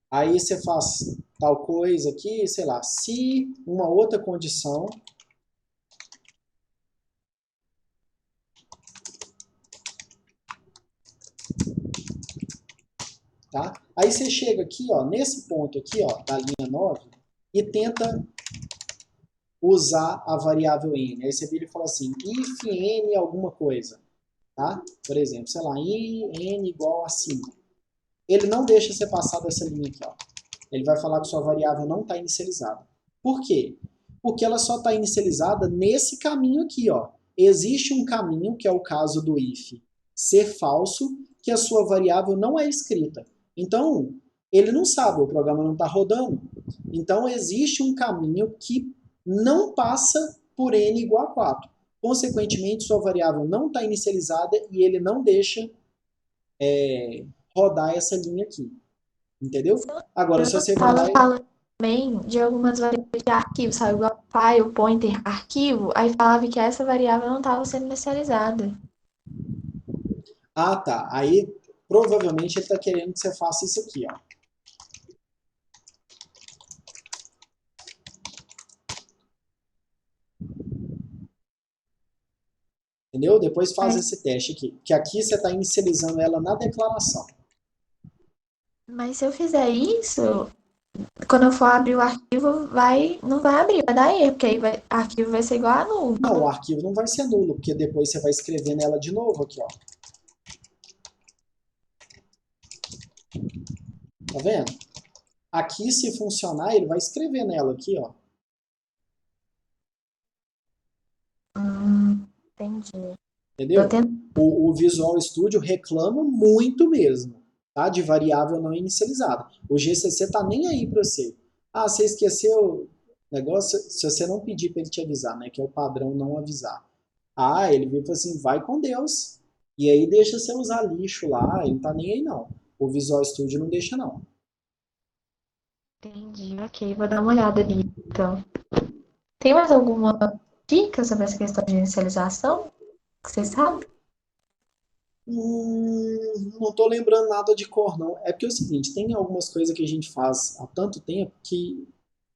Aí você faz tal coisa aqui, sei lá, se uma outra condição, tá? Aí você chega aqui, ó, nesse ponto aqui, ó, da linha 9, e tenta usar a variável n. Aí você vira e fala assim, if n alguma coisa, tá? Por exemplo, sei lá, n igual a 5. Ele não deixa você passar dessa linha aqui, ó. Ele vai falar que sua variável não está inicializada. Por quê? Porque ela só está inicializada nesse caminho aqui, ó. Existe um caminho, que é o caso do if ser falso, que a sua variável não é escrita. Então, ele não sabe, o programa não está rodando. Então, existe um caminho que não passa por n igual a 4. Consequentemente, sua variável não está inicializada e ele não deixa rodar essa linha aqui. Entendeu? Agora, se você vai lá Tava e... falando também de algumas variáveis de arquivo, sabe? Igual file, pointer, arquivo, aí falava que essa variável não estava sendo inicializada. Ah, tá. Aí, provavelmente, ele está querendo que você faça isso aqui, ó. Entendeu? Depois faz Mas, esse teste aqui. Que aqui você está inicializando ela na declaração. mas se eu fizer isso, quando eu for abrir o arquivo, não vai abrir, vai dar erro, porque aí o arquivo vai ser igual a nulo. Não, o arquivo não vai ser nulo, porque depois você vai escrever nela de novo aqui, ó. Tá vendo? Aqui, se funcionar, ele vai escrever nela aqui, ó. Entendi. Entendeu? Tô tentando. O Visual Studio reclama muito mesmo, tá? De variável não inicializada. O GCC tá nem aí para você. Ah, você esqueceu o negócio, se você não pedir para ele te avisar, né? Que é o padrão não avisar. Ah, ele viu e falou assim, vai com Deus. E aí deixa você usar lixo lá, ele não tá nem aí não. O Visual Studio não deixa não. Entendi, ok, vou dar uma olhada ali, então. Tem mais alguma dica sobre essa questão de inicialização que você sabe? Não tô lembrando nada de cor, não. É porque é o seguinte, tem algumas coisas que a gente faz há tanto tempo que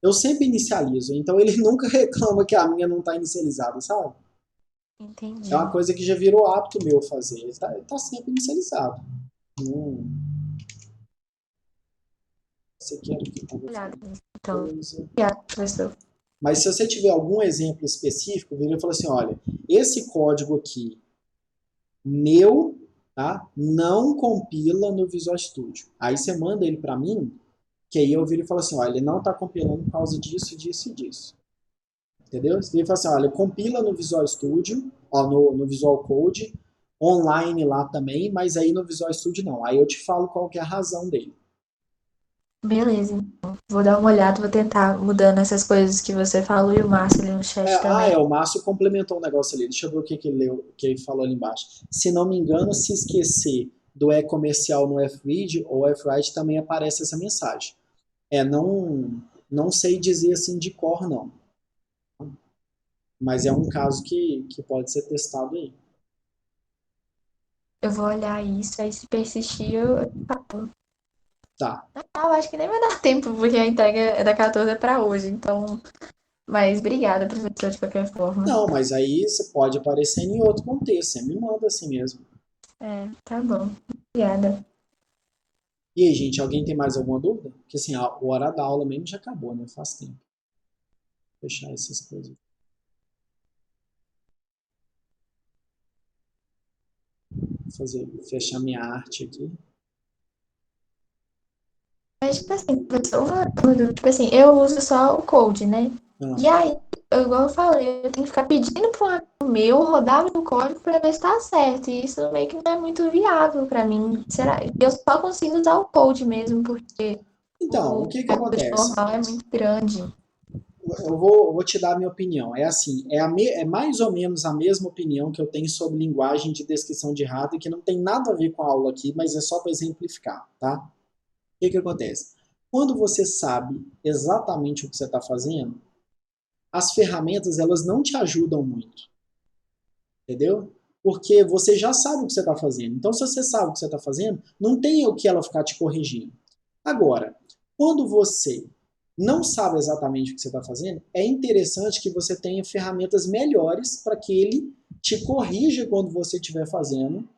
eu sempre inicializo, então ele nunca reclama que a minha não tá inicializada, sabe? Entendi. É uma coisa que já virou hábito meu fazer. Ele tá sempre inicializado. Você quer que eu vou Olhada fazer nisso, então. coisa. Obrigada, professor. Mas se você tiver algum exemplo específico, vira e fala assim, olha, esse código aqui, meu, tá? Não compila no Visual Studio. Aí você manda ele para mim, que aí eu viro e falo assim, olha, ele não está compilando por causa disso, disso e disso. Entendeu? Você vira e fala assim, olha, compila no Visual Studio, ó, no Visual Code, online lá também, mas aí no Visual Studio não. Aí eu te falo qual que é a razão dele. Beleza, então. Vou dar uma olhada, vou tentar mudando essas coisas que você falou e o Márcio ali no chat também. O Márcio complementou um negócio ali. Deixa eu ver o que ele leu, que ele falou ali embaixo. Se não me engano, se esquecer do e-comercial no F-Read ou F-Write também aparece essa mensagem. Não sei dizer assim de cor, não. Mas é um caso que pode ser testado aí. Eu vou olhar isso, aí se persistir, eu falo. Tá. Ah, eu acho que nem vai dar tempo, porque a entrega é da 14 para hoje, então. Mas obrigada, professor, de qualquer forma. Não, mas aí você pode aparecer em outro contexto. Você me manda assim mesmo. É, tá bom. Obrigada. E aí, gente, alguém tem mais alguma dúvida? Porque assim, a hora da aula mesmo já acabou, né? Faz tempo. Vou fechar essas coisas. Vou fechar minha arte aqui. Mas, tipo assim, professor, tipo assim, eu uso só o Code, né? E aí, igual eu falei, eu tenho que ficar pedindo para um amigo meu rodar meu código para ver se tá certo. E isso meio que não é muito viável para mim. Será? Eu só consigo usar o Code mesmo, porque Então, o que que código acontece? normal é muito grande. Eu vou te dar a minha opinião. É assim, é mais ou menos a mesma opinião que eu tenho sobre linguagem de descrição de hardware, que não tem nada a ver com a aula aqui, mas é só para exemplificar, tá? O que que acontece? Quando você sabe exatamente o que você está fazendo, as ferramentas elas não te ajudam muito, entendeu? Porque você já sabe o que você está fazendo. Então, se você sabe o que você está fazendo, não tem o que ela ficar te corrigindo. Agora, quando você não sabe exatamente o que você está fazendo, é interessante que você tenha ferramentas melhores para que ele te corrija quando você estiver fazendo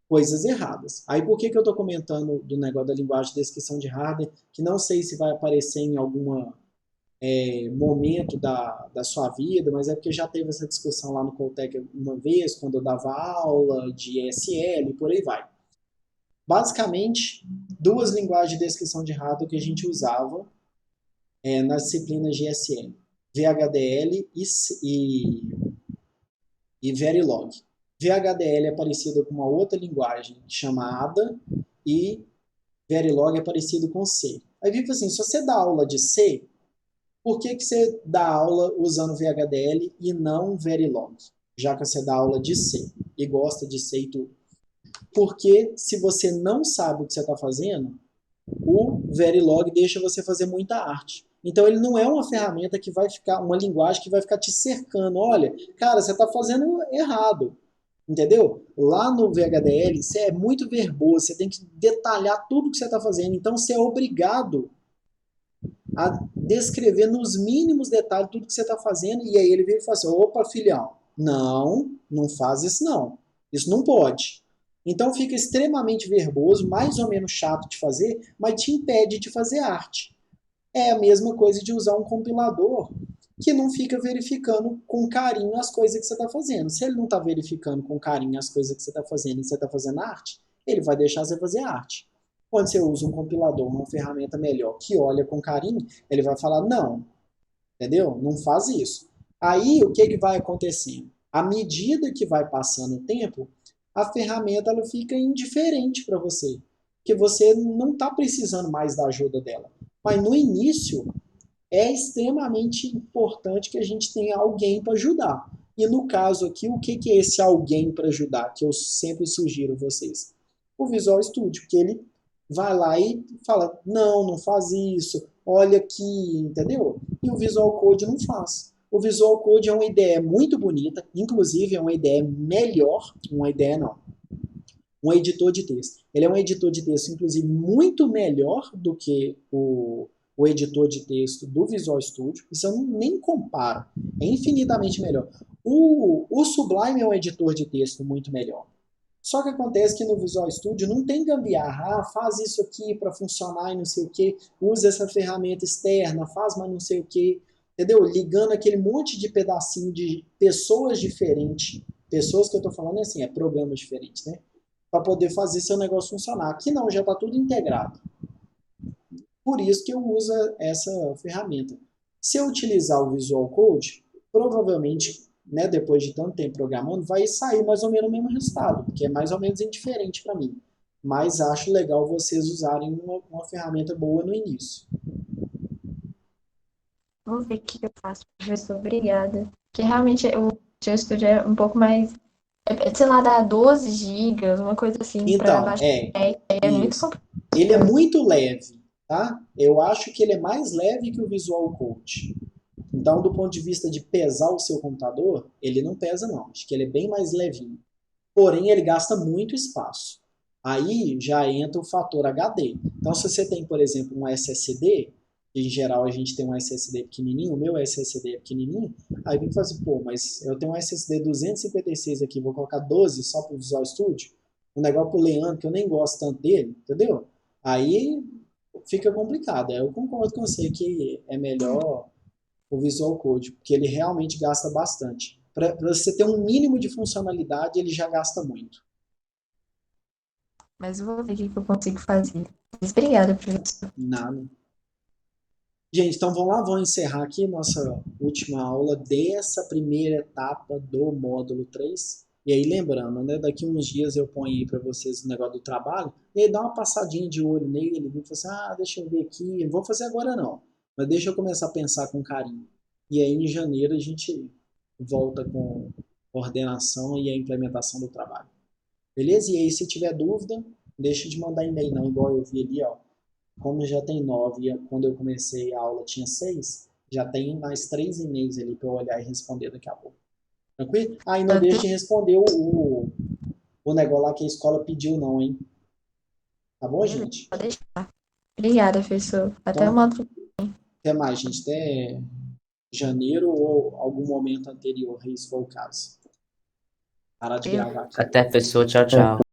coisas erradas. Aí por que eu estou comentando do negócio da linguagem de descrição de hardware, que não sei se vai aparecer em algum momento da sua vida, mas é porque já teve essa discussão lá no Coltec uma vez, quando eu dava aula de ESL e por aí vai. Basicamente, duas linguagens de descrição de hardware que a gente usava nas disciplinas de ESL, VHDL e Verilog. VHDL é parecido com uma outra linguagem chamada e Verilog é parecido com C. Aí fica assim, se você dá aula de C, por que você dá aula usando VHDL e não Verilog? Já que você dá aula de C e gosta de C e tudo. Porque se você não sabe o que você está fazendo, o Verilog deixa você fazer muita arte. Então ele não é uma ferramenta que vai ficar, uma linguagem que vai ficar te cercando. Olha, cara, você está fazendo errado. Entendeu? Lá no VHDL, você é muito verboso, você tem que detalhar tudo que você está fazendo. Então você é obrigado a descrever nos mínimos detalhes tudo que você está fazendo. E aí ele vem e fala assim, opa, filhão, Não faz isso não. Isso não pode. Então fica extremamente verboso, mais ou menos chato de fazer, mas te impede de fazer arte. É a mesma coisa de usar um compilador que não fica verificando com carinho as coisas que você está fazendo. Se ele não está verificando com carinho as coisas que você está fazendo e você está fazendo arte, ele vai deixar você fazer arte. Quando você usa um compilador, uma ferramenta melhor, que olha com carinho, ele vai falar, não, entendeu? Não faz isso. Aí, o que vai acontecendo? À medida que vai passando o tempo, a ferramenta ela fica indiferente para você, porque você não está precisando mais da ajuda dela. Mas no início, é extremamente importante que a gente tenha alguém para ajudar. E no caso aqui, o que é esse alguém para ajudar, que eu sempre sugiro vocês? O Visual Studio, que ele vai lá e fala, não faz isso, olha aqui, entendeu? E o Visual Code não faz. O Visual Code é uma ideia muito bonita, inclusive é uma ideia melhor, um editor de texto. Ele é um editor de texto, inclusive, muito melhor do que o editor de texto do Visual Studio. Isso eu nem comparo. É infinitamente melhor. O Sublime é um editor de texto muito melhor. Só que acontece que no Visual Studio não tem gambiarra, faz isso aqui para funcionar e não sei o que, usa essa ferramenta externa, faz mais não sei o que, entendeu? Ligando aquele monte de pedacinho de pessoas diferentes, pessoas que eu estou falando assim, programas diferentes, né? Para poder fazer seu negócio funcionar. Aqui não, já está tudo integrado. Por isso que eu uso essa ferramenta. Se eu utilizar o Visual Code, provavelmente, né, depois de tanto tempo programando, vai sair mais ou menos o mesmo resultado, porque é mais ou menos indiferente para mim. Mas acho legal vocês usarem uma ferramenta boa no início. Vamos ver o que eu faço, professor. Obrigada. Porque realmente o Visual Studio é um pouco mais, sei lá, dá 12 gigas, uma coisa assim, para Então, baixar. É muito isso. complicado. Ele é muito leve, tá? Eu acho que ele é mais leve que o Visual Code. Então, do ponto de vista de pesar o seu computador, ele não pesa não. Acho que ele é bem mais levinho. Porém, ele gasta muito espaço. Aí já entra o fator HD. Então, se você tem, por exemplo, um SSD, em geral a gente tem um SSD pequenininho, o meu SSD é pequenininho, aí vem fazer, pô, mas eu tenho um SSD 256 aqui, vou colocar 12 só para o Visual Studio? Um negócio pro Leandro, que eu nem gosto tanto dele, entendeu? Aí fica complicado. Eu concordo com você que é melhor o Visual Code, porque ele realmente gasta bastante. Para você ter um mínimo de funcionalidade, ele já gasta muito. Mas eu vou ver o que eu consigo fazer. Mas obrigada, professor. Nada. Gente, então vamos lá, vamos encerrar aqui nossa última aula dessa primeira etapa do módulo 3. E aí, lembrando, né, daqui uns dias eu ponho aí para vocês o negócio do trabalho, e aí dá uma passadinha de olho nele, e fala assim, deixa eu ver aqui, não vou fazer agora não, mas deixa eu começar a pensar com carinho. E aí, em janeiro, a gente volta com a ordenação e a implementação do trabalho. Beleza? E aí, se tiver dúvida, deixa de mandar e-mail não, igual eu vi ali, ó. Como já tem 9, e quando eu comecei a aula tinha 6, já tem mais 3 e-mails ali para eu olhar e responder daqui a pouco. Tranquilo? E não deixe de responder o negócio lá que a escola pediu não, hein? Tá bom, gente? Pode deixar. Obrigada, professor. Até Então, uma outra. até mais, gente. Até janeiro ou algum momento anterior, se for o caso. Parar de gravar aqui. Até, pessoal. Tchau, tchau.